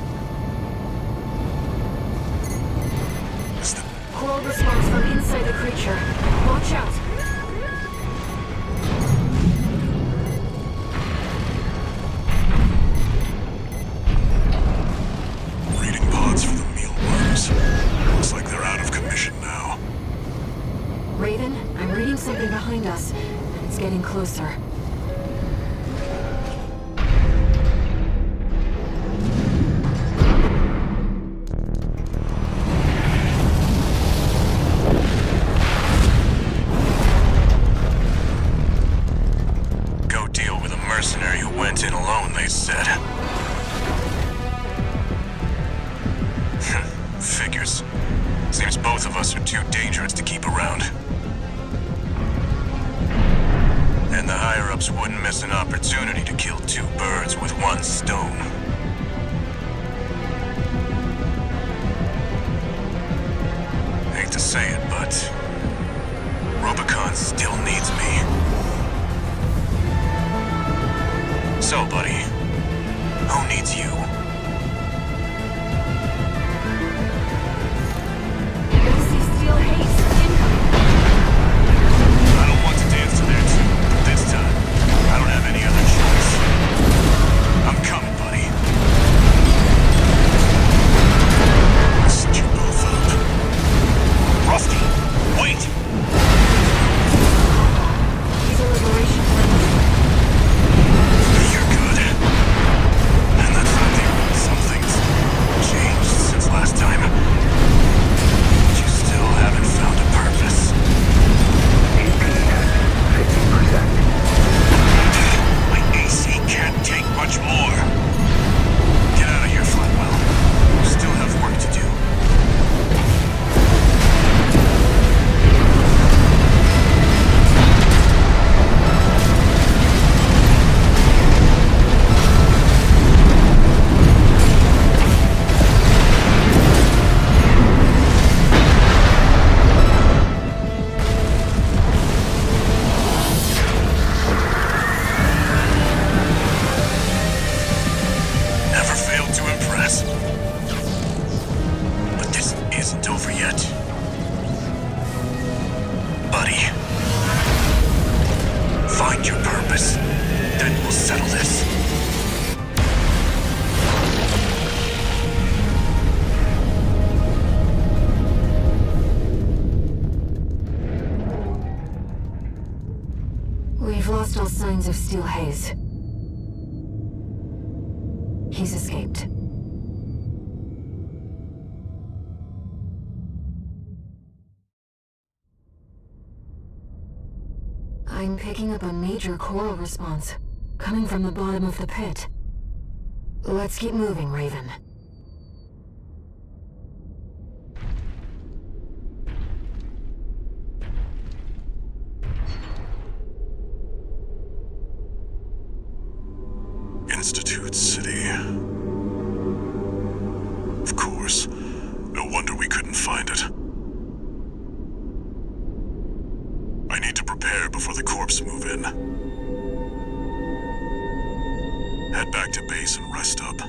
Coral response from inside the creature. Watch out! Reading pods for the mealworms. Looks like they're out of commission now. Raven, I'm reading something behind us, and it's getting closer. Mercenary who went in alone, they said. Figured. figures. Seems both of us are too dangerous to keep around. And the higher-ups wouldn't miss an opportunity to kill two birds with one stone. Hate to say it, but Rubicon still needs me. So, buddy, who needs you? Steel haze incoming. I don't want to dance to their tune, but this time, I don't have any other choice. I'm coming, buddy. I'll set you both up. Rusty, wait! These are liberation plans. You're good. And that's not the some things changed since last time. But you still haven't found a purpose. AP at 50%. My AC can't take much more. Get out of here, Flatwell. You still have work to do. Never failed to impress. But this isn't over yet. Buddy. Find your purpose. Then we'll settle this. We've lost all signs of Steel Haze. He's escaped. I'm picking up a major coral response, coming from the bottom of the pit. Let's keep moving, Raven. Institute City. Of course. No wonder we couldn't find it. I need to prepare before the corps move in. Head back to base and rest up.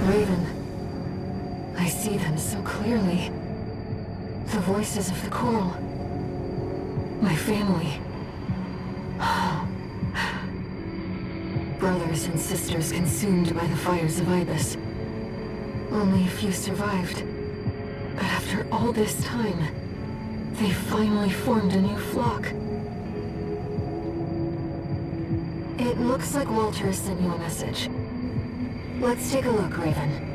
Raven, I see them so clearly. The voices of the coral. My family. Brothers and sisters consumed by the fires of Ibis. Only a few survived. But after all this time, they finally formed a new flock. It looks like Walter sent you a message. Let's take a look, Raven.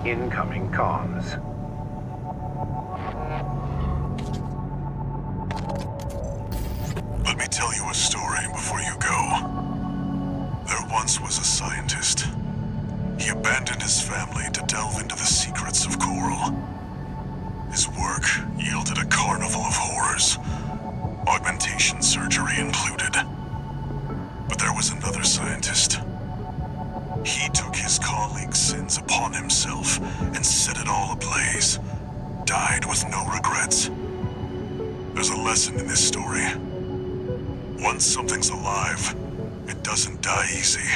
Incoming comms. Let me tell you a story before you go. There once was a scientist. He abandoned his family to delve into the secrets of coral. His work yielded a carnival of horrors, augmentation surgery included. But there was another scientist. He took his colleagues' sins upon himself and set it all ablaze. Died with no regrets. There's a lesson in this story. Once something's alive, it doesn't die easy.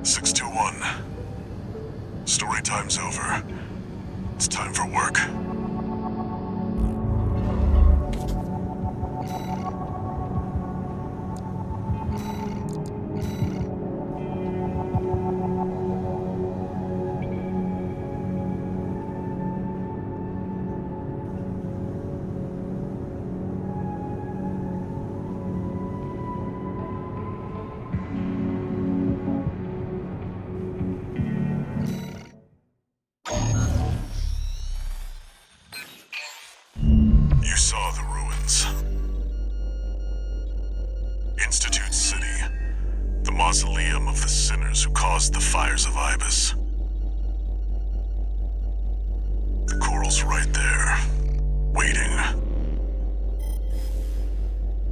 621. Story time's over. It's time for work. the sinners who caused the fires of Ibis. The coral's right there, waiting.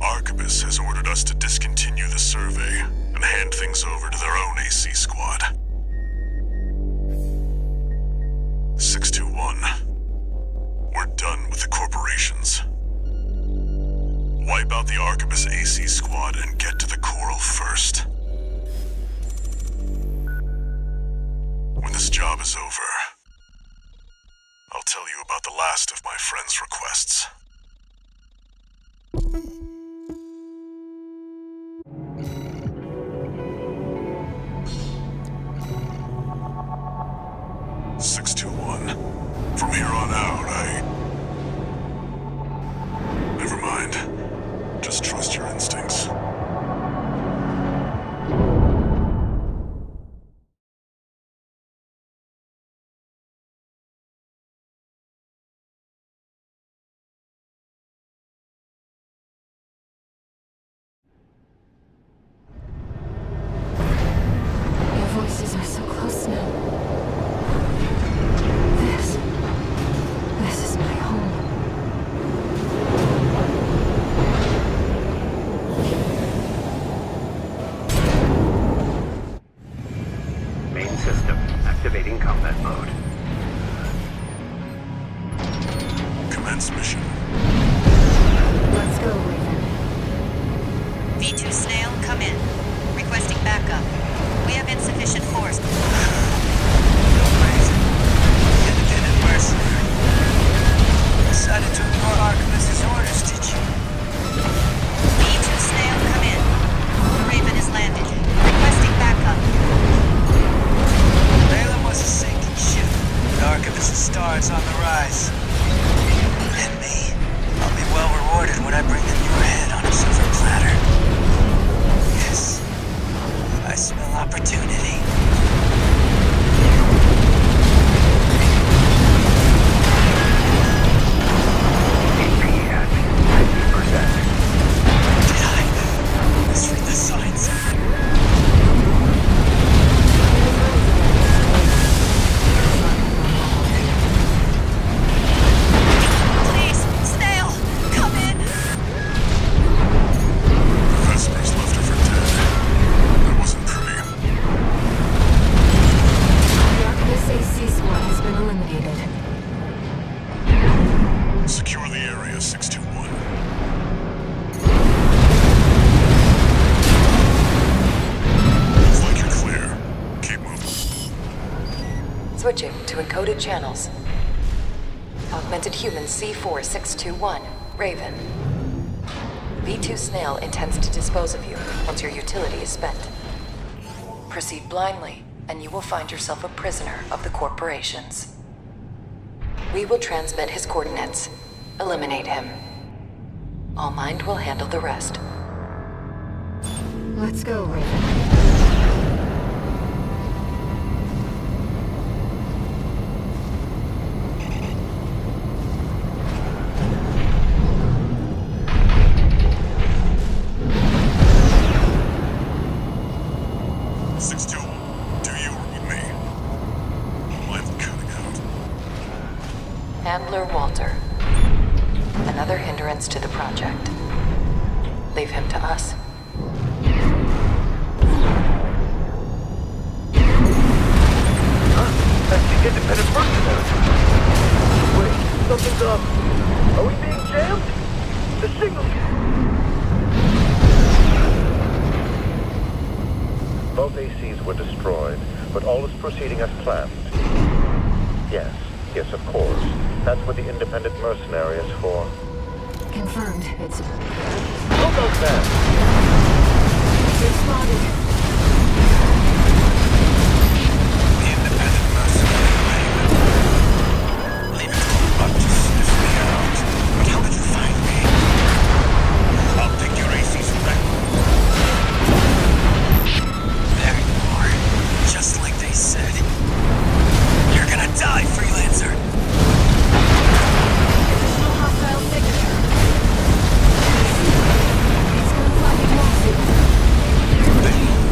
Arquebus has ordered us to discontinue the survey and hand things over to their own AC squad. 621. We're done with the corporations. Wipe out the Arquebus AC squad and get to the coral first. When this job is over, I'll tell you about the last of my friend's requests. From here on out, Never mind. Just trust your instincts. Your voices are so close now. This is my home. Main system activating combat mode. Commence mission. Let's go, Raven. V2 Snail, come in. Requesting backup. We have insufficient force. Independent mercenary. Decided to ignore Arquebus's orders, did you? V2 Snail, come in. Raven has landed. Requesting backup. Balaam was a sinking ship, but Arquebus's star is on the rise. And me, I'll be well rewarded when I bring them your head on a silver platter. Yes, I smell opportunity. HP at 50%. Did I misread the signs? Please, Snail, come in. Vespers left her for dead. That wasn't pretty. The Arquebus AC squad has been eliminated. Secure the area, 621. Looks like you're clear. Keep moving. Switching to encoded channels. Augmented human C4621, Raven. V2 Snail intends to dispose of you once your utility is spent. Proceed blindly, and you will find yourself a prisoner of the corporations. We will transmit his coordinates. Eliminate him. All Mind will handle the rest. Let's go, Raven. Handler Walter. Another hindrance to the project. Leave him to us. That's the independent mercenary. Wait, something's up. Are we being jammed? The signal. Both ACs were destroyed, but all is proceeding as planned. Yes, of course. That's what the independent mercenary is for. Confirmed. It's... Look out there! They're spotted. The independent mercenary, leave it up to sniff me out. But how did you find me? I'll take your AC's record. There you are. Just like they said. You're gonna die, freelancer! Additional hostile signature. It's gonna fly massive. Balaam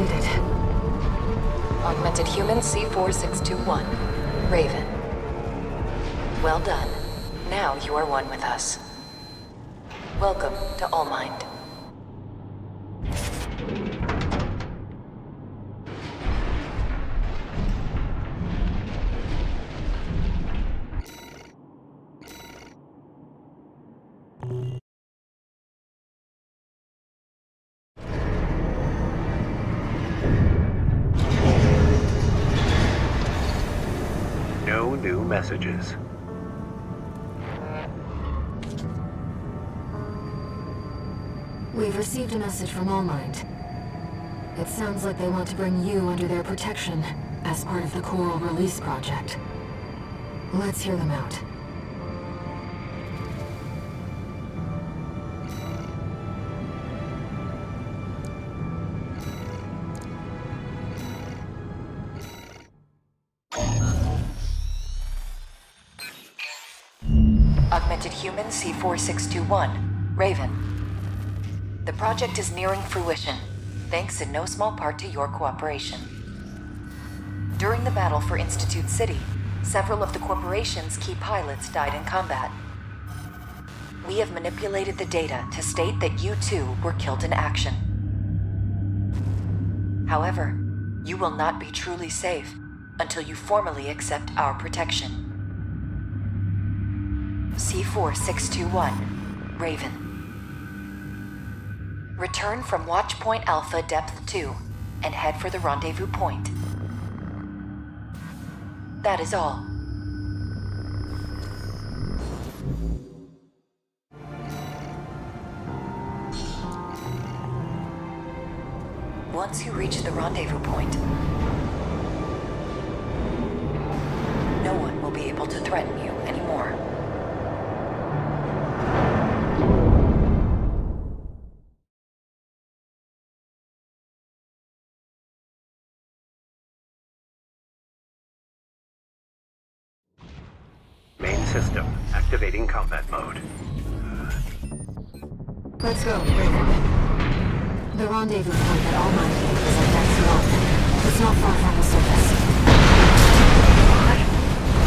did it. Augmented Human C4621, Raven. Well done. Now you are one with us. Welcome to Allmind. No new messages. We've received a message from Allmind. It sounds like they want to bring you under their protection as part of the Coral Release Project. Let's hear them out. Augmented Human C4621, Raven. The project is nearing fruition, thanks in no small part to your cooperation. During the battle for Institute City, several of the corporation's key pilots died in combat. We have manipulated the data to state that you too were killed in action. However, you will not be truly safe until you formally accept our protection. C4621, Raven. Return from Watchpoint Alpha Depth 2 and head for the rendezvous point. That is all. Once you reach the rendezvous point, no one will be able to threaten you anymore. Main system activating combat mode. Let's go, Raven. The rendezvous point that Allmind gave is at Dex 1. It's not far from the surface.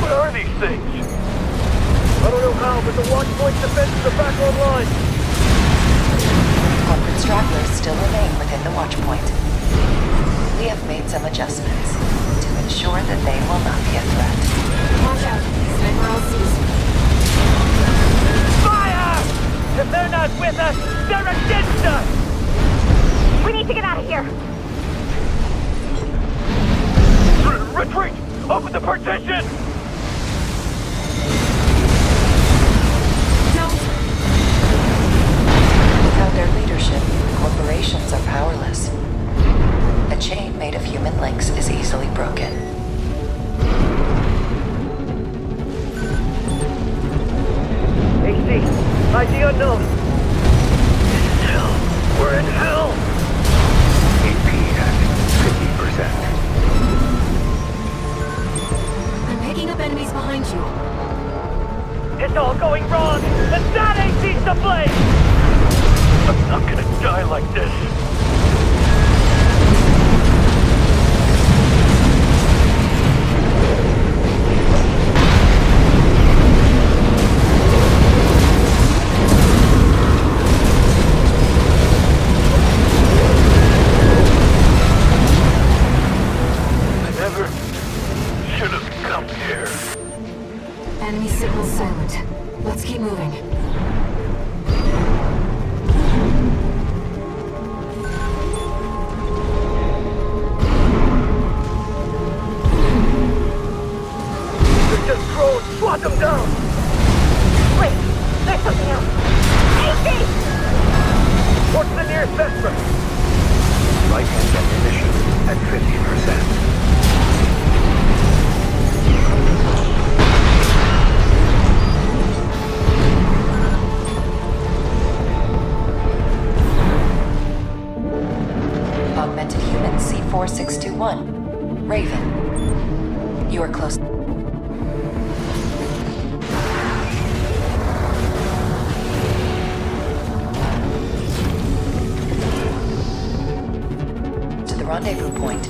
What are these things? I don't know how, but the Watchpoint defenses are back online. Corporate stragglers still remain within the Watchpoint. We have made some adjustments to ensure that they will not be a threat. Watch out. Sniper LCs. Fire! If they're not with us, they're against us! We need to get out of here! Retreat! Open the partition! Without their leadership, corporations are powerless. A chain made of human links is easily broken. AC, ID unknown. This is hell. We're in hell! AP at 50%. I'm picking up enemies behind you. It's all going wrong, and that AC's to blame! I'm not gonna die like this. Enemy signal's silent. Let's keep moving. They're just drones! Swat them down! Wait, there's something else. AC! What's the nearest Vesper? Right-hand ammunition at 50%. Augmented Human C4621, Raven. You are close. To the rendezvous point.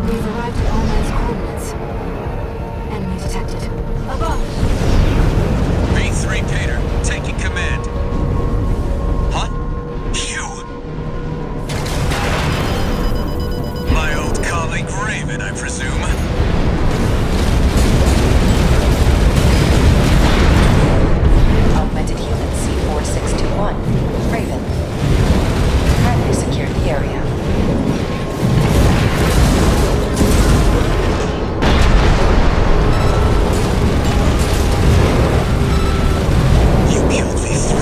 We've arrived at all man's coordinates. Enemy detected. Above! B3 Cater, taking command. Huh? You? My old colleague Raven, I presume. Augmented human C4621. Raven. Friendly secured the area. You killed V3.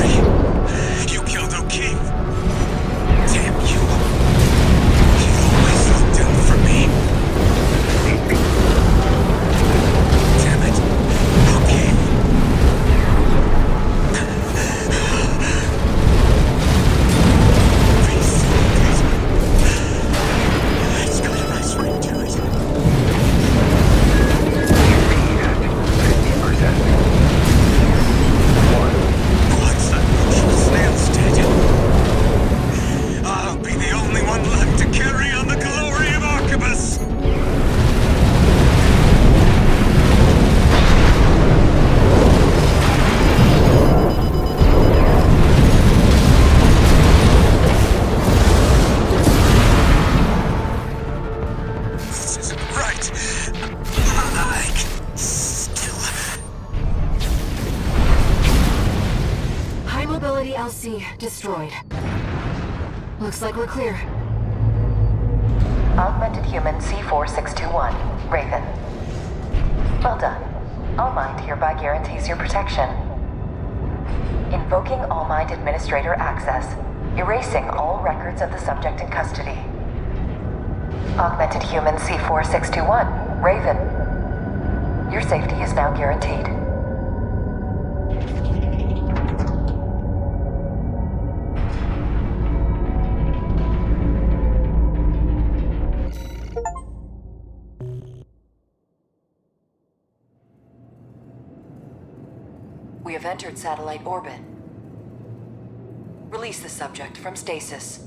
You killed O'Keefe. Damn you. You always looked out for me. Damn it. O'Keefe. It's got a nice ring to it. 50%. Once that motion snail's dead, I'll be the only one left to carry on the glory of Arquebus! This isn't right. I can still... High mobility LC destroyed. Looks like we're clear. Augmented human C4621. Raven. Well done. All Mind hereby guarantees your protection. Invoking All Mind Administrator access. Erasing all records of the subject in custody. Augmented human C4621. Raven. Your safety is now guaranteed. We have entered satellite orbit. Release the subject from stasis.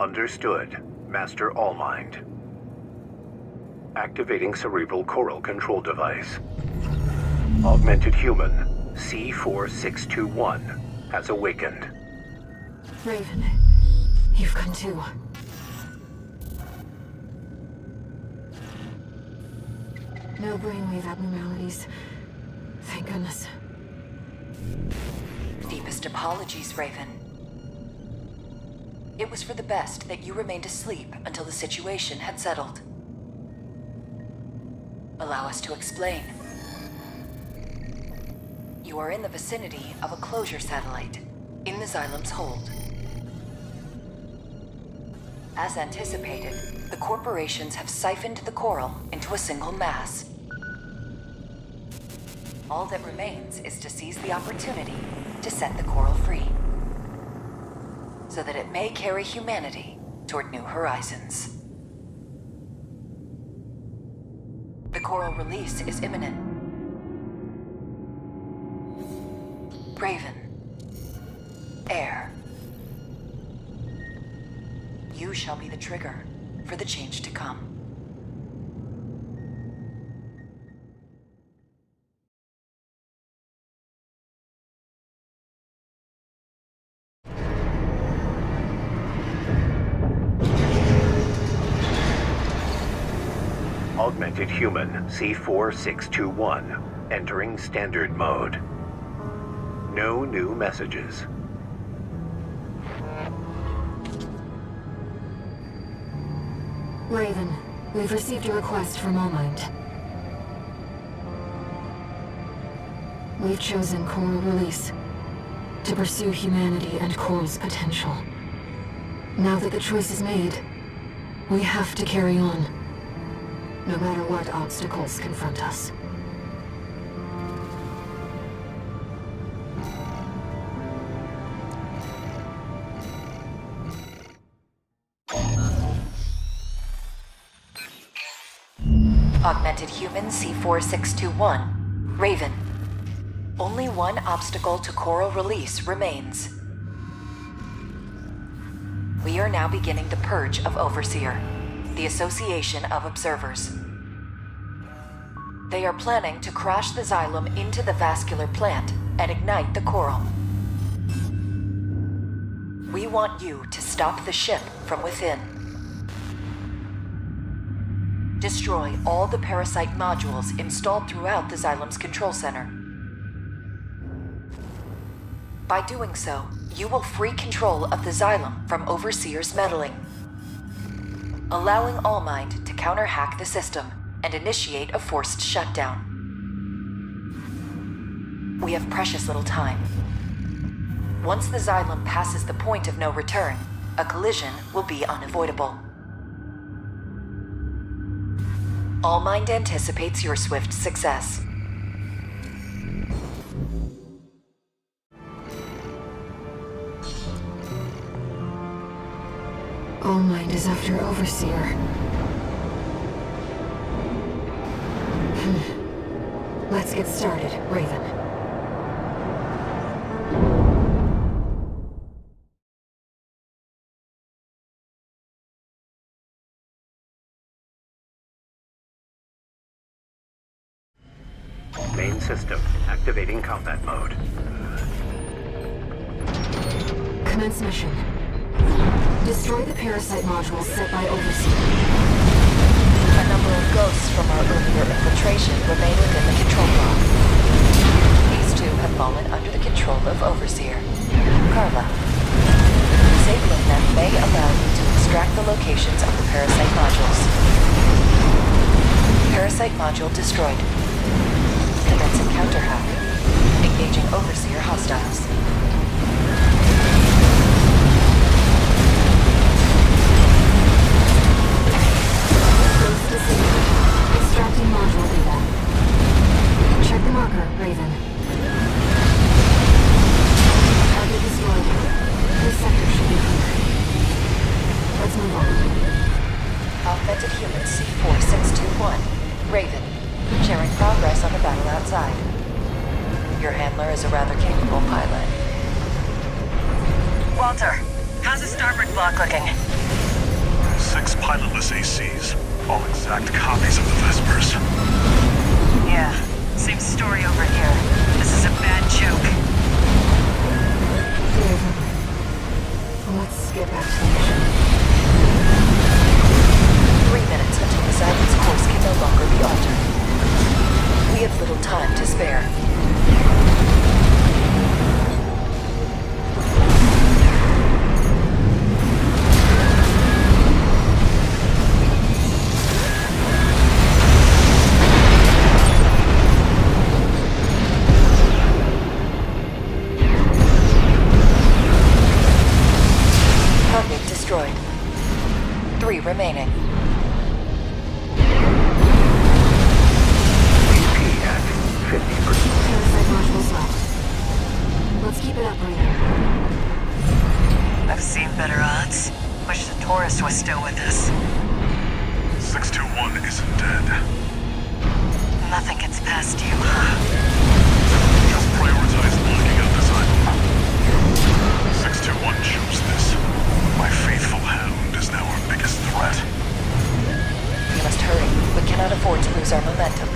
Understood, Master Allmind. Activating cerebral coral control device. Augmented human C4621 has awakened. Raven, you've come too. No brainwave abnormalities. Thank goodness. Deepest apologies, Raven. It was for the best that you remained asleep until the situation had settled. Allow us to explain. You are in the vicinity of a closure satellite, in the Xylem's hold. As anticipated, the corporations have siphoned the coral into a single mass. All that remains is to seize the opportunity to set the coral free, so that it may carry humanity toward new horizons. The coral release is imminent. Raven. Air. You shall be the trigger for the change to come. Augmented human C4621 entering standard mode. No new messages. Raven, we've received a request from All Mind. We've chosen Coral Release to pursue humanity and Coral's potential. Now that the choice is made, we have to carry on, no matter what obstacles confront us. Augmented Human C4621, Raven. Only one obstacle to Coral release remains. We are now beginning the purge of Overseer, the Association of Observers. They are planning to crash the Xylem into the vascular plant and ignite the Coral. We want you to stop the ship from within. Destroy all the parasite modules installed throughout the Xylem's control center. By doing so, you will free control of the Xylem from Overseer's meddling, allowing Allmind to counter-hack the system and initiate a forced shutdown. We have precious little time. Once the Xylem passes the point of no return, a collision will be unavoidable. Allmind anticipates your swift success. Allmind is after Overseer. Let's get started, Raven. Main system activating combat mode. Commence mission. Destroy the parasite modules set by Overseer. A number of ghosts from our earlier infiltration remain within the control block. These two have fallen under the control of Overseer, Carla. Disabling them may allow you to extract the locations of the parasite modules. Parasite module destroyed. Commencing counter-hack. Engaging Overseer hostiles. Extracting module data. Check the marker, Raven. Target destroyed. This sector should be clear. Let's move on. Augmented Human C4621, Raven. Sharing progress on the battle outside. Your handler is a rather capable pilot. Walter, how's the starboard block looking? 6 pilotless ACs, all exact copies of the Vespers. Yeah, same story over here. This is a bad joke. Raven. Let's get back to the mission. 3 minutes until the Xylem's course can no longer be altered. We have little time to spare. Target destroyed. 3 remaining. Parasite modules left. Let's keep it up, Raven. I've seen better odds. Wish the tourist was still with us. 621 isn't dead. Nothing gets past you, huh? Just prioritize knocking out the Xylem. 621 chose this. My faithful hound is now our biggest threat. We must hurry. We cannot afford to lose our momentum.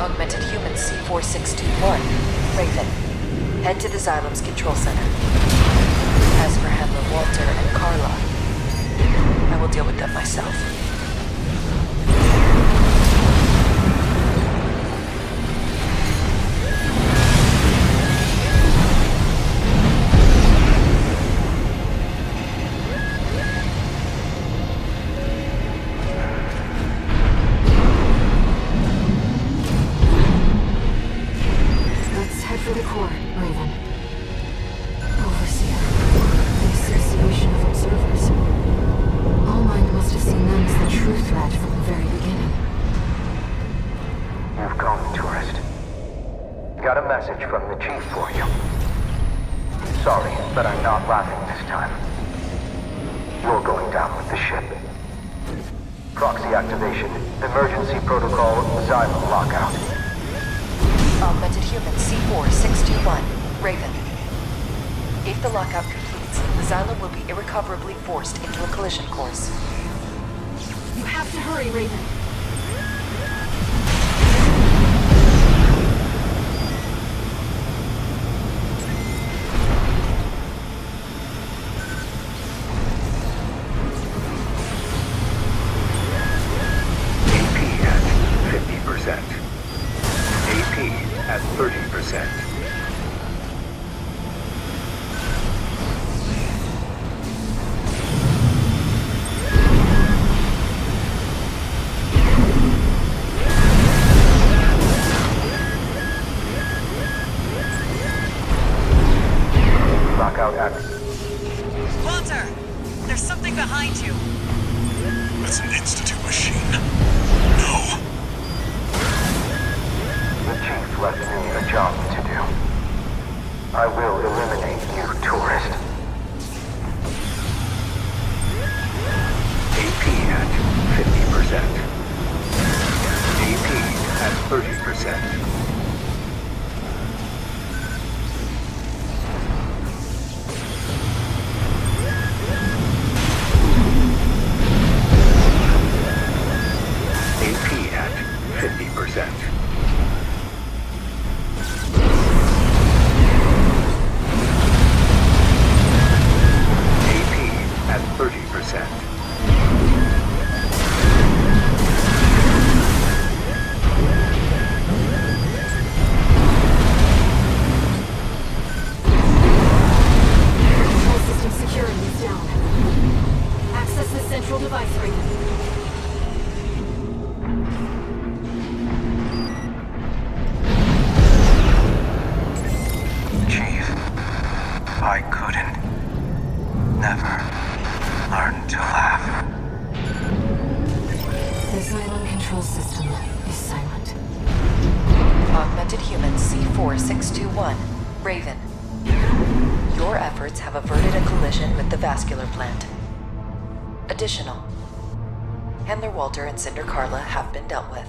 Augmented Human C4621, Raven. Head to the Xylem's control center. As for handler Walter and Carla, I will deal with them myself. message from the Chief for you. Sorry, but I'm not laughing this time. You're going down with the ship. Proxy activation. Emergency protocol Xylem lockout. Augmented human C4621, Raven. If the lockout completes, the Xylem will be irrecoverably forced into a collision course. You have to hurry, Raven. AP at 50%. AP at 30%. Lockout active. Walter! There's something behind you. That's an Institute machine. No. The Chief left me a job to do. I will eliminate you, tourist. AP at 50%. AP at 30%. AP at 50%. AP at 30%. Control system security is down. Access the central device, Raven. Chief, I couldn't. Never learn to laugh. The Xylem control system is silent. Augmented human C4621, Raven. Your efforts have averted a collision with the vascular plant. Additional. Handler Walter and Cinder Carla have been dealt with.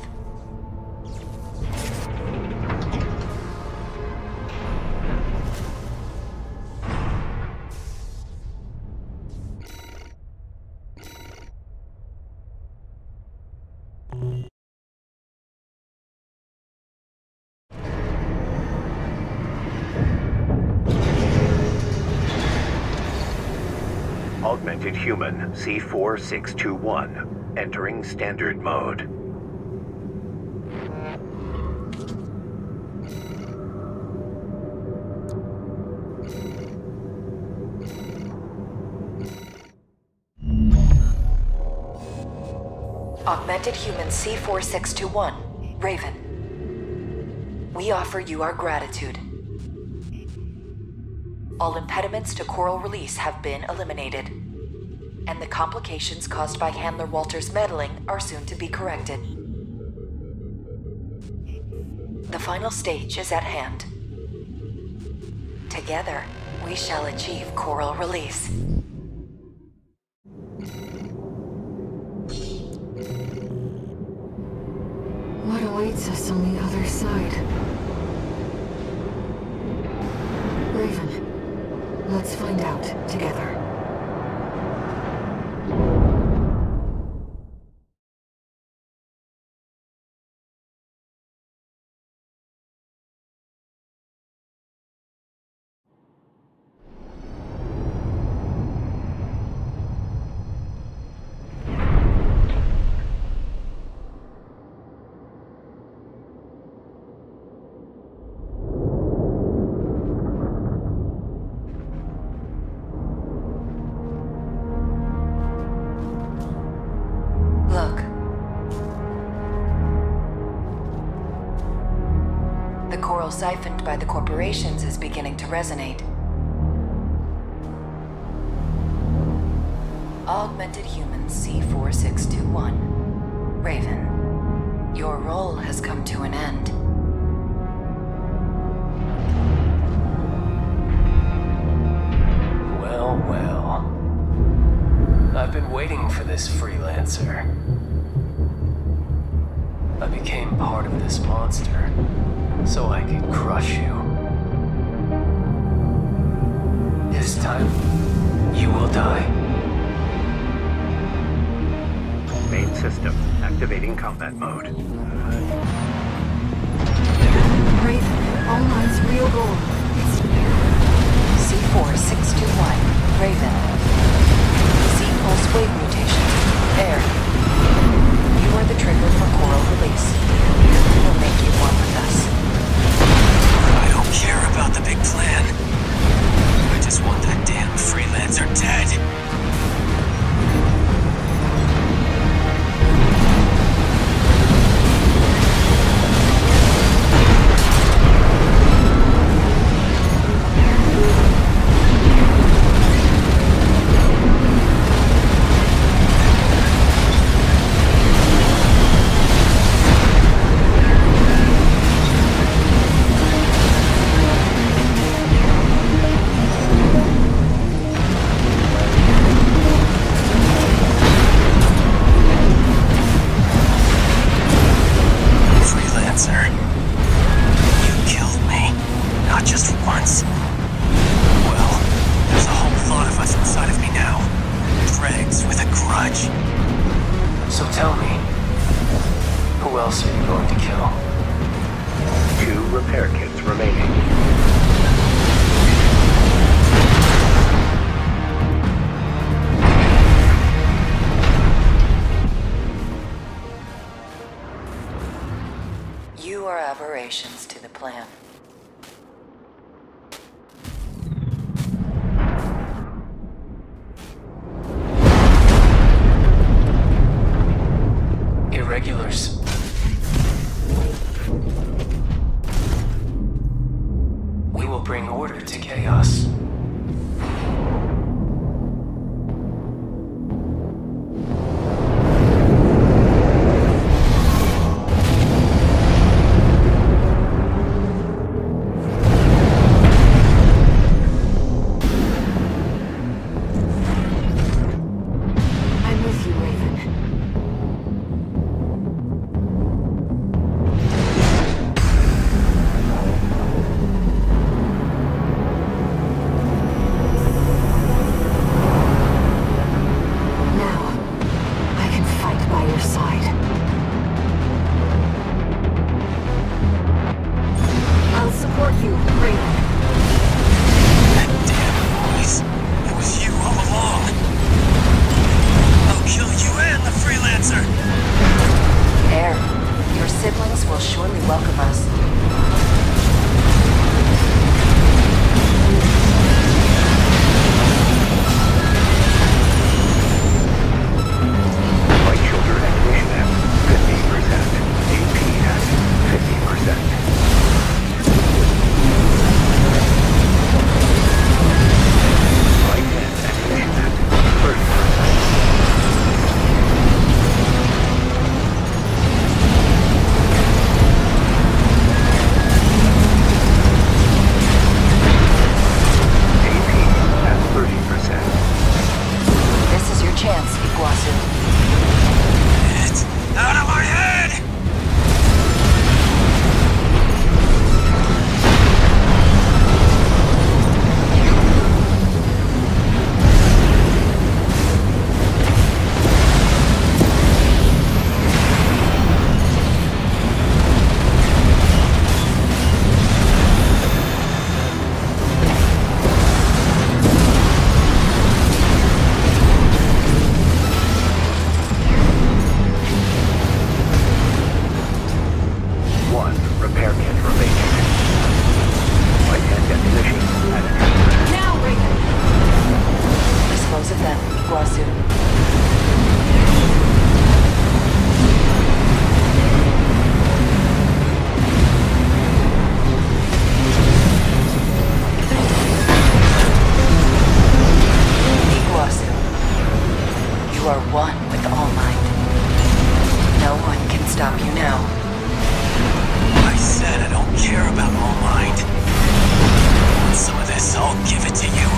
Augmented human C4621 entering standard mode. Augmented human C4621, Raven. We offer you our gratitude. All impediments to coral release have been eliminated, and the complications caused by Handler Walter's meddling are soon to be corrected. The final stage is at hand. Together, we shall achieve coral release. What awaits us on the other side? Raven, let's find out together. Look. The coral siphoned by the corporations is beginning to resonate. Augmented human C4621. Raven, your role has come to an end. Well, well. I've been waiting for this freelancer. I became part of this monster, so I could crush you. This time, you will die. Main system activating combat mode. Raven, all lines real goal. C4621, Raven. Z-pulse wave mutation. There. You are the trigger for coral release. We'll make you one with us. I don't care about the big plan. I just want that damn freelancer dead. So tell me, who else are you going to kill? 2 repair kits remaining. You are aberrations to the plan. Irregulars. We will bring order to chaos. I'm with you, Raven. Now, I can fight by your side. I'll support you, Raven. That damn noise. It was you all along. I'll kill you and the freelancer. Air, your siblings will surely welcome us. Flight shoulder activation at 50%. AP at 50%. Flight end activation at 30%. AP at 30%. This is your chance, Iguazu. It's out of my head! One repair kit remaining. Flight end definition at 10%. Now, Raven! Dispose of them, Iguazu. Iguazu. You are one with All Might. No one can stop you now. I said I don't care about All Might. Want some of this? I'll give it to you.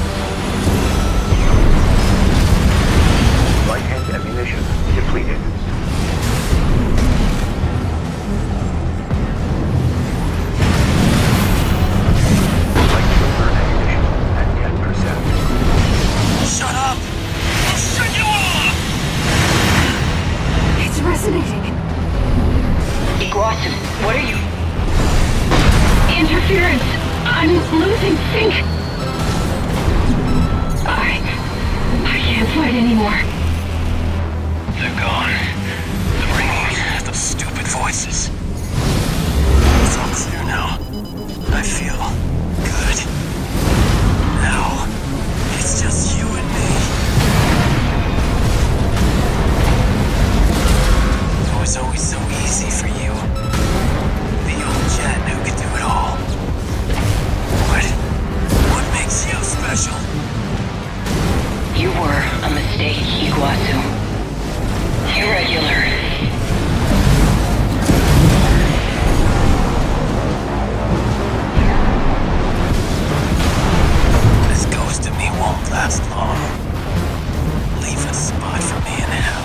It's resonating. Iguazu, what are you? Interference. I'm losing sync. I can't fight anymore. They're gone. The ringing, those stupid voices. It's all clear now. I feel good. Now, it's just you and me. It was always so easy for you. The old jet who could do it all. What makes you special? You were a mistake, Iguazu. Irregular. This ghost of me won't last long. Leave a spot for me in hell.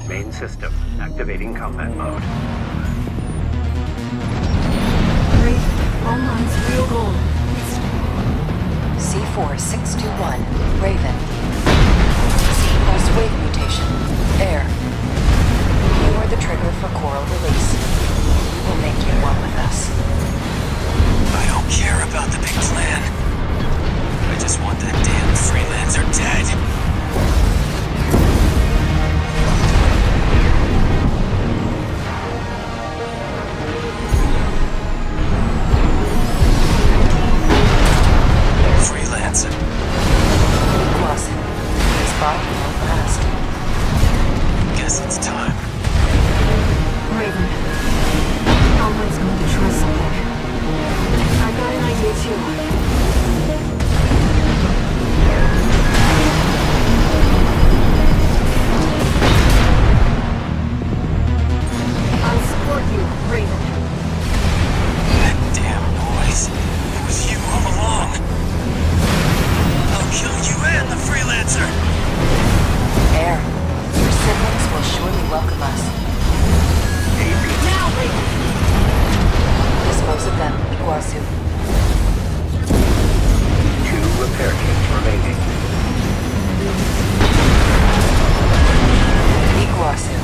Main system activating combat mode. Great. All lines real goal. C4621, Raven. C-pulse wave mutation, Air. You are the trigger for coral release. We will make you one with us. I don't care about the big plan. I just want that damn freelancer dead. Freelancer. Iguazu, his body won't last. Guess it's time. Raven. Always going to try something. I got an idea too. I'll support you, Raven. That damn noise. It was you all along. I'll kill you and the freelancer. Air, your siblings will surely welcome us. Now, Raven! Dispose of them, Iguazu. 2 repair kits remaining. Iguazu,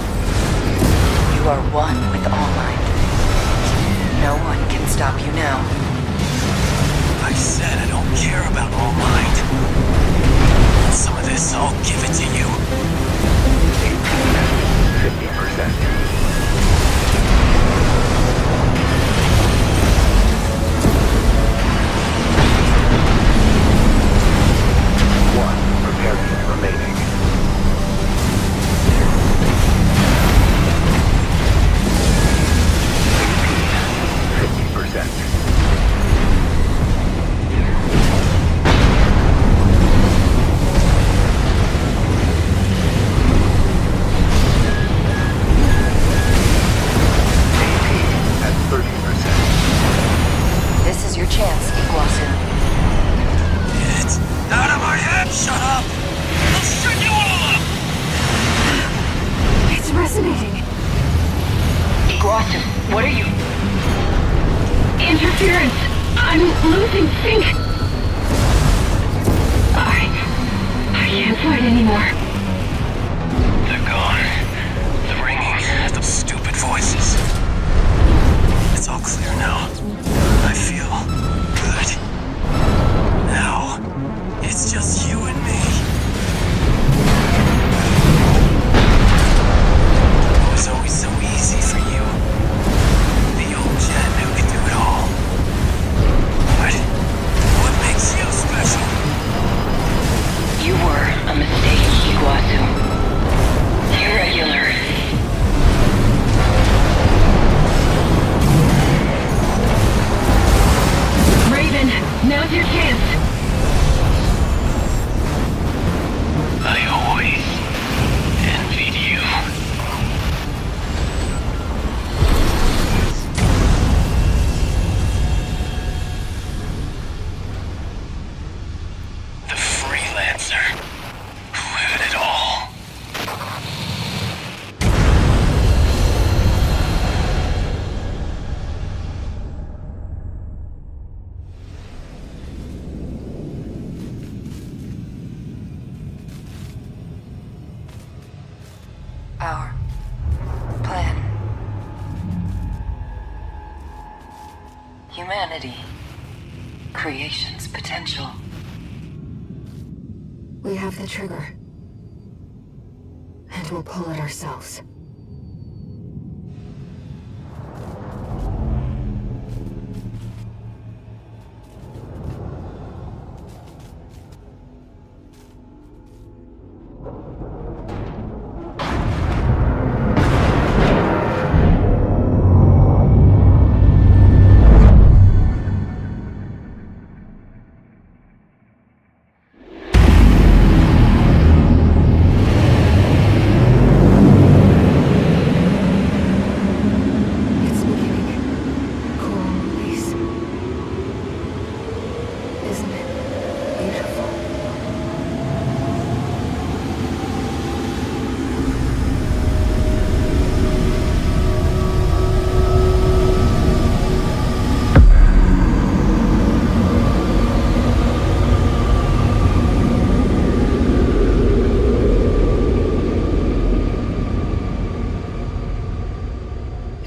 you are one with All Might. No one can stop you now. I said I don't care about All Might. Some of this, I'll give it to you. 50%. One repair kit remaining. losing sync. I can't fight anymore. They're gone. The ringing, those stupid voices. It's all clear now. I feel good. Now, it's just you and me. It was always so easy for you. The old Jen who can do it all. But what makes you special? You were a mistake, Iguazu. Irregular. Raven, now's your chance. I always envied you. The freelancer who had it all. Our plan. Humanity. Creation's potential. We have the trigger. And we'll pull it ourselves. It's beginning. Coral release. Isn't it beautiful?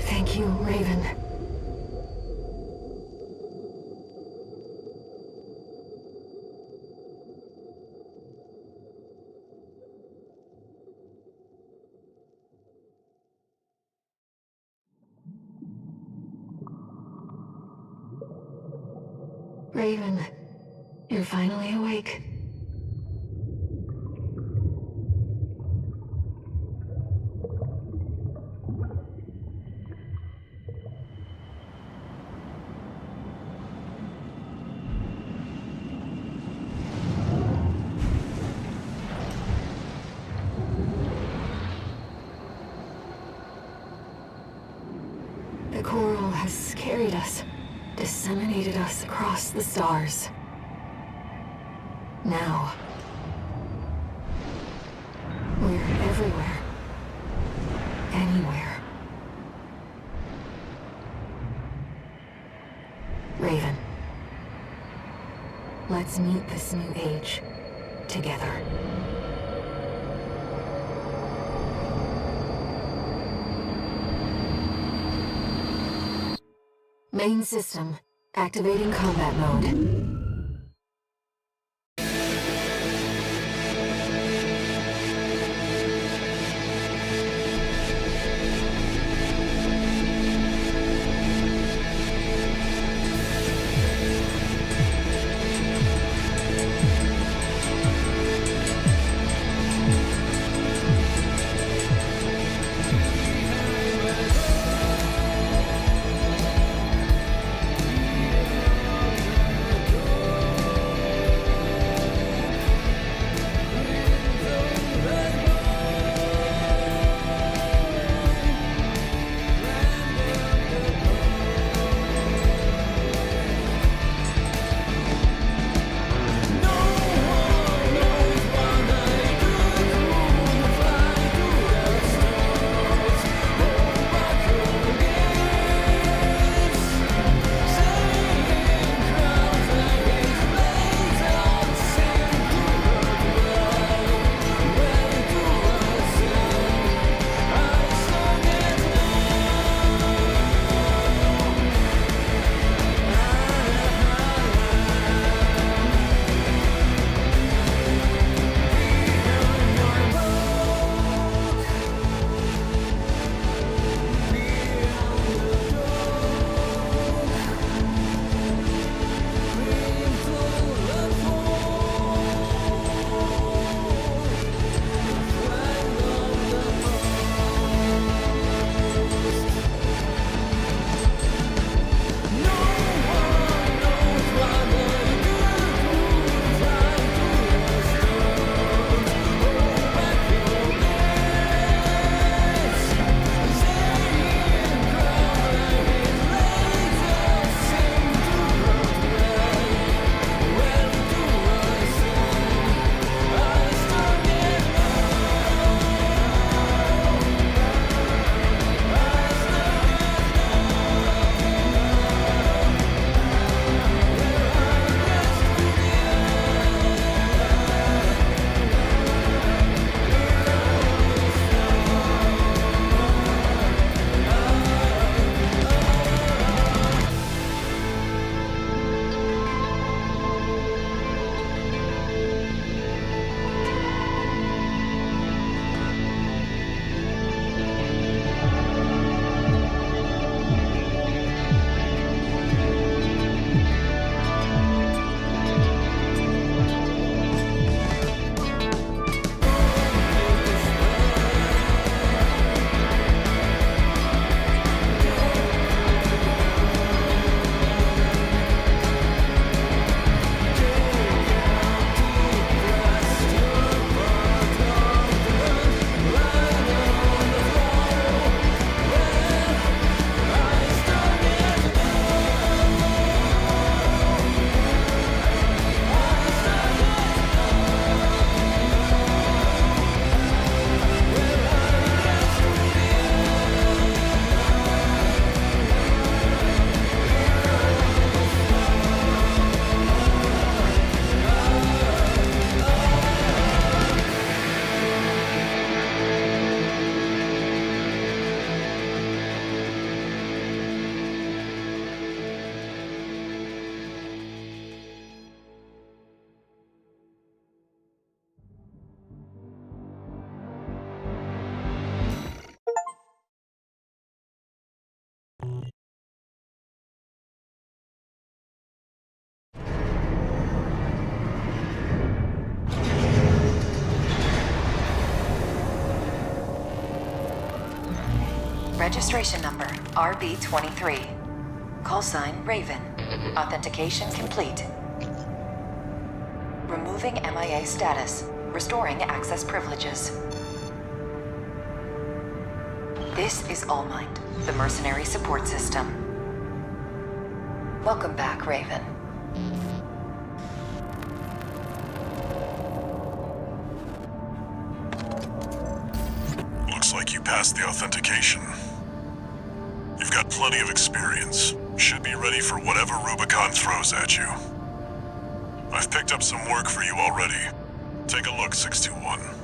Thank you, Raven. Raven, you're finally awake. The coral has carried us, disseminated us across the stars. Now, we're everywhere. Anywhere. Raven, let's meet this new age together. Main system, activating combat mode. Registration number RB23. Call sign Raven. Authentication complete. Removing MIA status. Restoring access privileges. This is Allmind, the mercenary support system. Welcome back, Raven. Looks like you passed the authentication. You've got plenty of experience. Should be ready for whatever Rubicon throws at you. I've picked up some work for you already. Take a look, 621.